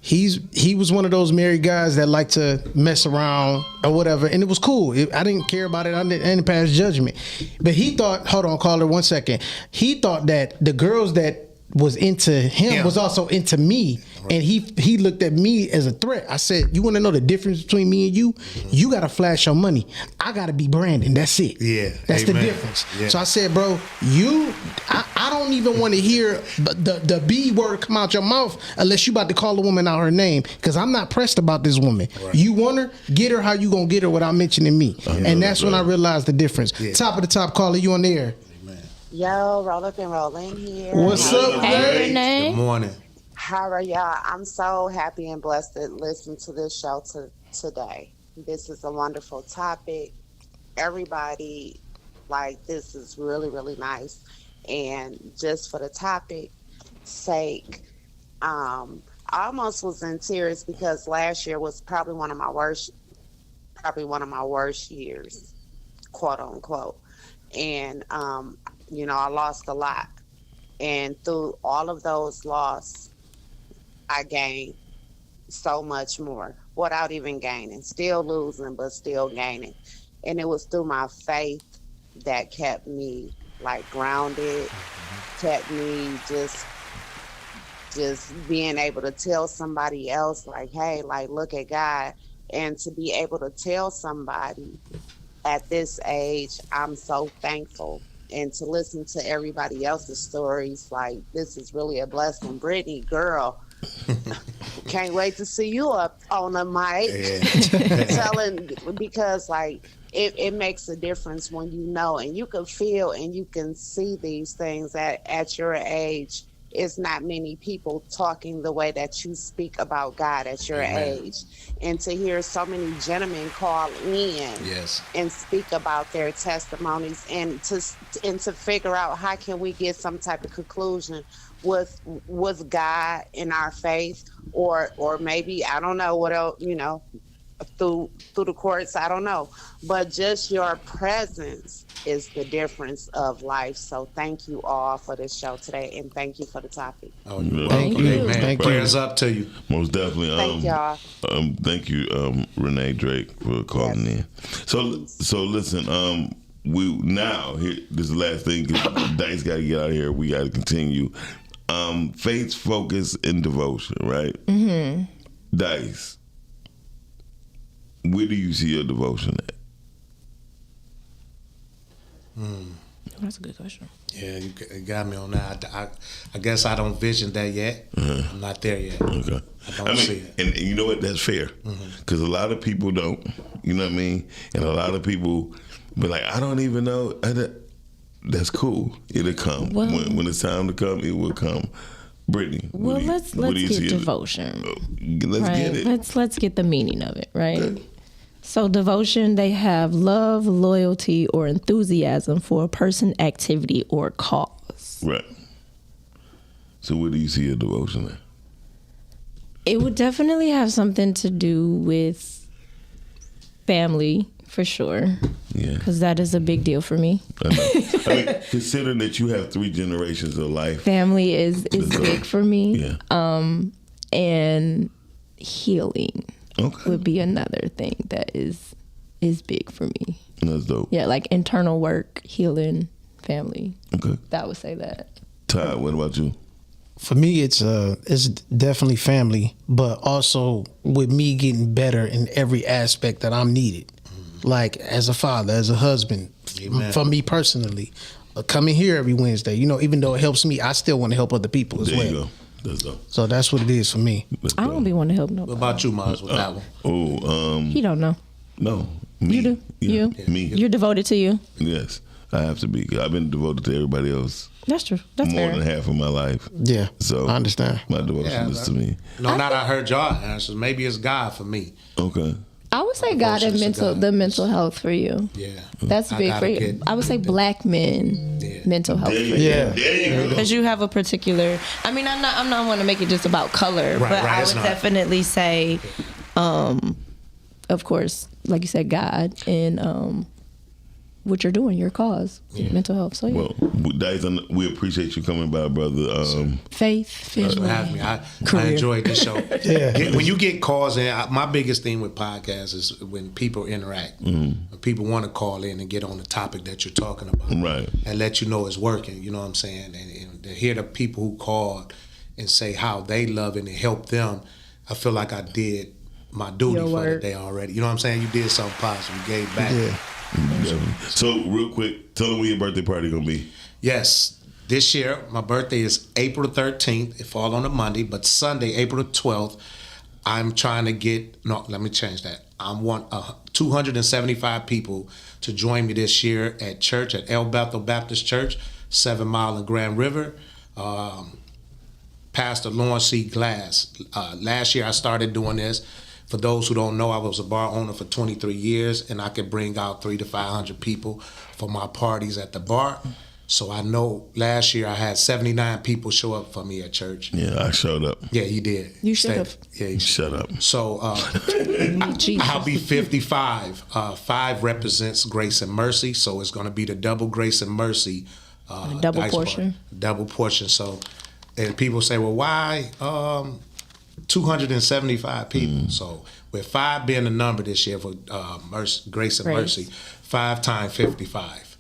[SPEAKER 10] He was one of those married guys that like to mess around or whatever, and it was cool. I didn't care about it. I didn't pass judgment. But he thought, hold on, caller, 1 second. He thought that the girls that was into him was also into me, and he looked at me as a threat. I said, you want to know the difference between me and you? You got to flash your money. I got to be Brandon. That's it.
[SPEAKER 12] Yeah,
[SPEAKER 10] that's the difference. Yeah. So I said, bro, I don't even want to hear the B word come out your mouth unless you about to call a woman out her name, because I'm not pressed about this woman. Right. You want her, get her how you gonna get her without mentioning me. And that's when I realized the difference. Yeah. Top of the top, caller, you on the air.
[SPEAKER 18] Yo, roll up and roll in here.
[SPEAKER 10] What's up,
[SPEAKER 12] Good morning.
[SPEAKER 18] How are y'all? I'm so happy and blessed to listen to this show today. This is a wonderful topic. Everybody, like, this is really, really nice. And just for the topic sake, I almost was in tears, because last year was probably one of my worst years, quote unquote. And, you know, I lost a lot. And through all of those losses, I gained so much more without even gaining. Still losing, but still gaining. And it was through my faith that kept me, like, grounded, kept me just being able to tell somebody else, like, hey, like, look at God. And to be able to tell somebody at this age, I'm so thankful. And to listen to everybody else's stories, like, this is really a blessing. Brittany, girl, can't wait to see you up on the mic telling, because, like, it makes a difference when you know, and you can feel and you can see these things at your age, it's not many people talking the way that you speak about God at your age. And to hear so many gentlemen call in and speak about their testimonies and to figure out how can we get some type of conclusion with God in our faith, or maybe, I don't know what else, through the courts, I don't know. But just your presence is the difference of life. So thank you all for this show today, and thank you for the topic.
[SPEAKER 12] Oh, you're welcome. Amen. Prayers up to you.
[SPEAKER 13] Most definitely.
[SPEAKER 18] Thank y'all.
[SPEAKER 13] Thank you, Renee Drake, for calling in. So listen, we now here. This is the last thing. 'Cause Dice got to get out of here. We got to continue. Faith, focus, and devotion. Right.
[SPEAKER 11] Mm-hmm.
[SPEAKER 13] Dice, where do you see your devotion at?
[SPEAKER 11] That's a good question.
[SPEAKER 12] Yeah, you got me on that. I guess I don't vision that yet. I'm not there yet.
[SPEAKER 13] Okay.
[SPEAKER 12] I don't see it.
[SPEAKER 13] And you know what? That's fair. Because a lot of people don't. You know what I mean? And a lot of people be like, I don't even know. That's cool. It'll come.
[SPEAKER 11] Well,
[SPEAKER 13] when it's time to come, it will come. Brittany.
[SPEAKER 11] Well, let's get devotion.
[SPEAKER 13] Let's get it.
[SPEAKER 11] Let's get the meaning of it, right? Okay. So devotion, they have love, loyalty, or enthusiasm for a person, activity, or cause.
[SPEAKER 13] Right. So where do you see your devotion at?
[SPEAKER 11] It would definitely have something to do with family, for sure. Yeah. Because that is a big deal for me.
[SPEAKER 13] I mean, considering that you have 3 generations of life.
[SPEAKER 11] Family is big for me.
[SPEAKER 13] Yeah.
[SPEAKER 11] And healing. Okay. Would be another thing that is big for me.
[SPEAKER 13] That's dope.
[SPEAKER 11] Yeah, like internal work, healing, family.
[SPEAKER 13] Okay.
[SPEAKER 11] That would say that.
[SPEAKER 13] Todd, what about you?
[SPEAKER 10] For me, it's definitely family, but also with me getting better in every aspect that I'm needed. Like as a father, as a husband, for me personally, coming here every Wednesday, even though it helps me, I still want to help other people as well.
[SPEAKER 13] There you go. That's dope.
[SPEAKER 10] So that's what it is for me.
[SPEAKER 11] I don't be wanting to help nobody.
[SPEAKER 12] What about you, Miles, with that one?
[SPEAKER 11] He don't know.
[SPEAKER 13] No. Me.
[SPEAKER 11] You do?
[SPEAKER 13] Yeah,
[SPEAKER 11] you?
[SPEAKER 13] Me.
[SPEAKER 11] You're devoted to you?
[SPEAKER 13] Yes. I have to be. I've been devoted to everybody else.
[SPEAKER 11] That's true. That's
[SPEAKER 13] more
[SPEAKER 11] fair.
[SPEAKER 13] than half of my life.
[SPEAKER 10] Yeah.
[SPEAKER 13] So
[SPEAKER 10] I understand.
[SPEAKER 13] My devotion is to me.
[SPEAKER 12] No, now that I heard y'all answers, maybe it's God for me.
[SPEAKER 13] Okay.
[SPEAKER 11] I would say God and the mental health for you.
[SPEAKER 12] Yeah.
[SPEAKER 11] That's big for you. I would say black men mental health for you.
[SPEAKER 10] Yeah.
[SPEAKER 13] There you go.
[SPEAKER 11] Because you have a particular, I'm not want to make it just about color, but I would definitely say, of course, like you said, God and what you're doing, your cause, mental health. So yeah.
[SPEAKER 13] Well, Dyson, we appreciate you coming by, brother.
[SPEAKER 11] Faith, family,
[SPEAKER 12] having me. I enjoyed the show. When you get calls in, my biggest thing with podcasts is when people interact. When people want to call in and get on the topic that you're talking about,
[SPEAKER 13] right? And
[SPEAKER 12] let you know it's working. You know what I'm saying? And to hear the people who called and say how they love it and help them, I feel like I did my duty for the day already. You know what I'm saying? You did something positive. You gave back.
[SPEAKER 13] Yeah. So real quick, tell them where your birthday party gonna be.
[SPEAKER 12] Yes, this year my birthday is April 13th. It falls on a Monday, but Sunday, April 12th, I'm trying to get. No, let me change that. I want 275 people to join me this year at church at El Bethel Baptist Church, 7 Mile and Grand River. Pastor Lawrence C. Glass. Last year I started doing this. For those who don't know, I was a bar owner for 23 years, and I could bring out 300 to 500 people for my parties at the bar. So I know last year I had 79 people show up for me at church.
[SPEAKER 13] Yeah, I showed up.
[SPEAKER 12] Yeah, you did.
[SPEAKER 11] You should have.
[SPEAKER 12] Yeah, you
[SPEAKER 13] shut up.
[SPEAKER 12] So I'll be 55. 5 represents grace and mercy, so it's going to be the double grace and mercy.
[SPEAKER 11] Double portion.
[SPEAKER 12] Double portion. So, and people say, well, why 275 people? So with 5 being the number this year for grace and mercy, 5 times 55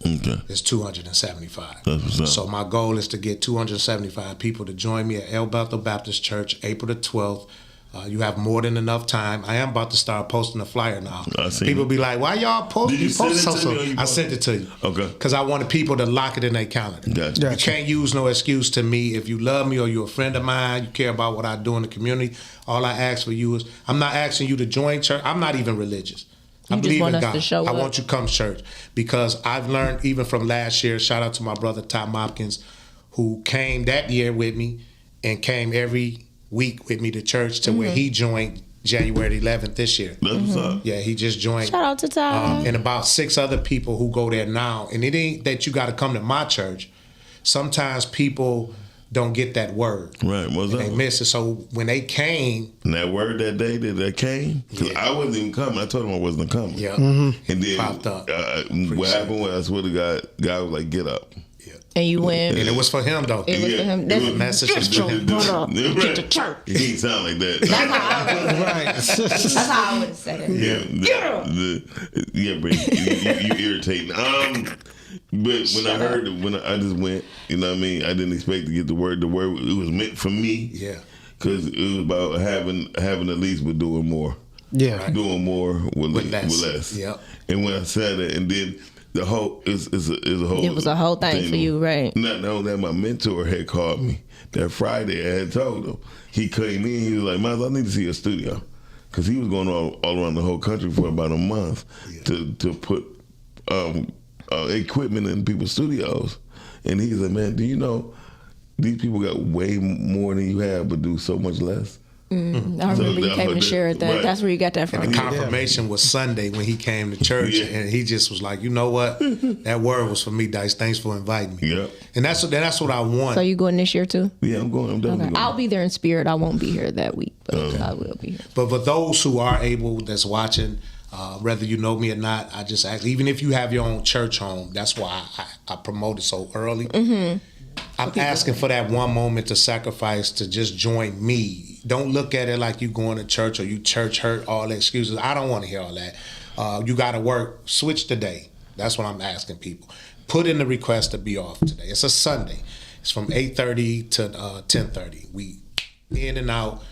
[SPEAKER 12] is 275. So my goal is to get 275 people to join me at El Bethel Baptist Church, April the 12th. You have more than enough time. I am about to start posting a flyer now. People be like, why y'all post?
[SPEAKER 13] Did you send it to me?
[SPEAKER 12] I sent it to you.
[SPEAKER 13] Okay.
[SPEAKER 12] Because I wanted people to lock it in their calendar.
[SPEAKER 13] Gotcha.
[SPEAKER 12] You can't use no excuse to me. If you love me or you're a friend of mine, you care about what I do in the community, all I ask for you is, I'm not asking you to join church. I'm not even religious. I believe in God. I want you to come to church because I've learned even from last year, shout out to my brother Tom Hopkins, who came that year with me and came every week with me to church to where he joined January 11th this year.
[SPEAKER 13] That's what's up.
[SPEAKER 12] Yeah, he just joined.
[SPEAKER 14] Shout out to Ty.
[SPEAKER 12] And about 6 other people who go there now. And it ain't that you got to come to my church. Sometimes people don't get that word.
[SPEAKER 13] Right, what's
[SPEAKER 12] and
[SPEAKER 13] up?
[SPEAKER 12] they miss it. So when they came.
[SPEAKER 13] And that word that day that came, because I wasn't even coming. I told him I wasn't coming.
[SPEAKER 12] Yeah.
[SPEAKER 13] And then
[SPEAKER 12] Popped up.
[SPEAKER 13] What happened was, I swear to God, God was like, get up.
[SPEAKER 14] And you went.
[SPEAKER 12] And it was for him, though.
[SPEAKER 14] It was for him. That's
[SPEAKER 12] The message was for him.
[SPEAKER 14] Get to church.
[SPEAKER 13] He didn't sound like that.
[SPEAKER 14] That's how I would have said it.
[SPEAKER 13] Yeah, bro. You irritating. But when I heard it, I just went, you know what I mean? I didn't expect to get the word. The word, it was meant for me.
[SPEAKER 12] Yeah.
[SPEAKER 13] Because it was about having the least but doing more.
[SPEAKER 10] Yeah.
[SPEAKER 13] Doing more with less.
[SPEAKER 12] Yep.
[SPEAKER 13] And when I said it, and then the whole, is a whole.
[SPEAKER 14] It was a whole thing for you, right?
[SPEAKER 13] Not only that, my mentor had called me that Friday. I had told him. He came in, he was like, Miles, I need to see your studio. Because he was going all around the whole country for about a month to put equipment in people's studios. And he said, man, do you know these people got way more than you have but do so much less?
[SPEAKER 14] I remember you came and shared that.
[SPEAKER 13] Right.
[SPEAKER 14] That's where you got that from.
[SPEAKER 12] And the confirmation was Sunday when he came to church, and he just was like, you know what? That word was for me, Dice. Thanks for inviting me.
[SPEAKER 13] Yeah.
[SPEAKER 12] And that's what I want.
[SPEAKER 14] So you going this year too?
[SPEAKER 13] Yeah, I'm going. I'm definitely going.
[SPEAKER 14] I'll be there in spirit. I won't be here that week, but I will be here.
[SPEAKER 12] But for those who are able, that's watching, whether you know me or not, I just ask, even if you have your own church home, that's why I promote it so early.
[SPEAKER 14] Mm-hmm.
[SPEAKER 12] I'm asking for that one moment to sacrifice to just join me. Don't look at it like you going to church or you church hurt, all the excuses. I don't want to hear all that. You got to work. Switch the day. That's what I'm asking people. Put in the request to be off today. It's a Sunday. It's from 8:30 to 10:30. We in and out.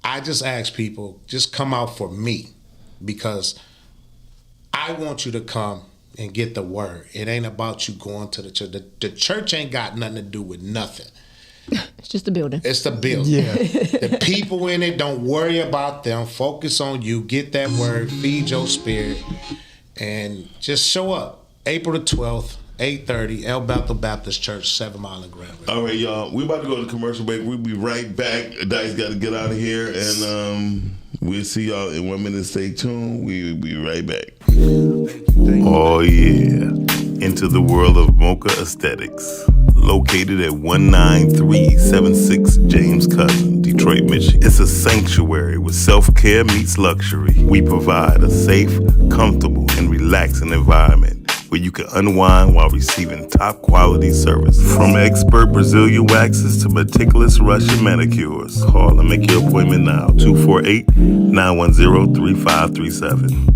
[SPEAKER 12] I just ask people, just come out for me, because I want you to come and get the word. It ain't about you going to the church. The church ain't got nothing to do with nothing.
[SPEAKER 14] It's just a building.
[SPEAKER 12] It's the building.
[SPEAKER 10] Yeah.
[SPEAKER 12] The people in it, don't worry about them. Focus on you. Get that word. Feed your spirit. And just show up. April the 12th, 8:30, El Bethel Baptist Church, 7 Mile and Grand River.
[SPEAKER 13] All right, y'all. We're about to go to commercial break. We'll be right back. Dice got to get out of here. And we'll see y'all in 1 minute. Stay tuned. We'll be right back.
[SPEAKER 7] Oh yeah, into the world of Mocha Aesthetics, located at 19376 James Cousin, Detroit, Michigan. It's a sanctuary where self-care meets luxury. We provide a safe, comfortable, and relaxing environment where you can unwind while receiving top quality service. From expert Brazilian waxes to meticulous Russian manicures. Call and make your appointment now, 248-910-3537.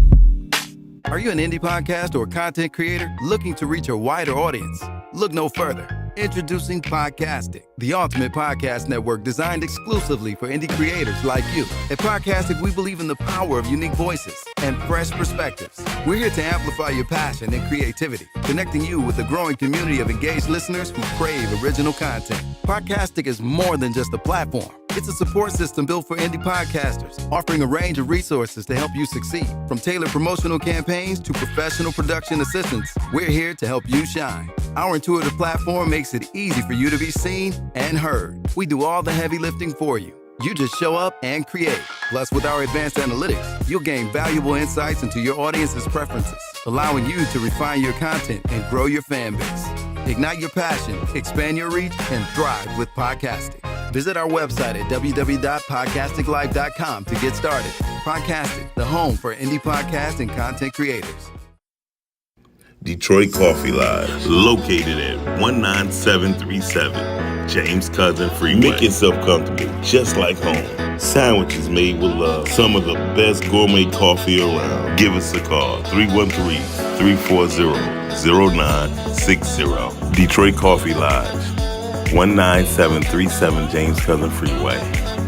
[SPEAKER 19] Are you an indie podcast or content creator looking to reach a wider audience? Look no further. Introducing Podcastic, the ultimate podcast network designed exclusively for indie creators like you. At Podcastic, we believe in the power of unique voices and fresh perspectives. We're here to amplify your passion and creativity, connecting you with a growing community of engaged listeners who crave original content. Podcastic is more than just a platform. It's a support system built for indie podcasters, offering a range of resources to help you succeed. From tailored promotional campaigns to professional production assistance, we're here to help you shine. Our intuitive platform makes it easy for you to be seen and heard. We do all the heavy lifting for you. You just show up and create. Plus, with our advanced analytics, you'll gain valuable insights into your audience's preferences, allowing you to refine your content and grow your fan base. Ignite your passion, expand your reach, and thrive with Podcastic. Visit our website at www.podcasticlife.com to get started. Podcastic, the home for indie podcast and content creators.
[SPEAKER 7] Detroit Coffee Lodge, located at 19737 James Cousin Freeway. Make yourself comfortable, just like home. Sandwiches made with love. Some of the best gourmet coffee around. Give us a call, 313-340-0960. Detroit Coffee Lodge, 19737 James Cousin Freeway.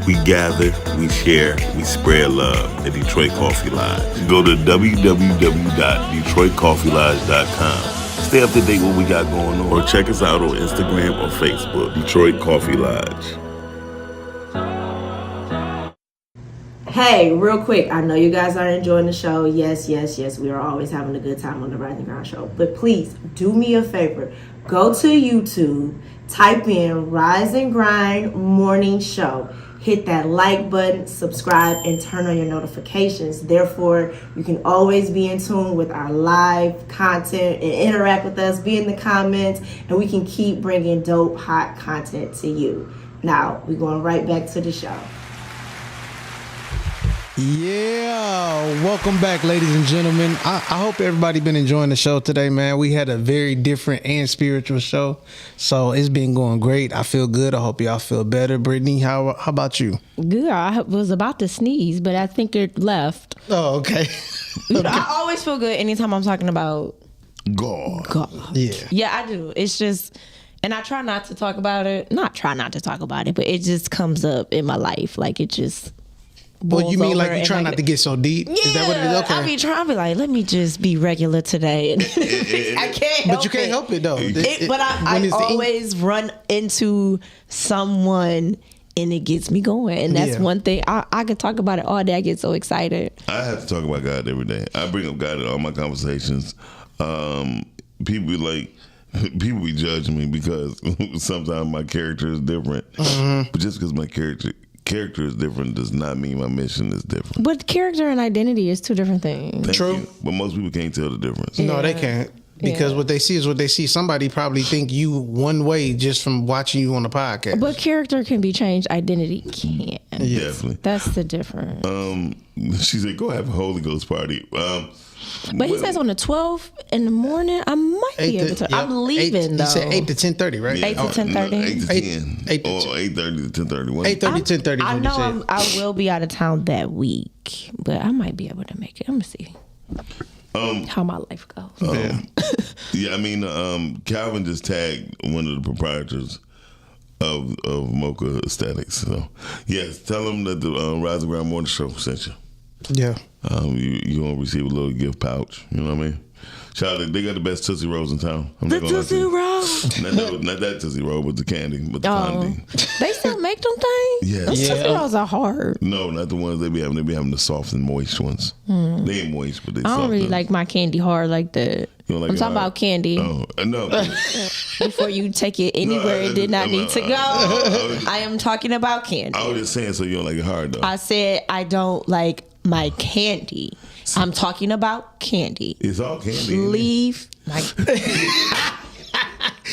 [SPEAKER 7] We gather, we share, we spread love at Detroit Coffee Lodge. Go to www.detroitcoffeelodge.com. Stay up to date with what we got going on, or check us out on Instagram or Facebook, Detroit Coffee Lodge.
[SPEAKER 14] Hey, real quick, I know you guys are enjoying the show. Yes, we are always having a good time on the Rising Ground Show. But please, do me a favor.
[SPEAKER 6] go to YouTube, type in Rise and Grind Morning Show. Hit that like button, subscribe, and turn on your notifications. Therefore, you can always be in tune with our live content and interact with us, be in the comments, and we can keep bringing dope, hot content to you. Now, we're going right back to the show.
[SPEAKER 10] Yeah, welcome back, ladies and gentlemen. I hope everybody been enjoying the show today, man. We had a very different and spiritual show, so it's been going great. I feel good. I hope y'all feel better. Brittany, how about you?
[SPEAKER 11] Good. I was about to sneeze, but I think it left.
[SPEAKER 10] Oh, okay.
[SPEAKER 11] I always feel good anytime I'm talking about
[SPEAKER 13] God.
[SPEAKER 10] Yeah,
[SPEAKER 11] I do. It's just, and I try not to talk about it. Not try not to talk about it, but it just comes up in my life. Like it just.
[SPEAKER 10] Well, you mean like you try not to get so deep?
[SPEAKER 11] Yeah,
[SPEAKER 10] is that what it is? Okay.
[SPEAKER 11] I be trying to be like, let me just be regular today. I can't help it.
[SPEAKER 10] But you can't help it though.
[SPEAKER 11] But I always run into someone and it gets me going. And that's one thing. I could talk about it all day. I get so excited.
[SPEAKER 13] I have to talk about God every day. I bring up God in all my conversations. People be judging me because sometimes my character is different. But just because my character is different does not mean my mission is different.
[SPEAKER 11] But character and identity is two different things.
[SPEAKER 10] True.
[SPEAKER 13] You. But most people can't tell the difference.
[SPEAKER 10] No, they can't. Because what they see is what they see. Somebody probably think you one way just from watching you on the podcast.
[SPEAKER 11] But character can be changed. Identity can't.
[SPEAKER 13] Definitely.
[SPEAKER 11] That's the difference.
[SPEAKER 13] She said, go have a Holy Ghost party.
[SPEAKER 11] But he says on the 12th in the morning, I might be able to. I'm leaving though.
[SPEAKER 10] He said 8 to 10:30, right?
[SPEAKER 13] Yeah.
[SPEAKER 11] 8 to 10:30?
[SPEAKER 13] 8 to 10.
[SPEAKER 10] 8 to
[SPEAKER 13] or 8:30 to 10:30.
[SPEAKER 10] 8:30 to 10:30.
[SPEAKER 11] I know I will be out of town that week, but I might be able to make it. I'm gonna see how my life goes.
[SPEAKER 13] Yeah, I mean, Calvin just tagged one of the proprietors of Mocha Aesthetics. So, yes, tell them that the Rise and Grind Morning Show sent you.
[SPEAKER 10] Yeah.
[SPEAKER 13] You gonna receive a little gift pouch. You know what I mean? Shout out, they got the best Tootsie Rolls in town.
[SPEAKER 11] The Tootsie Rolls.
[SPEAKER 13] Not that Tootsie Roll, but the candy, but the candy.
[SPEAKER 11] They still make them things?
[SPEAKER 13] Yes.
[SPEAKER 11] Those Tootsie Rolls are hard.
[SPEAKER 13] No, not the ones they be having. They be having the soft and moist ones. They ain't moist, but they soft.
[SPEAKER 11] I don't really like my candy hard like that.
[SPEAKER 13] You don't like
[SPEAKER 11] I'm talking about candy.
[SPEAKER 13] Oh, no.
[SPEAKER 11] Before you take it anywhere it did not need to go. I am talking about candy.
[SPEAKER 13] I was just saying, so you don't like it hard, though.
[SPEAKER 11] I said I don't like my candy. I'm talking about candy.
[SPEAKER 13] It's all candy.
[SPEAKER 11] Leave my.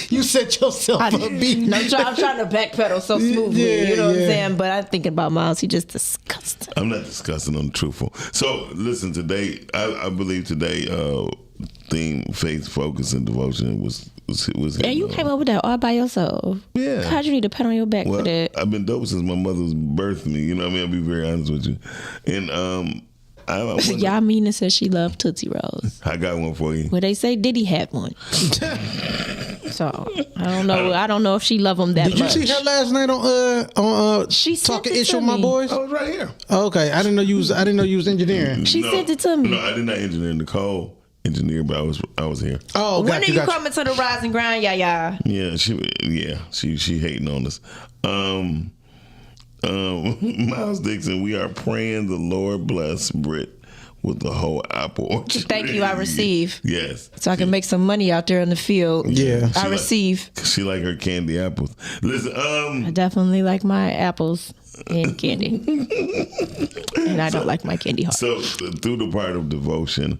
[SPEAKER 10] You set yourself up, B.
[SPEAKER 11] No, I'm trying to backpedal so smoothly. You know what I'm saying? But I'm thinking about Miles. He just disgusting.
[SPEAKER 13] I'm not disgusting. I'm truthful. So listen, today I believe today theme faith, focus, and devotion was.
[SPEAKER 11] And you came up with that all by yourself.
[SPEAKER 13] Yeah.
[SPEAKER 11] How'd you need to pat on your back for that?
[SPEAKER 13] I've been dope since my mother's birthed me. You know what I mean? I'll be very honest with you. And
[SPEAKER 11] Yamina says she loved Tootsie Rolls.
[SPEAKER 13] I got one for you.
[SPEAKER 11] Well, they say Diddy had one. So I don't know. I don't know if she loved them that much.
[SPEAKER 10] Did you see her last night on
[SPEAKER 11] she
[SPEAKER 10] Talking Ish with My Boys?
[SPEAKER 13] I was right here.
[SPEAKER 10] Oh, okay, I didn't know you was engineering.
[SPEAKER 11] She sent it to me.
[SPEAKER 13] No, I did not engineer. Nicole engineer, but I was here.
[SPEAKER 10] Oh,
[SPEAKER 11] when are you coming to the Rise and Grind, yeah?
[SPEAKER 13] Yeah, she hating on us. Miles Dixon, we are praying the Lord bless Britt with the whole apple orchard.
[SPEAKER 11] Thank you, I receive.
[SPEAKER 13] Yes.
[SPEAKER 11] So I can make some money out there in the field.
[SPEAKER 10] Yeah.
[SPEAKER 11] I receive.
[SPEAKER 13] She like her candy apples. Listen,
[SPEAKER 11] I definitely like my apples and candy. And I don't like my candy hard.
[SPEAKER 13] So through the part of devotion,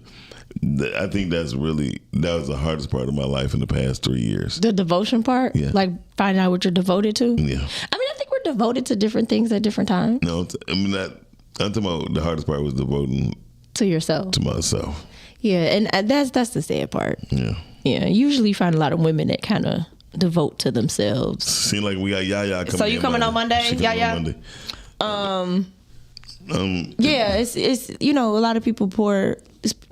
[SPEAKER 13] I think that was the hardest part of my life in the past 3 years.
[SPEAKER 11] The devotion part?
[SPEAKER 13] Yeah.
[SPEAKER 11] Like finding out what you're devoted to?
[SPEAKER 13] Yeah.
[SPEAKER 11] I mean, I think we're devoted to different things at different times.
[SPEAKER 13] No, I mean, I'm talking about the hardest part was devoting
[SPEAKER 11] to yourself.
[SPEAKER 13] To myself.
[SPEAKER 11] Yeah, and that's the sad part.
[SPEAKER 13] Yeah.
[SPEAKER 11] Yeah, you usually find a lot of women that kind of devote to themselves.
[SPEAKER 13] Seems like we got Yaya coming.
[SPEAKER 11] So you coming on Monday, Yaya? Yeah, it's a lot of people pour,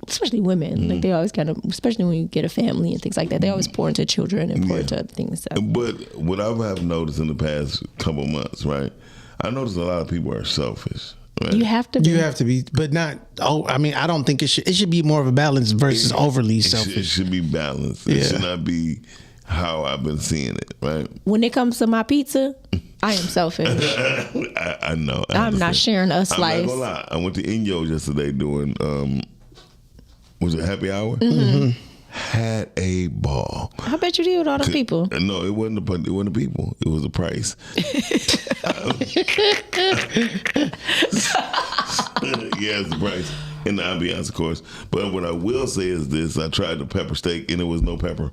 [SPEAKER 11] especially women. Like they always kind of, especially when you get a family and things like that, they always pour into children and pour into other things. So.
[SPEAKER 13] But what I have noticed in the past couple months, right? I noticed a lot of people are selfish. Right?
[SPEAKER 11] You have to be.
[SPEAKER 10] You have to be, but not. Oh, I mean, I don't think it should be more of a balance versus overly selfish.
[SPEAKER 13] It should be balanced.
[SPEAKER 10] Yeah.
[SPEAKER 13] It should not be how I've been seeing it. Right.
[SPEAKER 11] When it comes to my pizza, I am selfish.
[SPEAKER 13] I know.
[SPEAKER 11] I'm not sharing a slice.
[SPEAKER 13] I'm not gonna lie. I went to Inyo's yesterday doing was it happy hour?
[SPEAKER 11] Mm-hmm.
[SPEAKER 13] Had a ball.
[SPEAKER 11] I bet that you did with all the people?
[SPEAKER 13] No, it wasn't the people. It was the price. Yeah, it's the price. And the ambiance, of course. But what I will say is this: I tried the pepper steak, and there was no pepper.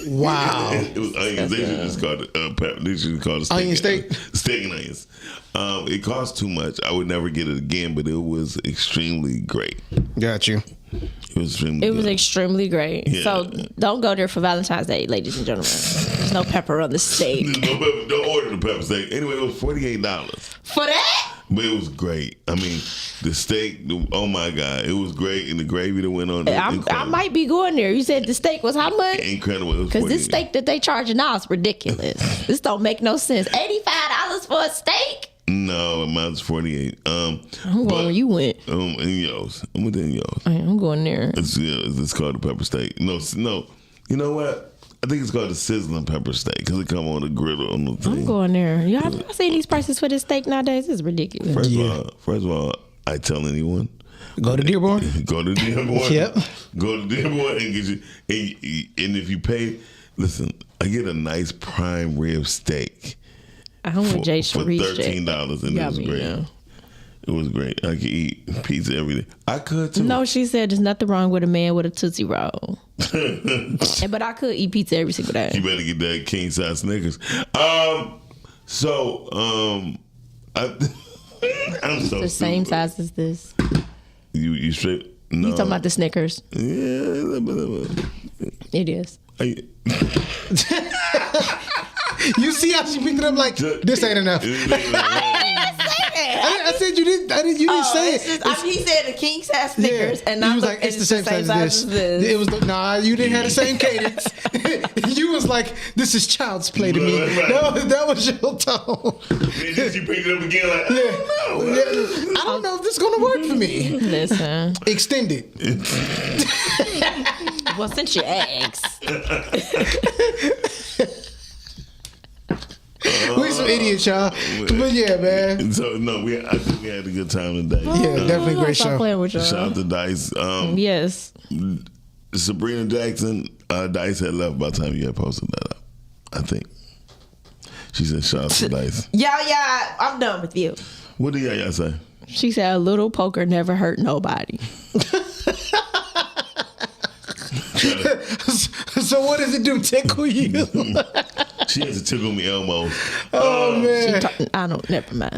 [SPEAKER 10] Wow.
[SPEAKER 13] It was onions. They should just call it pepper. They should call it steak.
[SPEAKER 10] Onion steak?
[SPEAKER 13] Steak and onions. It cost too much. I would never get it again, but it was extremely great.
[SPEAKER 10] Got you.
[SPEAKER 13] It was extremely
[SPEAKER 11] It was extremely great.
[SPEAKER 13] Yeah.
[SPEAKER 11] So don't go there for Valentine's Day, ladies and gentlemen. There's no pepper on the steak.
[SPEAKER 13] There's no pepper. Don't order the pepper steak. Anyway, it was $48.
[SPEAKER 11] For that?
[SPEAKER 13] But it was great. I mean, the steak, oh my God, it was great. And the gravy that went on it.
[SPEAKER 11] I might be going there. You said the steak was how much?
[SPEAKER 13] Incredible.
[SPEAKER 11] Because this steak that they charging now is ridiculous. This don't make no sense. $85 for a steak?
[SPEAKER 13] No, mine's 48.
[SPEAKER 11] I'm going where you went.
[SPEAKER 13] In Yo's. I'm within Yo's.
[SPEAKER 11] I'm going there.
[SPEAKER 13] It's called the pepper steak. No. You know what? I think it's called the sizzling pepper steak because it come on the griddle on the thing.
[SPEAKER 11] I'm going there. Y'all seen these prices for this steak nowadays? It's ridiculous.
[SPEAKER 13] First of all, I tell anyone.
[SPEAKER 10] Go to Dearborn.
[SPEAKER 13] Go to Dearborn.
[SPEAKER 10] Yep.
[SPEAKER 13] Go to Dearborn and get you. And if you pay, listen, I get a nice prime rib steak.
[SPEAKER 11] I went Jay Sharice
[SPEAKER 13] for $13, and it was great. It was great. I could eat pizza every day. I could too.
[SPEAKER 11] No, she said there's nothing wrong with a man with a Tootsie Roll. But I could eat pizza every single day.
[SPEAKER 13] You better get that king size Snickers. I'm so
[SPEAKER 11] the same size as this.
[SPEAKER 13] You straight? No.
[SPEAKER 11] You talking about the Snickers?
[SPEAKER 13] Yeah.
[SPEAKER 11] It is.
[SPEAKER 10] You see how she picked it up like this ain't enough. I said you didn't. You didn't say it.
[SPEAKER 14] He said the king size Snickers, and
[SPEAKER 10] he was like, "It's the same size as this." It was nah. You didn't have the same cadence. You was like, "This is child's play to me."
[SPEAKER 13] Right.
[SPEAKER 10] That was your tone.
[SPEAKER 13] Then she picked it up again like,
[SPEAKER 10] I don't know if this is gonna work for me.
[SPEAKER 11] Listen,
[SPEAKER 10] extend it.
[SPEAKER 11] Well, since you asked.
[SPEAKER 10] We some idiots, y'all. But yeah, man.
[SPEAKER 13] So I think we had a good time today.
[SPEAKER 10] Yeah, definitely a great show.
[SPEAKER 11] Playing with y'all.
[SPEAKER 13] Shout out to Dice.
[SPEAKER 11] Yes.
[SPEAKER 13] Sabrina Jackson, Dice had left by the time you had posted that up. I think. She said, shout out to Dice.
[SPEAKER 14] Yeah, I'm done with you.
[SPEAKER 13] What did y'all say?
[SPEAKER 11] She said a little poker never hurt nobody.
[SPEAKER 10] So what does it do? Tickle you?
[SPEAKER 13] She has to tickle me Elmo.
[SPEAKER 10] Oh man.
[SPEAKER 11] Never mind.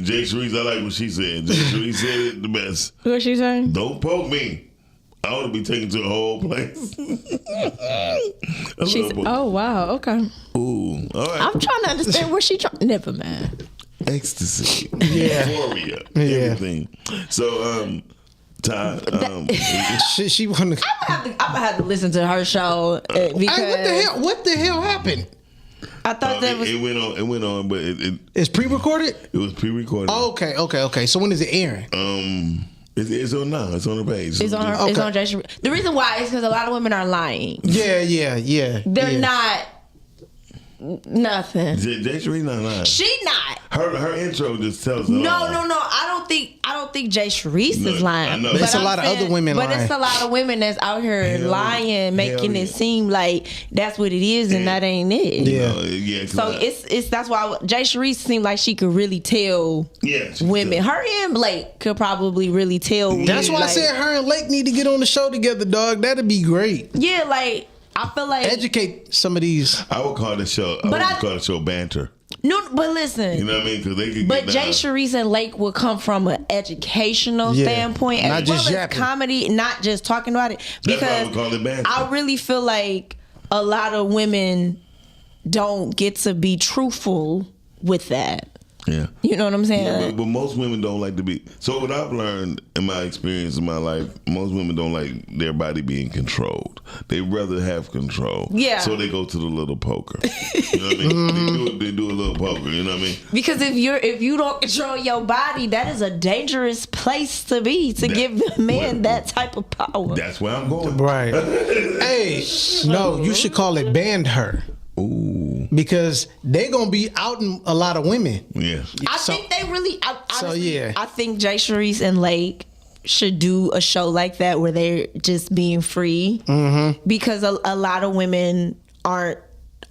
[SPEAKER 13] Jay Sharice, I like what she said. Jay Sharice said it the best.
[SPEAKER 11] What she saying?
[SPEAKER 13] Don't poke me. I want to be taken to a whole place.
[SPEAKER 11] Oh wow, okay.
[SPEAKER 13] Ooh, all right.
[SPEAKER 11] I'm trying to understand where she trying. Never mind.
[SPEAKER 13] Ecstasy.
[SPEAKER 10] Yeah.
[SPEAKER 13] Euphoria.
[SPEAKER 10] Yeah.
[SPEAKER 13] Everything. So, Ty,
[SPEAKER 10] she wanted.
[SPEAKER 14] I'm gonna have to listen to her show because
[SPEAKER 10] What the hell happened?
[SPEAKER 14] I thought that was.
[SPEAKER 13] It went on, but
[SPEAKER 10] it's pre-recorded.
[SPEAKER 13] It was pre-recorded.
[SPEAKER 10] Oh, okay. So when is it airing?
[SPEAKER 13] It's on now. It's on the page.
[SPEAKER 14] It's on her.
[SPEAKER 10] Okay.
[SPEAKER 14] It's on Jay Sharice. The reason why is because a lot of women are lying.
[SPEAKER 10] Yeah.
[SPEAKER 14] They're not. Nothing.
[SPEAKER 13] Jay Sharice not lying.
[SPEAKER 14] She not.
[SPEAKER 13] Her intro just tells us.
[SPEAKER 14] No. I don't think Jay Sharice is lying.
[SPEAKER 13] I know.
[SPEAKER 10] But it's a lot of other women lying.
[SPEAKER 14] But it's a lot of women that's out here lying, making it seem like that's what it is, and that ain't it.
[SPEAKER 13] Yeah.
[SPEAKER 14] So it's that's why Jay Sharice seemed like she could really tell women. Her and Blake could probably really tell.
[SPEAKER 10] That's why I said her and Lake need to get on the show together, dog. That'd be great.
[SPEAKER 14] Yeah, like I feel like
[SPEAKER 10] educate some of these.
[SPEAKER 13] I would call the show. I would call the show banter.
[SPEAKER 14] No, but listen.
[SPEAKER 13] You know what I mean? Because they could.
[SPEAKER 14] But Jay Sharice and Lake would come from an educational standpoint,
[SPEAKER 10] not
[SPEAKER 14] as
[SPEAKER 10] just
[SPEAKER 14] well
[SPEAKER 10] yapping.
[SPEAKER 14] as comedy, not just talking about it.
[SPEAKER 13] That's why I
[SPEAKER 14] Because
[SPEAKER 13] would call it banter.
[SPEAKER 14] I really feel like a lot of women don't get to be truthful with that.
[SPEAKER 13] Yeah.
[SPEAKER 14] You know what I'm saying?
[SPEAKER 13] Yeah, but most women don't like to be. So what I've learned in my experience in my life, most women don't like their body being controlled. They rather have control.
[SPEAKER 14] Yeah.
[SPEAKER 13] So they go to the little poker. You know what I mean? They do a little poker. You know what I mean?
[SPEAKER 14] Because if you don't control your body, that is a dangerous place to be to give the man that type of power.
[SPEAKER 13] That's where I'm going.
[SPEAKER 10] Right. Hey, no, you should call it banned her.
[SPEAKER 13] Ooh.
[SPEAKER 10] Because they gonna be outing a lot of women.
[SPEAKER 13] Yeah.
[SPEAKER 14] I think they really.
[SPEAKER 10] yeah.
[SPEAKER 14] I think Jay Sharice and Lake should do a show like that where they're just being free, because a lot of women aren't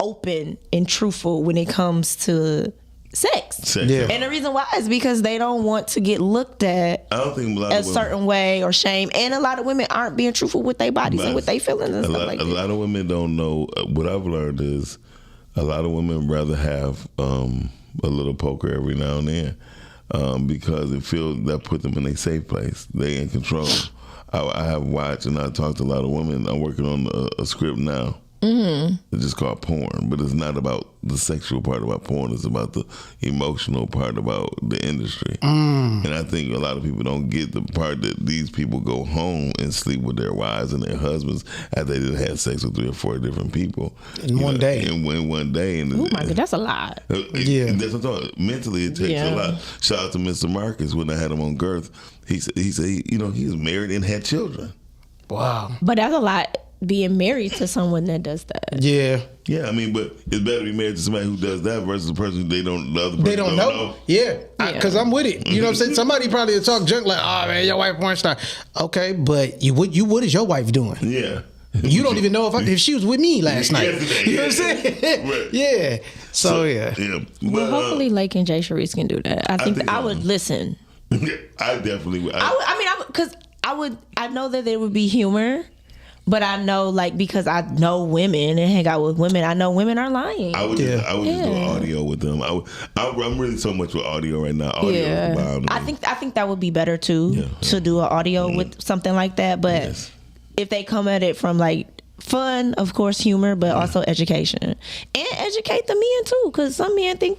[SPEAKER 14] open and truthful when it comes to sex.
[SPEAKER 13] Yeah.
[SPEAKER 14] And the reason why is because they don't want to get looked at
[SPEAKER 13] I don't think
[SPEAKER 14] a certain way or shame. And a lot of women aren't being truthful with their bodies and with their feelings and stuff like
[SPEAKER 13] a
[SPEAKER 14] that.
[SPEAKER 13] lot of women don't know. What I've learned is a lot of women rather have a little poker every now and then because it feels that put them in a safe place. They in control. I have watched and I talked to a lot of women. I'm working on a script now. It's just called porn, but it's not about the sexual part about porn. It's about the emotional part about the industry. And I think a lot of people don't get the part that these people go home and sleep with their wives and their husbands after they done had sex with 3 or 4 different people
[SPEAKER 10] in one day.
[SPEAKER 13] In one day. And
[SPEAKER 14] Oh my God, that's a lot.
[SPEAKER 13] yeah, that's what I'm talking. Mentally, it takes a lot. Shout out to Mr. Marcus when I had him on Girth. He said he was married and had children.
[SPEAKER 10] Wow.
[SPEAKER 14] But that's a lot. Being married to someone that does that.
[SPEAKER 10] Yeah.
[SPEAKER 13] Yeah, I mean, but it's better to be married to somebody who does that versus a person the other person
[SPEAKER 10] They don't know. Yeah, because I'm with it. You know what I'm saying? Somebody probably will talk junk like, "Oh man, your wife porn star." Okay, but what is your wife doing?
[SPEAKER 13] Yeah.
[SPEAKER 10] You don't even know if she was with me last night. You know what I'm saying?
[SPEAKER 13] Right.
[SPEAKER 10] Yeah. So yeah.
[SPEAKER 14] Well, hopefully Lake and Jay Sharice can do that. I think I would listen.
[SPEAKER 13] I definitely would.
[SPEAKER 14] I know that there would be humor. But I know, like, because I know women and hang out with women, I know women are lying.
[SPEAKER 13] I would just do audio with them. I'm really so much with audio right now. Audio is wild to me.
[SPEAKER 14] I think that would be better too, to do an audio with something like that. But if they come at it from like fun, of course, humor, but also education and educate the men too, because some men think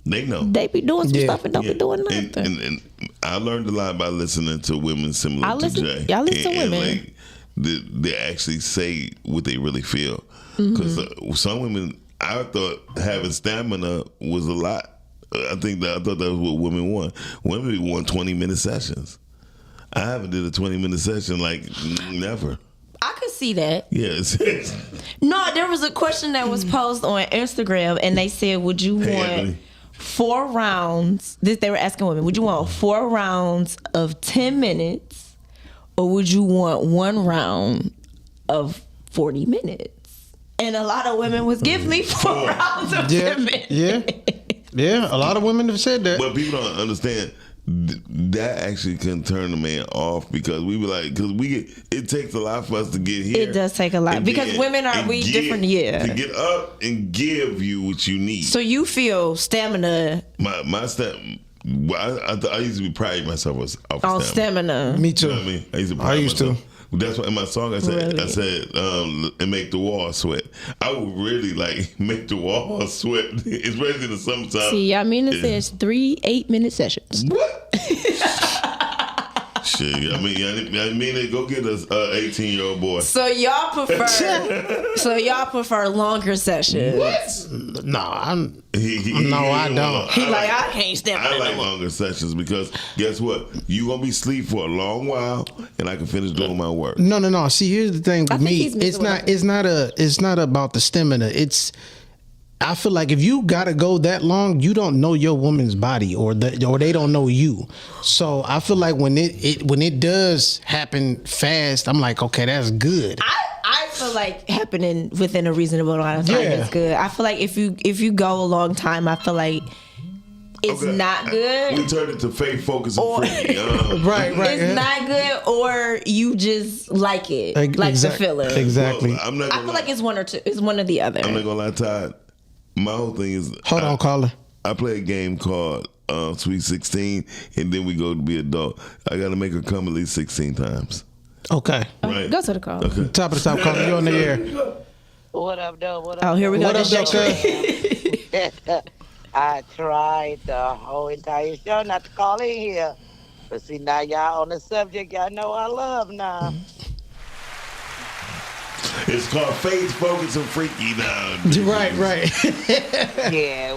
[SPEAKER 13] they know
[SPEAKER 14] they be doing some stuff and don't be doing nothing.
[SPEAKER 13] And I learned a lot by listening to women similar to Jay.
[SPEAKER 14] I listen to women.
[SPEAKER 13] Like, they actually say what they really feel. Because some women, I thought having stamina was a lot. I thought that was what women want. Women want 20-minute sessions. I haven't did a 20-minute session like never.
[SPEAKER 14] I could see that.
[SPEAKER 13] Yes.
[SPEAKER 14] No, there was a question that was posed on Instagram, and they said, "Would you want 4 rounds?" They were asking women, "Would you want 4 rounds of 10 minutes?" Or would you want 1 round of 40 minutes? And a lot of women was giving me 4 rounds of 10 minutes.
[SPEAKER 10] Yeah. A lot of women have said that.
[SPEAKER 13] But people don't understand that actually can turn a man off because we be like, it takes a lot for us to get here.
[SPEAKER 14] It does take a lot because women are different. Yeah,
[SPEAKER 13] to get up and give you what you need.
[SPEAKER 14] So you feel stamina.
[SPEAKER 13] My stamina. I used to be proud of myself off
[SPEAKER 14] stamina.
[SPEAKER 10] Me too.
[SPEAKER 13] You know what I mean? I used to. That's why in my song I said, and make the wall sweat. I would really like make the wall sweat, especially in the summertime.
[SPEAKER 14] See, I mean, it says 3 8-minute sessions.
[SPEAKER 13] What? Shit, I mean, go get us 18-year-old boy.
[SPEAKER 14] So y'all prefer longer sessions?
[SPEAKER 10] What? No, I don't.
[SPEAKER 14] He like, I can't stand.
[SPEAKER 13] I like longer sessions because guess what? You gonna be asleep for a long while, and I can finish doing my work.
[SPEAKER 10] No. See, here's the thing with me. It's not about the stamina. I feel like if you gotta go that long, you don't know your woman's body, or they don't know you. So I feel like when it does happen fast, I'm like, okay, that's good.
[SPEAKER 14] I feel like happening within a reasonable amount of time is good. I feel like if you go a long time, I feel like it's not good.
[SPEAKER 13] We turned it to faith, focus, and freaky.
[SPEAKER 10] Right.
[SPEAKER 14] It's not good, or you just like it, like the feeling.
[SPEAKER 10] Exactly.
[SPEAKER 13] Well,
[SPEAKER 14] I feel like it's one or two. It's one or the other.
[SPEAKER 13] I'm not gonna lie, Todd. My whole thing is
[SPEAKER 10] hold on, caller.
[SPEAKER 13] I play a game called Sweet 16, and then we go to be adult. I got to make her come at least 16 times.
[SPEAKER 10] Okay.
[SPEAKER 14] Right. Go to the call.
[SPEAKER 13] Okay.
[SPEAKER 10] Top of the top, caller. You're on the air.
[SPEAKER 18] What up, though? What up?
[SPEAKER 14] Oh, here we go.
[SPEAKER 10] What up,
[SPEAKER 18] I tried the whole entire show not to call in here. But see, now y'all on the subject y'all know I love now.
[SPEAKER 13] It's called Faith, Focus, and Freaky now.
[SPEAKER 10] Right.
[SPEAKER 18] Yeah,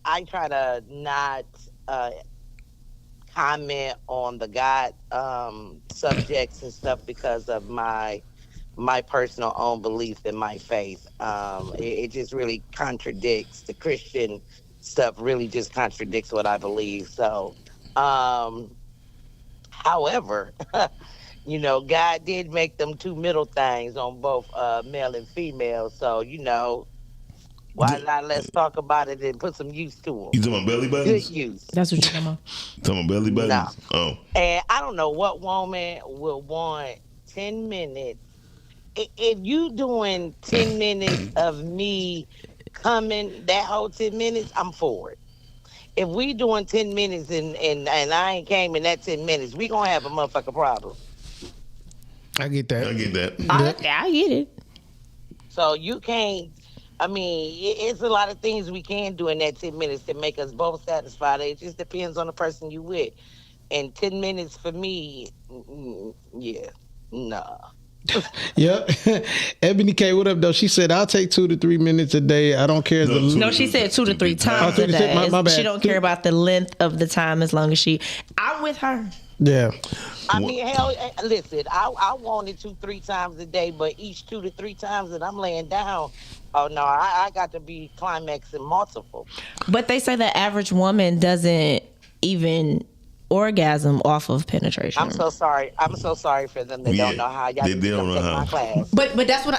[SPEAKER 18] I try to not comment on the God subjects and stuff because of my personal own belief in my faith. It just really contradicts the Christian stuff. Really, just contradicts what I believe. So
[SPEAKER 20] However, you know, God did make them two middle things on both male and female. So, you know, why not let's talk about it and put some use to them.
[SPEAKER 13] You talking about belly buttons?
[SPEAKER 20] Good use.
[SPEAKER 11] That's what you're talking about.
[SPEAKER 13] Talking about belly buttons?
[SPEAKER 20] No.
[SPEAKER 13] Oh.
[SPEAKER 20] And I don't know what woman will want 10 minutes. If you doing 10 minutes of me coming, that whole 10 minutes, I'm for it. If we doing 10 minutes and I ain't came in that 10 minutes, we gonna have a motherfucking problem.
[SPEAKER 10] I get that.
[SPEAKER 13] I get that.
[SPEAKER 11] I get it.
[SPEAKER 20] So you can't, I mean, it's a lot of things we can do in that 10 minutes to make us both satisfied. It just depends on the person you with. And 10 minutes for me, yeah, nah.
[SPEAKER 10] Yep. Ebony K, what up, though? She said, I'll take 2 to 3 minutes a day. I don't care.
[SPEAKER 14] No, she said 2 to 3 times a day.
[SPEAKER 10] My bad.
[SPEAKER 14] She don't care about the length of the time as long as I'm with her.
[SPEAKER 10] Yeah.
[SPEAKER 20] I mean, hell, listen, I want it 2-3 times a day, but each 2 to 3 times that I'm laying down, oh no, I got to be climaxing multiple.
[SPEAKER 14] But they say the average woman doesn't even orgasm off of penetration.
[SPEAKER 20] I'm so sorry for them. They don't know how. Y'all
[SPEAKER 13] they don't know how.
[SPEAKER 20] My class.
[SPEAKER 14] But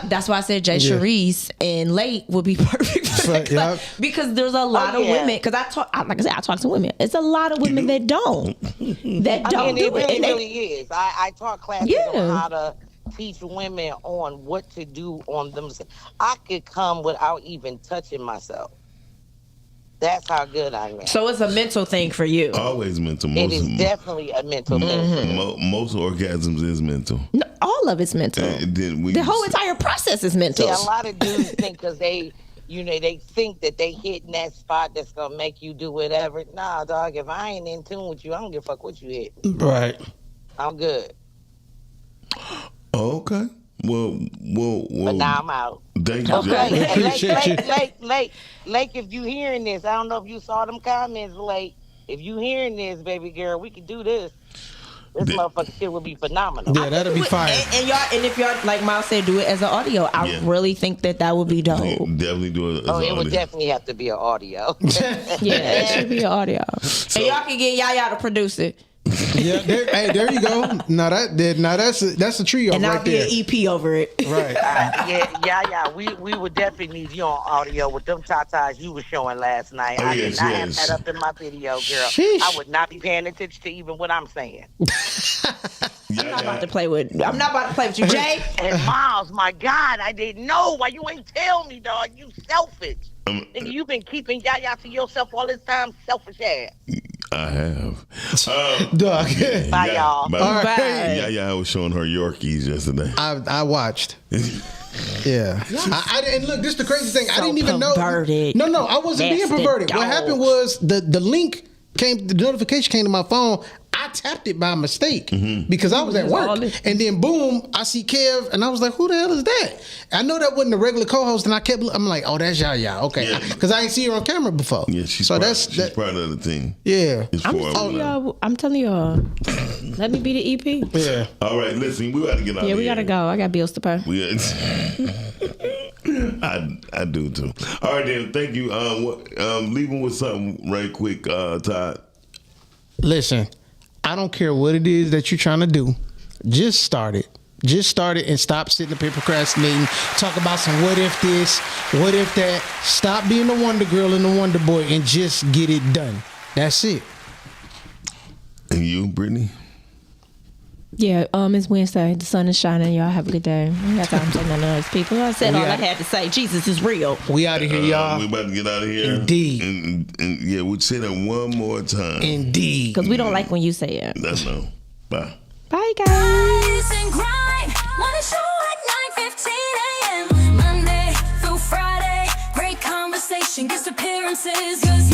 [SPEAKER 14] that's why I said Jay Charisse and Late would be perfect for that class. Because there's a lot of women. Because I talk to women. It's a lot of women that don't.
[SPEAKER 20] I mean, it really is. I taught classes on how to teach women on what to do on themselves. I could come without even touching myself. That's how good I am.
[SPEAKER 14] So it's a mental thing for you.
[SPEAKER 13] Always mental.
[SPEAKER 20] It is definitely a mental thing.
[SPEAKER 13] Most orgasms is mental.
[SPEAKER 14] No, all of it's mental. The whole entire process is mental.
[SPEAKER 20] See, a lot of dudes think because they think that they hitting that spot that's gonna make you do whatever. Nah, dog. If I ain't in tune with you, I don't give a fuck what you hit.
[SPEAKER 10] Right.
[SPEAKER 20] I'm good.
[SPEAKER 13] Okay. Well.
[SPEAKER 20] But now I'm out.
[SPEAKER 13] Thank you.
[SPEAKER 20] Okay.
[SPEAKER 10] Appreciate you.
[SPEAKER 20] Lake, if you hearing this, I don't know if you saw them comments, Lake. If you hearing this, baby girl, we can do this. This motherfucking shit would be phenomenal.
[SPEAKER 10] Yeah, that'll be fire.
[SPEAKER 14] And if y'all, like Miles said, do it as an audio. I really think that would be dope.
[SPEAKER 13] Definitely do it as an audio.
[SPEAKER 20] It would definitely have to be an audio.
[SPEAKER 14] Yeah, it should be an audio. And y'all can get Yaya to produce it.
[SPEAKER 10] Yeah, there you go. Now that's a trio
[SPEAKER 14] and
[SPEAKER 10] right
[SPEAKER 14] I'll be
[SPEAKER 10] there.
[SPEAKER 14] an EP over it.
[SPEAKER 10] Right.
[SPEAKER 20] Yeah. We would definitely need you on audio with them tatas you were showing last night. I did not have that up in my video, girl.
[SPEAKER 10] Sheesh.
[SPEAKER 20] I would not be paying attention to even what I'm saying.
[SPEAKER 14] I'm not about to play with you, Jay.
[SPEAKER 20] And Miles, my God, I didn't know. Why you ain't tell me, dog? You selfish. Nigga, you been keeping Yaya to yourself all this time, selfish ass.
[SPEAKER 13] I have.
[SPEAKER 10] Dog.
[SPEAKER 20] Bye, y'all.
[SPEAKER 10] Bye.
[SPEAKER 13] Yeah, I was showing her Yorkies yesterday.
[SPEAKER 10] I watched. Yeah. I didn't look. This is the crazy thing. I didn't even
[SPEAKER 14] perverted.
[SPEAKER 10] know. No, I wasn't being perverted. What happened was the link came. The notification came to my phone. I tapped it by mistake because I was at work, and then boom, I see Kev, and I was like, "Who the hell is that?" I know that wasn't the regular co-host, and I'm like, "Oh, that's Yaya." Okay, because I ain't see her on camera before.
[SPEAKER 13] Yeah, she's part of the team.
[SPEAKER 10] Yeah,
[SPEAKER 11] I'm telling y'all. Let me be the EP.
[SPEAKER 10] Yeah.
[SPEAKER 13] All right, listen, we gotta get out.
[SPEAKER 11] Yeah, we gotta go. I got bills to pay.
[SPEAKER 13] I do too. All right, then. Thank you. Leaving with something right quick, Todd.
[SPEAKER 10] Listen, I don't care what it is that you're trying to do. Just start it. Just start it and stop sitting up here procrastinating. Talk about some what if this, what if that. Stop being the Wonder Girl and the Wonder Boy and just get it done. That's it.
[SPEAKER 13] And you, Brittany?
[SPEAKER 11] Yeah, it's Wednesday. The sun is shining. Y'all have a good day. I got time to say none of those people. I said all I had to say. Jesus is real.
[SPEAKER 10] We out of here, y'all.
[SPEAKER 13] We about to get out of here.
[SPEAKER 10] Indeed.
[SPEAKER 13] And yeah, we'll say that one more time.
[SPEAKER 10] Indeed.
[SPEAKER 11] Because we don't like when you say it.
[SPEAKER 13] That's no. Bye.
[SPEAKER 11] Bye, guys.
[SPEAKER 9] Rise and grind. Morning show at 9:15 a.m. Monday through Friday. Great conversation, guest appearances.